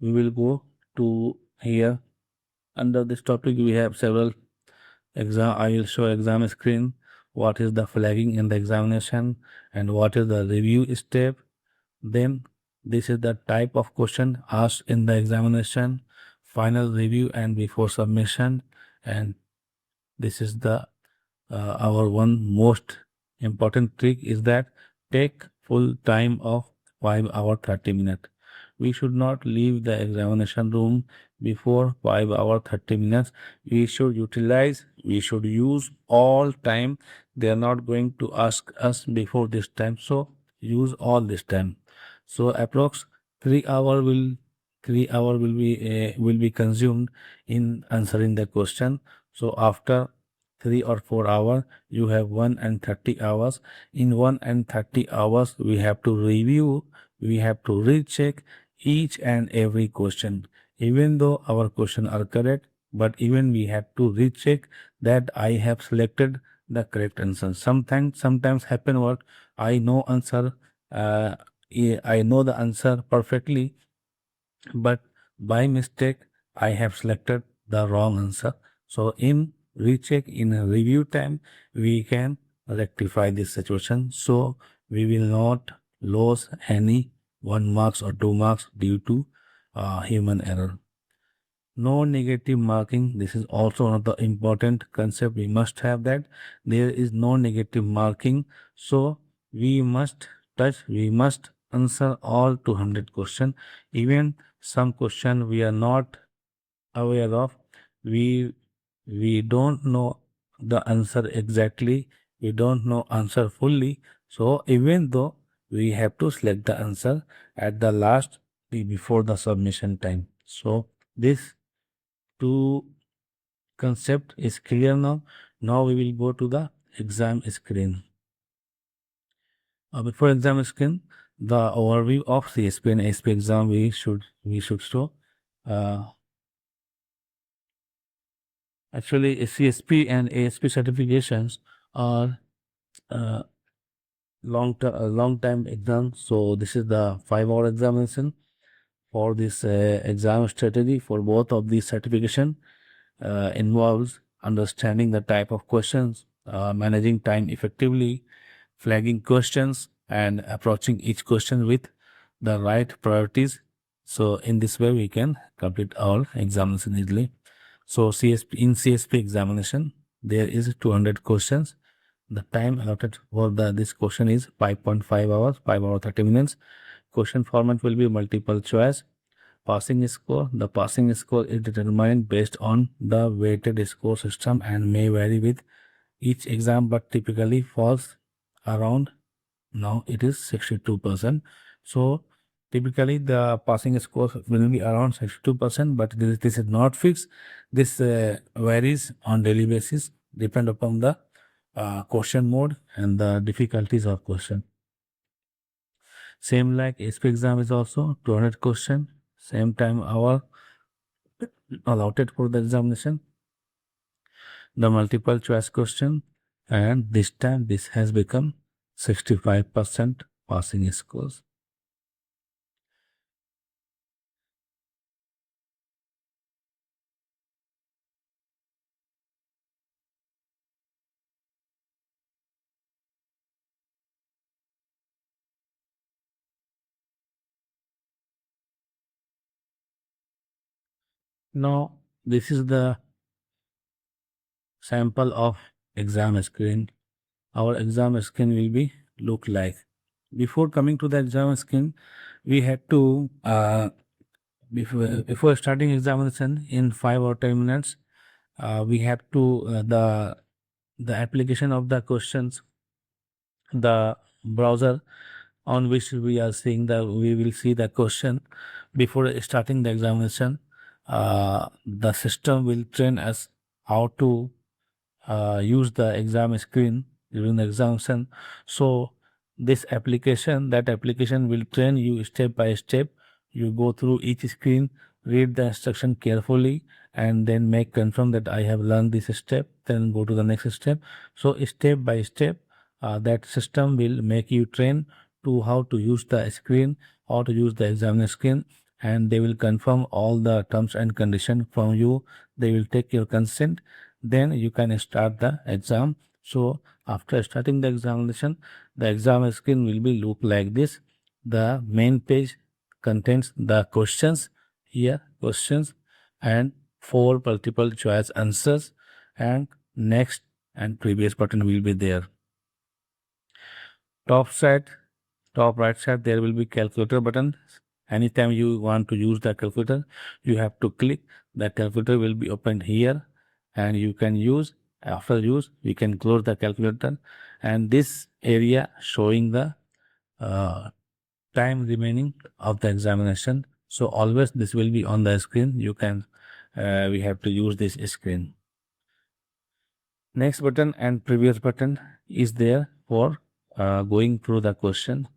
we will go to here. Under this topic, we have several I will show exam screen, what is the flagging in the examination, and what is the review step. Then this is the type of question asked in the examination, final review and before submission, and this is the our one most important trick is that take full time of 5 hour 30 minutes. We should not leave the examination room before 5 hour 30 minutes. We should use all time. They are not going to ask us before this time, so use all this time. So approx 3 hour will be consumed in answering the question. So after 3 or 4 hours, you have 1 and 30 hours. In 1 and 30 hours, we have to review, we have to recheck each and every question. Even though our questions are correct, but even we have to recheck that I have selected the correct answer. Sometimes happen what I know answer, I know the answer perfectly, but by mistake I have selected the wrong answer. So in recheck, in a review time, we can rectify this situation, so we will not lose any 1 marks or 2 marks due to human error. No negative marking. This is also one of the important concept. We must have that there is no negative marking. So we must we must answer all 200 question. Even some question we are not aware of, we don't know the answer exactly, we don't know answer fully. So even though we have to select the answer at the last before the submission time. So this two concept is clear now. Now we will go to the exam screen. Before exam screen, the overview of CSP and ASP exam we should show. Actually, CSP and ASP certifications are uh, long time exam. So this is the 5 hour examination for this exam strategy for both of these certification. Involves understanding the type of questions, managing time effectively, flagging questions, and approaching each question with the right priorities. So in this way, we can complete our examination easily. So CSP examination, there is 200 questions. The time allotted for this question is 5.5 hours, 5 hours 30 minutes. Question format will be multiple choice. Passing score. The passing score is determined based on the weighted score system and may vary with each exam, but typically falls around, now it is 62%. So typically the passing score will be around 62%, but this is not fixed. This varies on daily basis, depend upon the question mode and the difficulties of question. Same like SP exam is also 200 question, same time hour allotted for the examination, the multiple choice question, and this time this has become 65% passing scores. Now this is the sample of exam screen. Our exam screen will be look like. Before coming to the exam screen, we had to before starting examination in 5 or 10 minutes, we have to the application of the questions, the browser on which we are seeing the we will see the question before starting the examination. The system will train us how to use the exam screen during the examination. So this application, that application will train you step by step. You go through each screen, read the instruction carefully, and then make confirm that I have learned this step, then go to the next step. So step by step, that system will make you train to how to use the screen, how to use the examiner screen, and they will confirm all the terms and condition from you. They will take your consent, then you can start the exam. So after starting the examination, the exam screen will be look like this. The main page contains the questions, here questions, and 4 multiple choice answers, and next and previous button will be there. Top side, top right side, there will be calculator button. Anytime you want to use the calculator, you have to click. The calculator will be opened here, and you can use. After use, we can close the calculator, and this area showing the uh, time remaining of the examination. So always this will be on the screen. You can we have to use this screen. Next button and previous button is there for going through the question,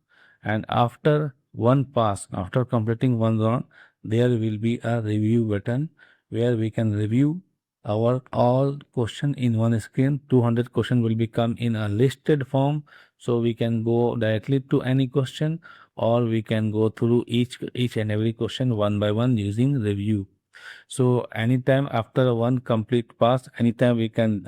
and after one pass, after completing one round, there will be a review button where we can review our all question in one screen. 200 question will become in a listed form, so we can go directly to any question, or we can go through each and every question one by one using review. So anytime after one complete pass, anytime we can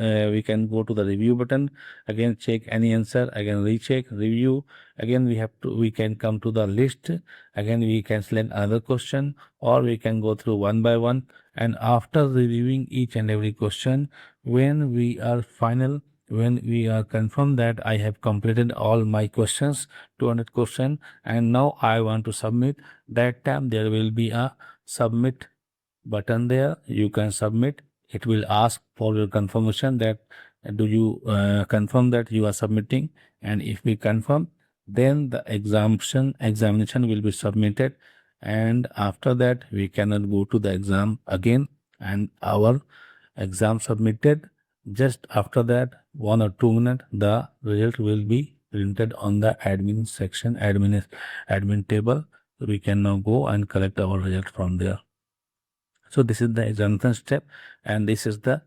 go to the review button, again check any answer, again recheck, review, again we can come to the list, again we can select another question, or we can go through one by one. And after reviewing each and every question, when we are final, when we are confirmed that I have completed all my questions, 200 question, and now I want to submit, that time there will be a submit button there. You can submit. It will ask for your confirmation that do you confirm that you are submitting, and if we confirm, then the examination will be submitted, and after that we cannot go to the exam again, and our exam submitted. Just after that 1 or 2 minutes, the result will be printed on the admin section, admin table. We can now go and collect our result from there. So this is the examination step, and this is the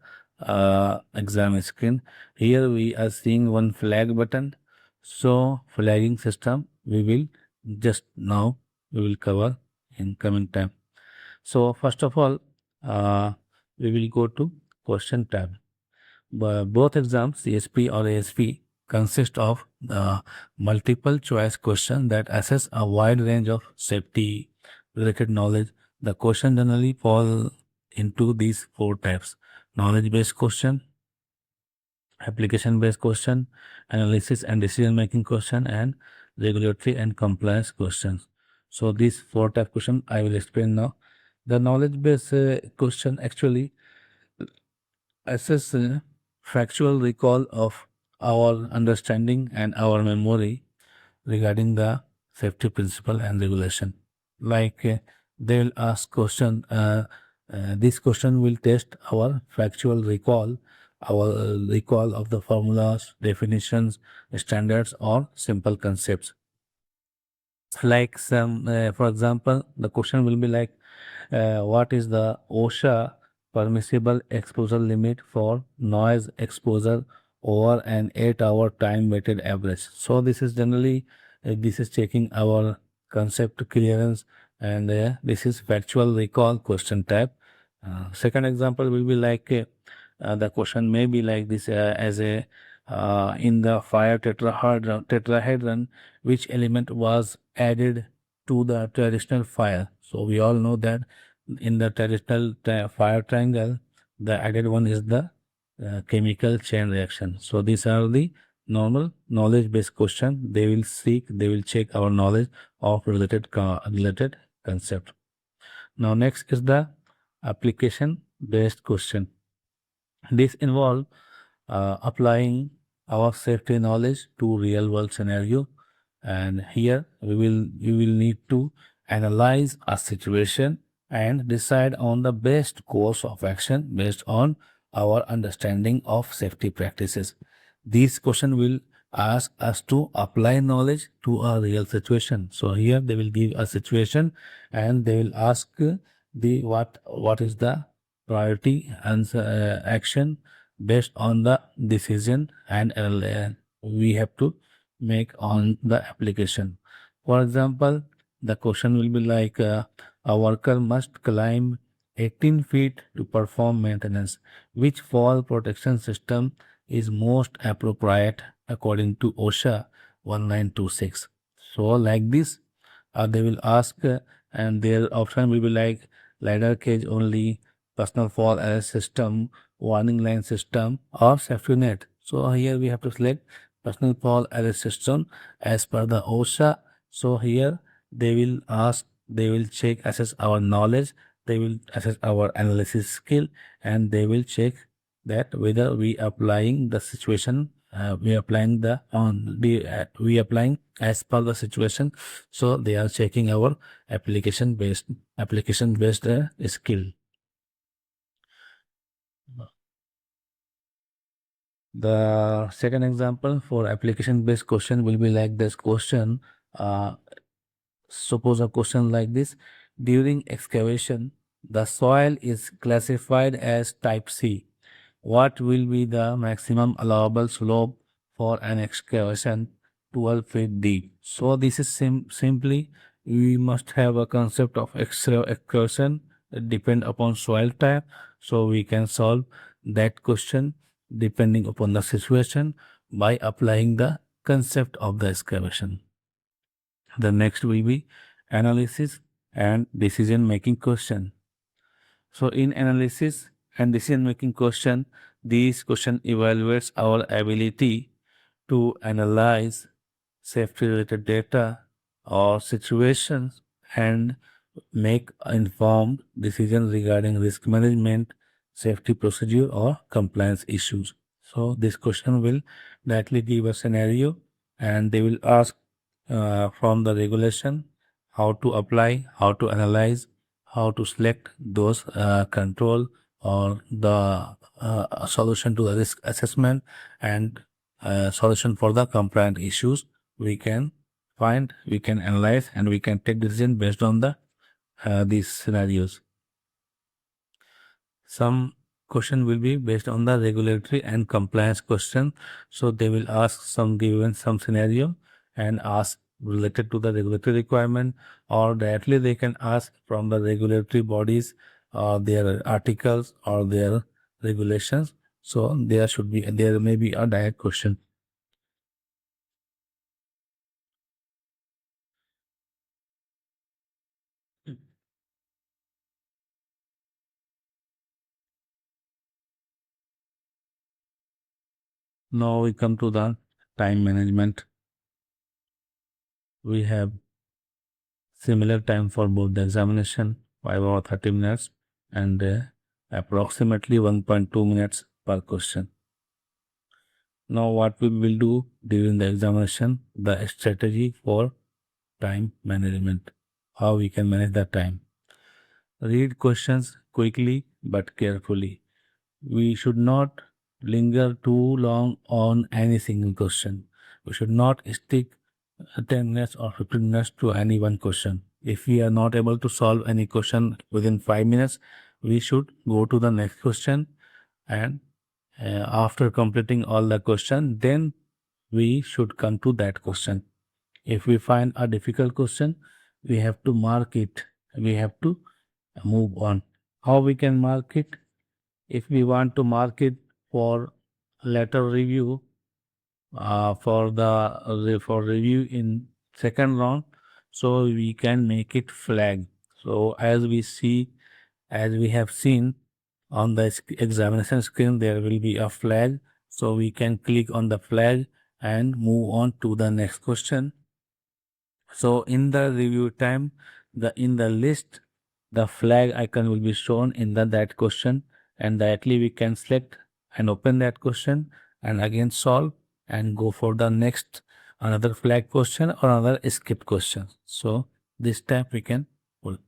exam screen. Here we are seeing one flag button. So flagging system we will just now we will cover in coming time. So first of all, we will go to question tab. Both exams, CSP or ASP, consist of multiple choice question that assess a wide range of safety related knowledge. The question generally fall into these 4 types: knowledge based question, application based question, analysis and decision making question, and regulatory and compliance questions. So these 4 type question I will explain now. The knowledge based question actually assess factual recall of our understanding and our memory regarding the safety principle and regulation. Like they will ask question, this question will test our factual recall, our recall of the formulas, definitions, standards, or simple concepts. Like some, for example, the question will be like, what is the OSHA permissible exposure limit for noise exposure over an 8-hour time weighted average? So this is generally this is checking our concept clearance, and this is factual recall question type. Second example will be like the question may be like this, as a in the fire tetrahedron, which element was added to the traditional fire? So we all know that in the traditional fire triangle, the added one is the chemical chain reaction. So these are the normal knowledge based question. They will check our knowledge of related concept. Now next is the application based question. This involves applying our safety knowledge to real world scenario, and here we will need to analyze a situation and decide on the best course of action based on our understanding of safety practices. These question will ask us to apply knowledge to a real situation. So here they will give a situation, and they will ask the what is the priority answer action based on the decision, and we have to make on the application. For example, the question will be like, a worker must climb 18 feet to perform maintenance. Which fall protection system is most appropriate according to OSHA 1926? So like this, they will ask, and their option will be like ladder cage only, personal fall arrest system, warning line system, or safety net. So here we have to select personal fall arrest system as per the OSHA. So here they will ask, they will check, assess our knowledge, they will assess our analysis skill, and they will check that whether we applying the situation, we applying the on the we applying as per the situation. So they are checking our application based skill. The second example for application based question will be like this question. uh, Suppose a question like this: during excavation, the soil is classified as type C. What will be the maximum allowable slope for an excavation 12 feet deep? So this is simply we must have a concept of excavation that depend upon soil type. So we can solve that question depending upon the situation by applying the concept of the excavation. The next will be analysis and decision making question. So in analysis and decision making question, these question evaluates our ability to analyze safety related data or situations and make informed decisions regarding risk management, safety procedure, or compliance issues. So this question will directly give a scenario, and they will ask from the regulation how to apply, how to analyze, how to select those control or the solution to the risk assessment, and solution for the compliant issues. We can find, we can analyze, and we can take decision based on the these scenarios. Some question will be based on the regulatory and compliance question. So they will ask some given some scenario and ask related to the regulatory requirement, or directly they can ask from the regulatory bodies their articles or their regulations. So there may be a direct question. Now we come to the time management. We have similar time for both the examination, 5 or 30 minutes, and approximately 1.2 minutes per question. Now what we will do during the examination, the strategy for time management, how we can manage the time. Read questions quickly but carefully. We should not linger too long on any single question. We should not stick 10 minutes or 15 minutes to any one question. If we are not able to solve any question within 5 minutes, we should go to the next question, and after completing all the question, then we should come to that question. If we find a difficult question, we have to mark it. We have to move on. How we can mark it? If we want to mark it for later review, for review in second round, so we can make it flag. So as we have seen on the examination screen, there will be a flag. So we can click on the flag and move on to the next question. So in the review time, in the list, the flag icon will be shown in that question, and directly we can select and open that question and again solve and go for the next another flag question or another skip question. So this time we can pull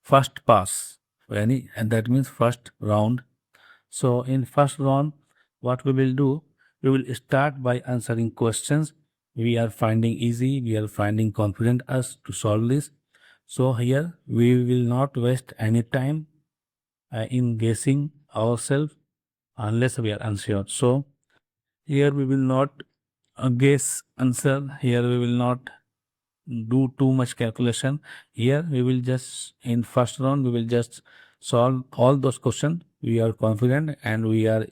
first pass and that means first round. So in first round, what we will do, we will start by answering questions we are finding easy, we are finding confident us to solve this. So here we will not waste any time in guessing ourselves unless we are unsure. So here we will not guess answer. Here we will not do too much calculation. Here we will just in first round we will just solve all those questions. We are confident and we are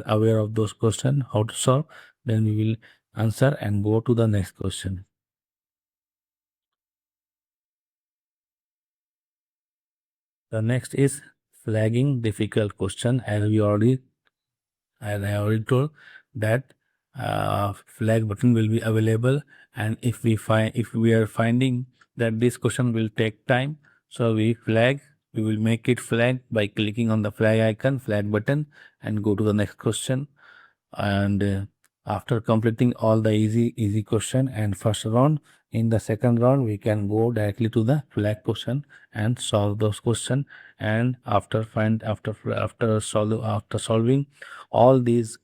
aware of those questions, how to solve. Then we will answer and go to the next question. The next is flagging difficult question. As I already told that flag button will be available, and if we are finding that this question will take time, so we will make it flag by clicking on the flag icon, flag button, and go to the next question. And after completing all the easy question and first round, in the second round we can go directly to the flag question and solve those questions. And after solving all these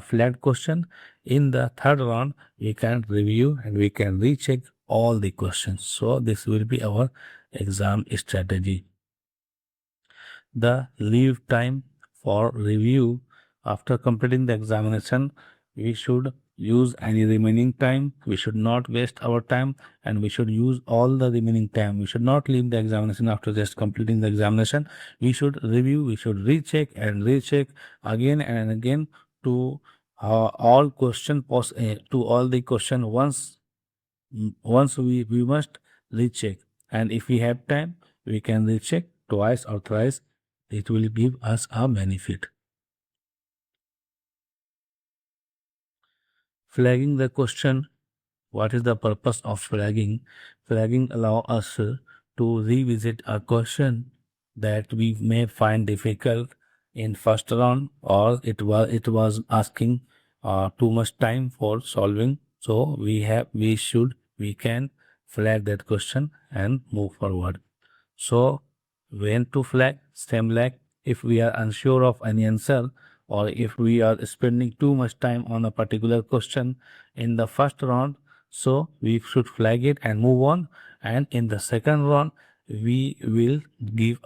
flag question, in the third round we can review and we can recheck all the questions. So this will be our exam strategy. The leave time for review. After completing the examination, we should use any remaining time. We should not waste our time, and we should use all the remaining time. We should not leave the examination after just completing the examination. We should review, we should recheck and recheck again and again to all to all the question once we must recheck. And if we have time, we can recheck twice or thrice. It will give us a benefit. Flagging the question. What is the purpose of flagging? Flagging allows us to revisit a question that we may find difficult in first round, or it was asking too much time for solving. So we can flag that question and move forward. So when to flag? Same like if we are unsure of any answer, or if we are spending too much time on a particular question in the first round, so we should flag it and move on. And in the second round, we will give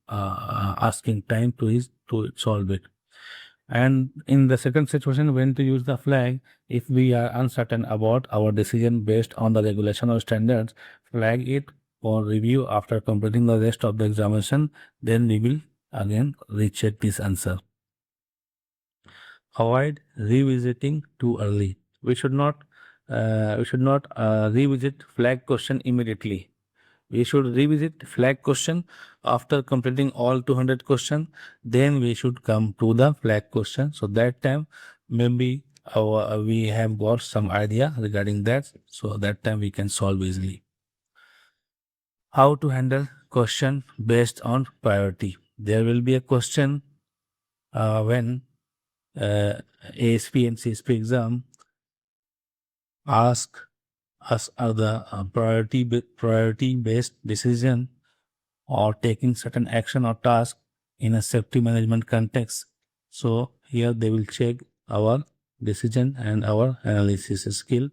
asking time to solve it. And in the second situation, when to use the flag, if we are uncertain about our decision based on the regulation or standards, flag it for review after completing the rest of the examination. Then we will again recheck this answer. Avoid revisiting too early. We should not revisit flag question immediately. We should revisit flag question after completing all 200 questions. Then we should come to the flag question. So that time maybe we have got some idea regarding that. So that time we can solve easily. How to handle question based on priority. There will be a question when ASP and CSP exam ask us the priority based decision or taking certain action or task in a safety management context. So here they will check our decision and our analysis skill.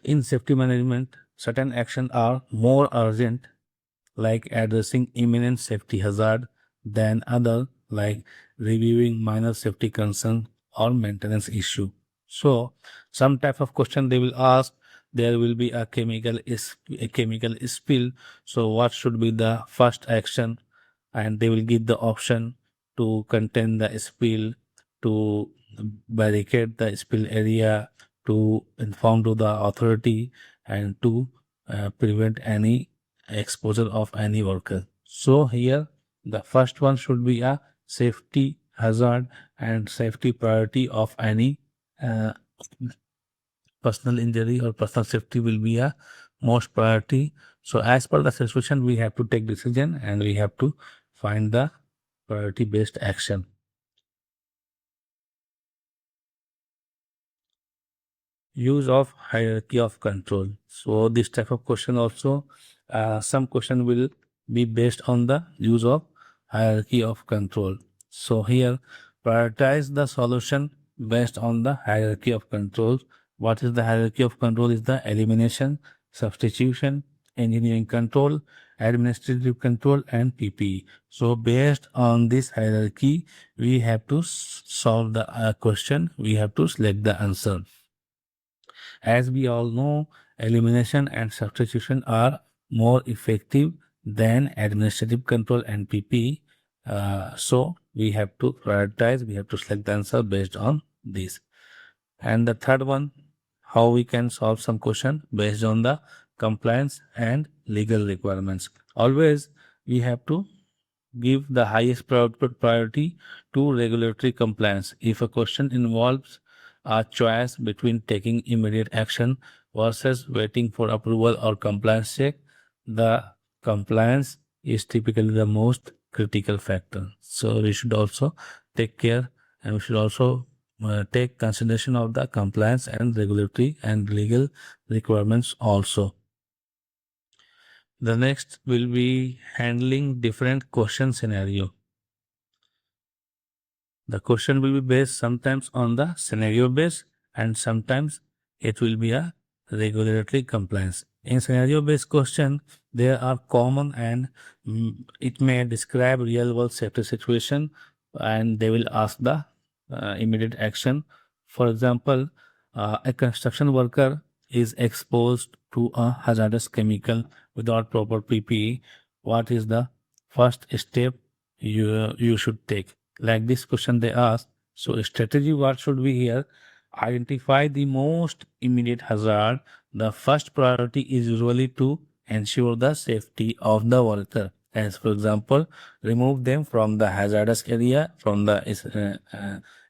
In safety management, certain actions are more urgent, like addressing imminent safety hazard, than other, like reviewing minor safety concern or maintenance issue. So some type of question they will ask. There will be a chemical spill. So what should be the first action? And they will give the option to contain the spill, to barricade the spill area, to inform to the authority, and to prevent any exposure of any worker. So here the first one should be a safety hazard and safety priority of any personal injury or personal safety will be a most priority. So as per the situation, we have to take decision and we have to find the priority based action. Use of hierarchy of control. So this type of question also, some question will be based on the use of hierarchy of control. So here prioritize the solution based on the hierarchy of control. What is the hierarchy of control? Is the elimination, substitution, engineering control, administrative control, and PPE. So based on this hierarchy, we have to solve the question. We have to select the answer. As we all know, elimination and substitution are more effective then administrative control and PP. So we have to prioritize, we have to select the answer based on this. And the third one, how we can solve some question based on the compliance and legal requirements. Always we have to give the highest priority to regulatory compliance. If a question involves a choice between taking immediate action versus waiting for approval or compliance check, the compliance is typically the most critical factor. So we should also take care, and we should also take consideration of the compliance and regulatory and legal requirements also. The next will be handling different question scenario. The question will be based sometimes on the scenario based, and sometimes it will be a regulatory compliance. In scenario based question, they are common, and it may describe real world safety situation, and they will ask the immediate action. For example, a construction worker is exposed to a hazardous chemical without proper PPE. What is the first step you should take? Like this question they ask. So strategy, what should be here? Identify the most immediate hazard. The first priority is usually to ensure the safety of the worker. As for example, remove them from the hazardous area, from the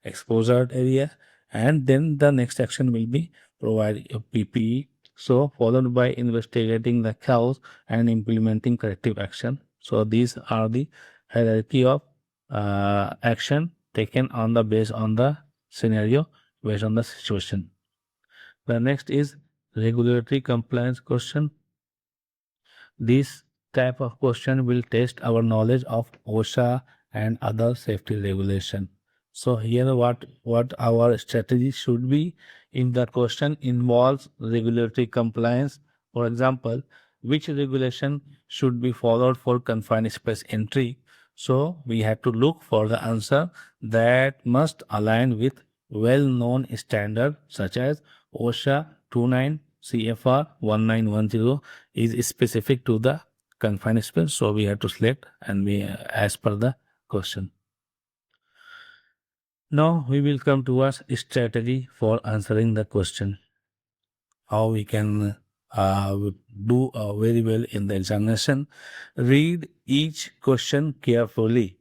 exposure area, and then the next action will be provide a PPE. So followed by investigating the cause and implementing corrective action. So these are the hierarchy of action taken on the based on the scenario, based on the situation. The next is regulatory compliance question. This type of question will test our knowledge of OSHA and other safety regulation. So here what our strategy should be if the question involves regulatory compliance. For example, which regulation should be followed for confined space entry? So we have to look for the answer that must align with well-known standard such as OSHA 29, CFR 1910 is specific to the confined space. So we have to select and we as per the question. Now we will come to a strategy for answering the question. How we can do very well in the examination. Read each question carefully.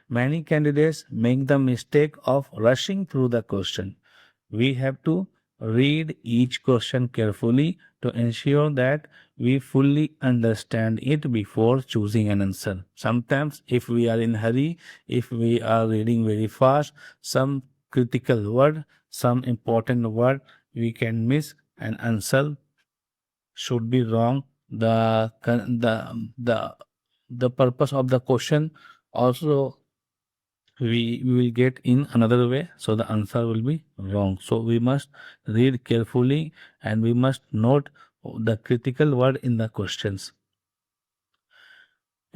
Many candidates make the mistake of rushing through the question. We have to read each question carefully to ensure that we fully understand it before choosing an answer. Sometimes if we are in hurry, if we are reading very fast, some critical word, some important word we can miss, and answer should be wrong. The purpose of the question also we will get in another way, so the answer will be wrong. So we must read carefully and we must note the critical word in the questions.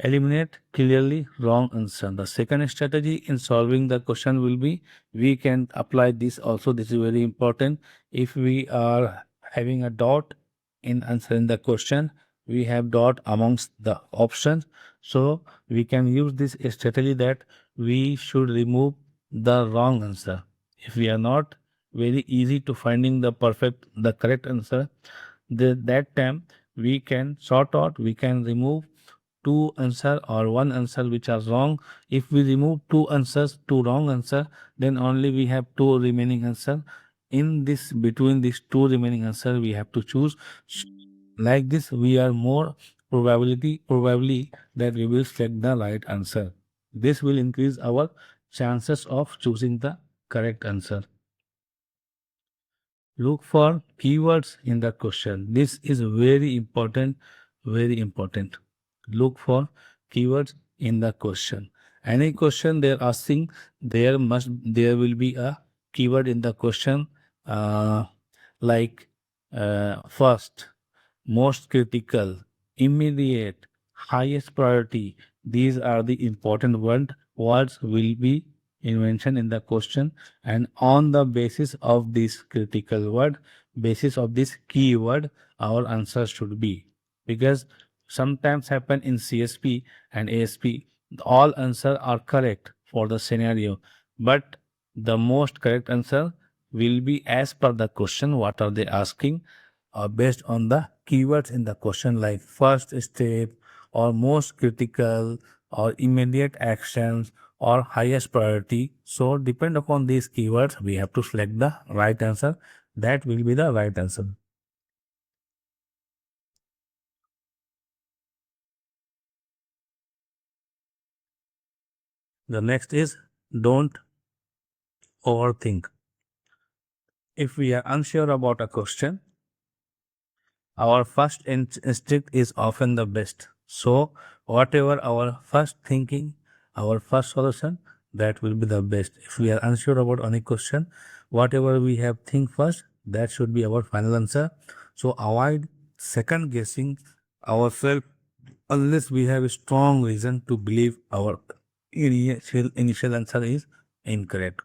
Eliminate clearly wrong answer. The second strategy in solving the question will be, we can apply this also. This is very important. If we are having a dot in answering the question, we have dot amongst the options. So we can use this strategy that we should remove the wrong answer. If we are not very easy to finding the correct answer, that time we can sort out, we can remove two answer or one answer which are wrong. If we remove two answers, two wrong answer, then only we have two remaining answer. In this, between these two remaining answer, we have to choose. Like this, we are more probably that we will select the right answer. This will increase our chances of choosing the correct answer. Look for keywords in the question. This is very important, very important. Look for keywords in the question. Any question they're asking, there will be a keyword in the question, like first, most critical, immediate, highest priority. These are the important words will be invention in the question, and on the basis of this critical word, basis of this keyword, our answer should be. Because sometimes happen in CSP and ASP. All answers are correct for the scenario, but the most correct answer will be as per the question what are they asking, based on the keywords in the question, like first step or most critical or immediate actions or highest priority. So depend upon these keywords we have to select the right answer. That will be the right answer. The next is, don't overthink. If we are unsure about a question, our first instinct is often the best. So, whatever our first thinking, our first solution, that will be the best. If we are unsure about any question, whatever we have think first, that should be our final answer. So, avoid second guessing ourselves unless we have a strong reason to believe our initial answer is incorrect.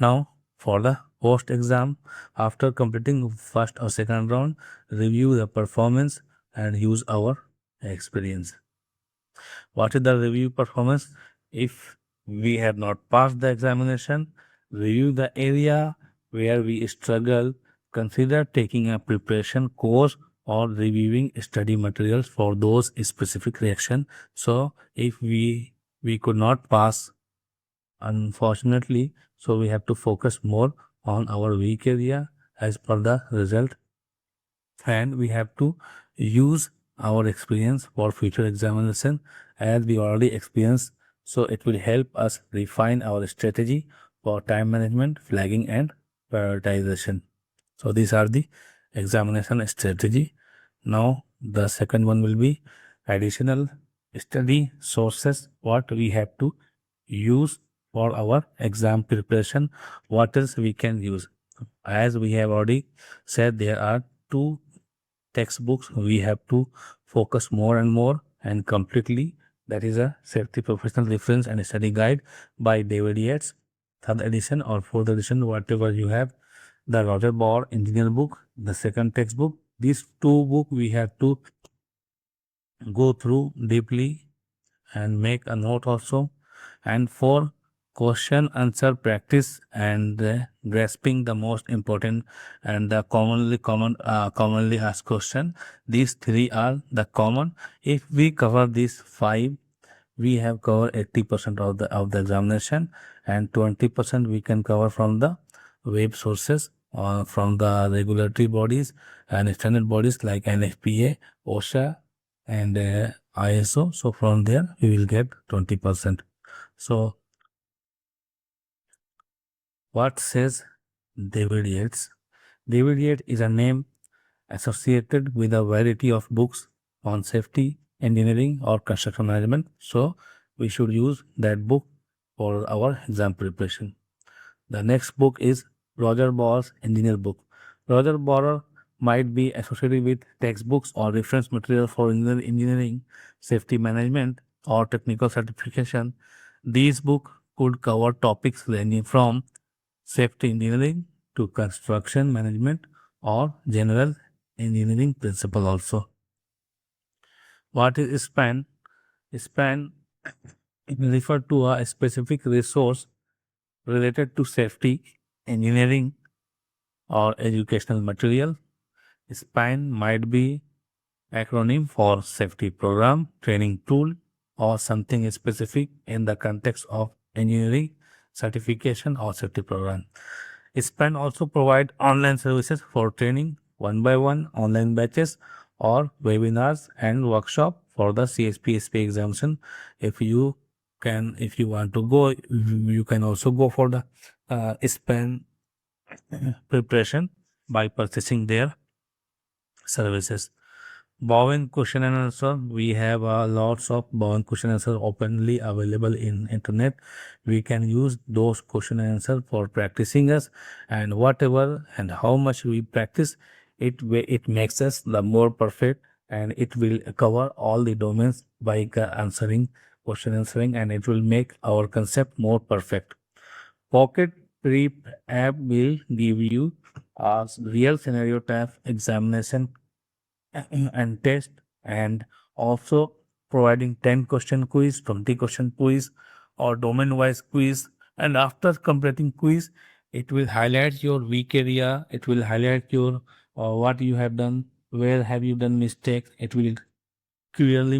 Now, for the post exam, after completing first or second round, review the performance and use our experience. What is the review performance? If we have not passed the examination, review the area where we struggle, consider taking a preparation course or reviewing study materials for those specific reaction. So if we could not pass, unfortunately, so we have to focus more on our weak area as per the result, and we have to use our experience for future examination as we already experienced. So it will help us refine our strategy for time management, flagging, and prioritization. So these are the examination strategy. Now the second one will be additional study sources, what we have to use for our exam preparation. What else we can use? As we have already said, there are two textbooks we have to focus more and more and completely. That is a Safety Professional Reference and Study Guide by David Yates, third edition or fourth edition, whatever you have. The Roger Bauer Engineer book, the second textbook. These two books we have to go through deeply and make a note also. And for question answer practice and grasping the most important and the commonly asked question, these three are the common. If we cover these five, we have covered 80% of the examination, and 20% we can cover from the web sources or from the regulatory bodies and standard bodies like NFPA, OSHA, and ISO. So from there we will get 20%. So what says David Yates? David Yates is a name associated with a variety of books on safety, engineering, or construction management. So we should use that book for our exam preparation. The next book is Roger Bauer's Engineer book. Roger Bauer might be associated with textbooks or reference material for engineering, safety management, or technical certification. These books could cover topics ranging from safety engineering to construction management or general engineering principle also. What is SPAN? SPAN refer to a specific resource related to safety, engineering, or educational material. SPAN might be acronym for safety program, training tool, or something specific in the context of engineering certification or safety program. SPAN also provide online services for training, one by one online batches or webinars and workshop for the CSP examination. If you want to go, you can also go for the SPAN preparation by purchasing their services. Bowen question and answer. We have lots of Bowen question and answer openly available in internet. We can use those question and answer for practicing us, and whatever and how much we practice, it makes us the more perfect, and it will cover all the domains by answering answering, and it will make our concept more perfect. Pocket Prep app will give you a real scenario type examination and test and also providing 10 question quiz, 20 question quiz, or domain wise quiz. And after completing quiz, it will highlight your weak area, it will highlight your what you have done, where have you done mistakes. It will clearly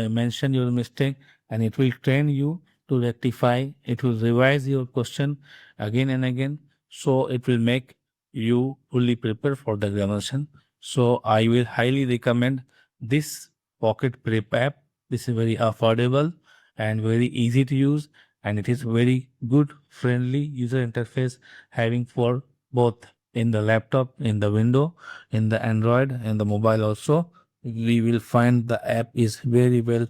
mention your mistake, and it will train you to rectify. It will revise your question again and again, so it will make you fully prepared for the examination. So I will highly recommend this pocket prep app. This is very affordable and very easy to use, and it is very good friendly user interface, having for both in the laptop, in the window, in the Android, and the mobile also. We will find the app is very well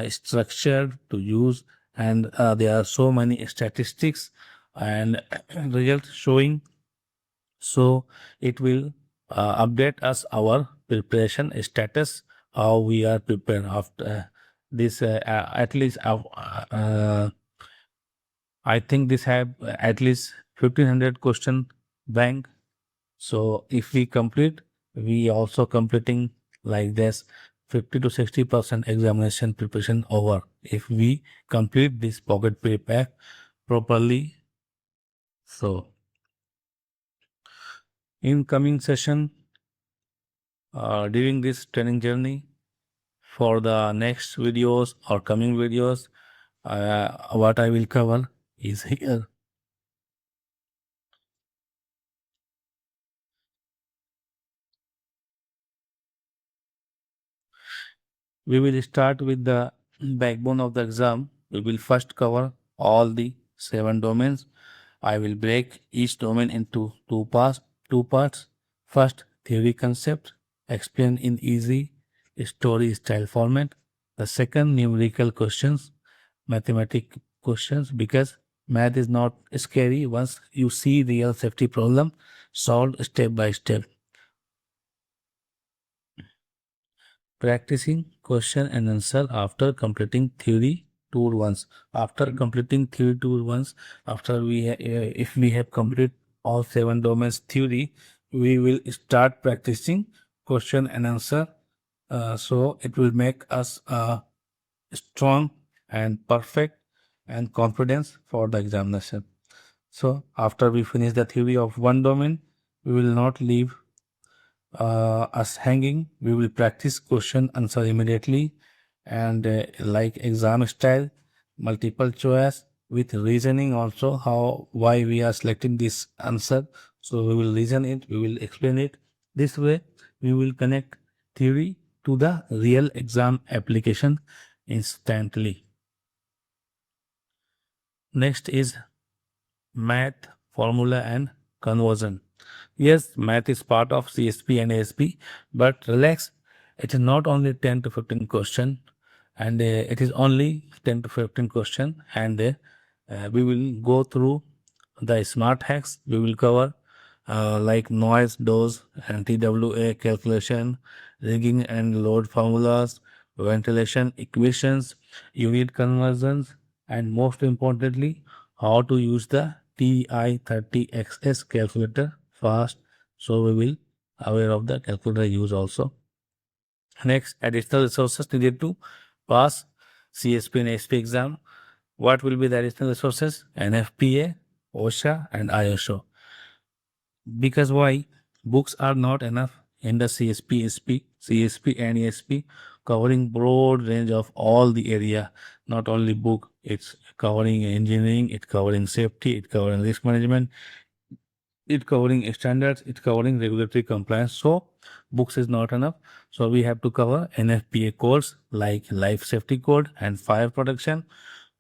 structured to use, and there are so many statistics and results showing. So it will update us our preparation status, how we are prepared after this. At least I think this have at least 1500 question bank. So if we complete, we also completing like this 50 to 60% examination preparation over if we complete this pocket prep properly. So in coming session, during this training journey, for the next videos or coming videos, what I will cover is here. We will start with the backbone of the exam. We will first cover all the 7 domains. I will break each domain into two parts. First, theory concept, explained in easy story style format. The second, numerical questions, mathematic questions, because math is not scary once you see real safety problem solved step by step. Practicing question and answer after completing theory tour once. After completing theory tour once, after if we have completed all 7 domains theory, we will start practicing question and answer. So it will make us strong and perfect and confidence for the examination. So after we finish the theory of one domain, we will not leave us hanging. We will practice question answer immediately, and like exam style, multiple choice with reasoning also, how why we are selecting this answer. So we will reason it, we will explain it. This way we will connect theory to the real exam application instantly. Next is math, formula and conversion. Yes, math is part of CSP and ASP, but relax, it is not only 10 to 15 question, and it is only 10 to 15 question, and we will go through the smart hacks. We will cover like noise, dose, and TWA calculation, rigging and load formulas, ventilation equations, unit conversions, and most importantly, how to use the TI30XS calculator fast. So we will aware of the calculator use also. Next, additional resources needed to pass CSP and ASP exam. What will be the additional resources? NFPA, OSHA, and ISO. Because why? Books are not enough in the CSP and ASP, covering broad range of all the area. Not only book, it's covering engineering, it's covering safety, it's covering risk management, it's covering standards, it's covering regulatory compliance. So books is not enough. So we have to cover NFPA codes like life safety code and fire protection,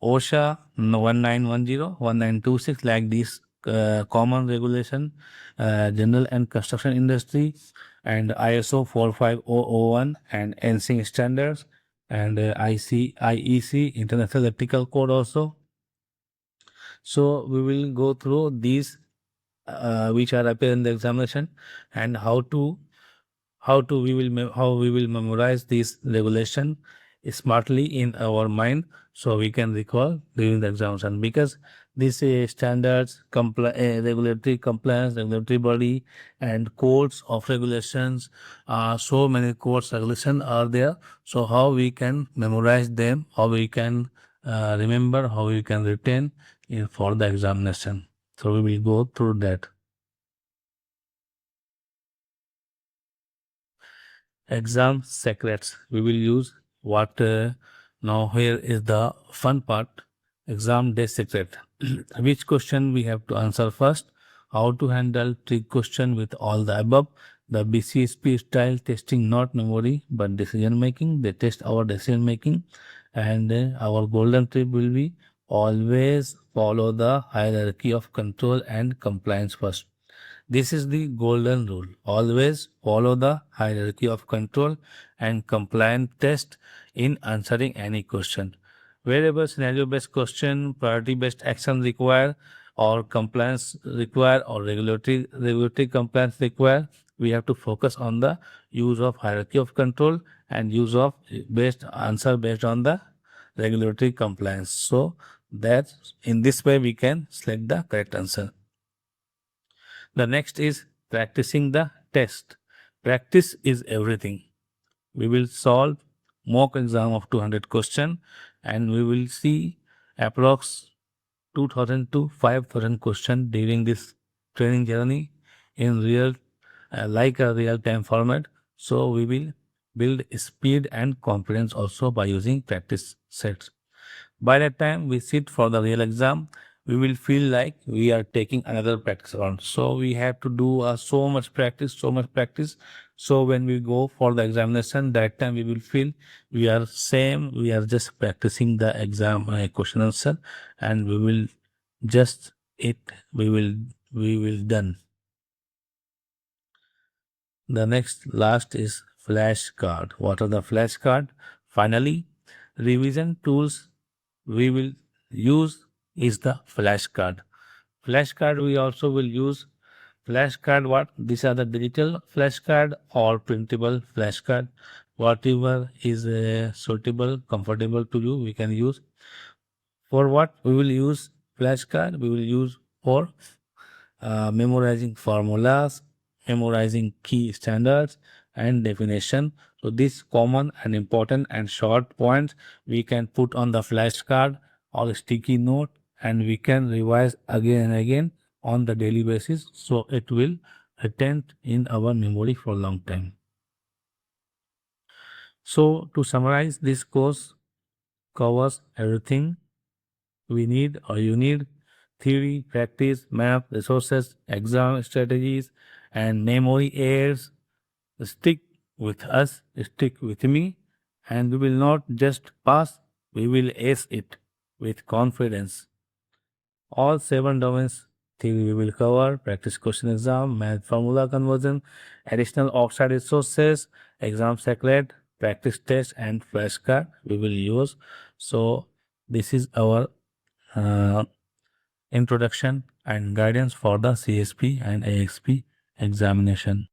OSHA 1910, 1926, like these common regulation, general and construction industry, and ISO 45001 and NC standards, and IEC International Electrical Code also. So we will go through these which are appear in the examination, and how we will memorize this regulation smartly in our mind, so we can recall during the examination. Because These standards, regulatory compliance, regulatory body, and codes of regulations. So many codes regulations are there. So how we can memorize them, how we can remember, how we can retain for the examination. So we will go through that. Exam secrets. We will use what now here is the fun part. Exam day secret. Which question we have to answer first? How to handle trick question with all the above? The BCSP style testing, not memory but decision making. They test our decision making, and our golden tip will be always follow the hierarchy of control and compliance first. This is the golden rule. Always follow the hierarchy of control and compliance test in answering any question. Wherever scenario-based question, priority-based action require, or compliance require, or regulatory compliance require, we have to focus on the use of hierarchy of control and use of based answer based on the regulatory compliance. So that in this way we can select the correct answer. The next is practicing the test. Practice is everything. We will solve mock exam of 200 question, and we will see approx 2000 to 5000 question during this training journey in real like a real time format. So we will build speed and confidence also by using practice sets. By the time we sit for the real exam, we will feel like we are taking another practice round. So we have to do so much practice, so much practice. So when we go for the examination, that time we will feel we are same, we are just practicing the exam question answer, and we will just we will done. The next last is flashcard. What are the flashcard? Finally, revision tools we will use is the flashcard. Flashcard we also will use. Flashcard what? These are the digital flashcard or printable flashcard. Whatever is suitable, comfortable to you, we can use. For what we will use flashcard? We will use for memorizing formulas, memorizing key standards and definition. So these common and important and short points we can put on the flashcard or sticky note, and we can revise again and again on the daily basis, so it will retain in our memory for a long time. So to summarize, this course covers everything we need or you need: theory, practice, math, resources, exam strategies, and memory aids. Stick with us, stick with me, and we will not just pass, we will ace it with confidence. All 7 domains theory we will cover: practice question exam, math formula conversion, additional oxide resources, exam secret, practice test, and flashcard we will use. So this is our uh, introduction and guidance for the CSP and AXP examination.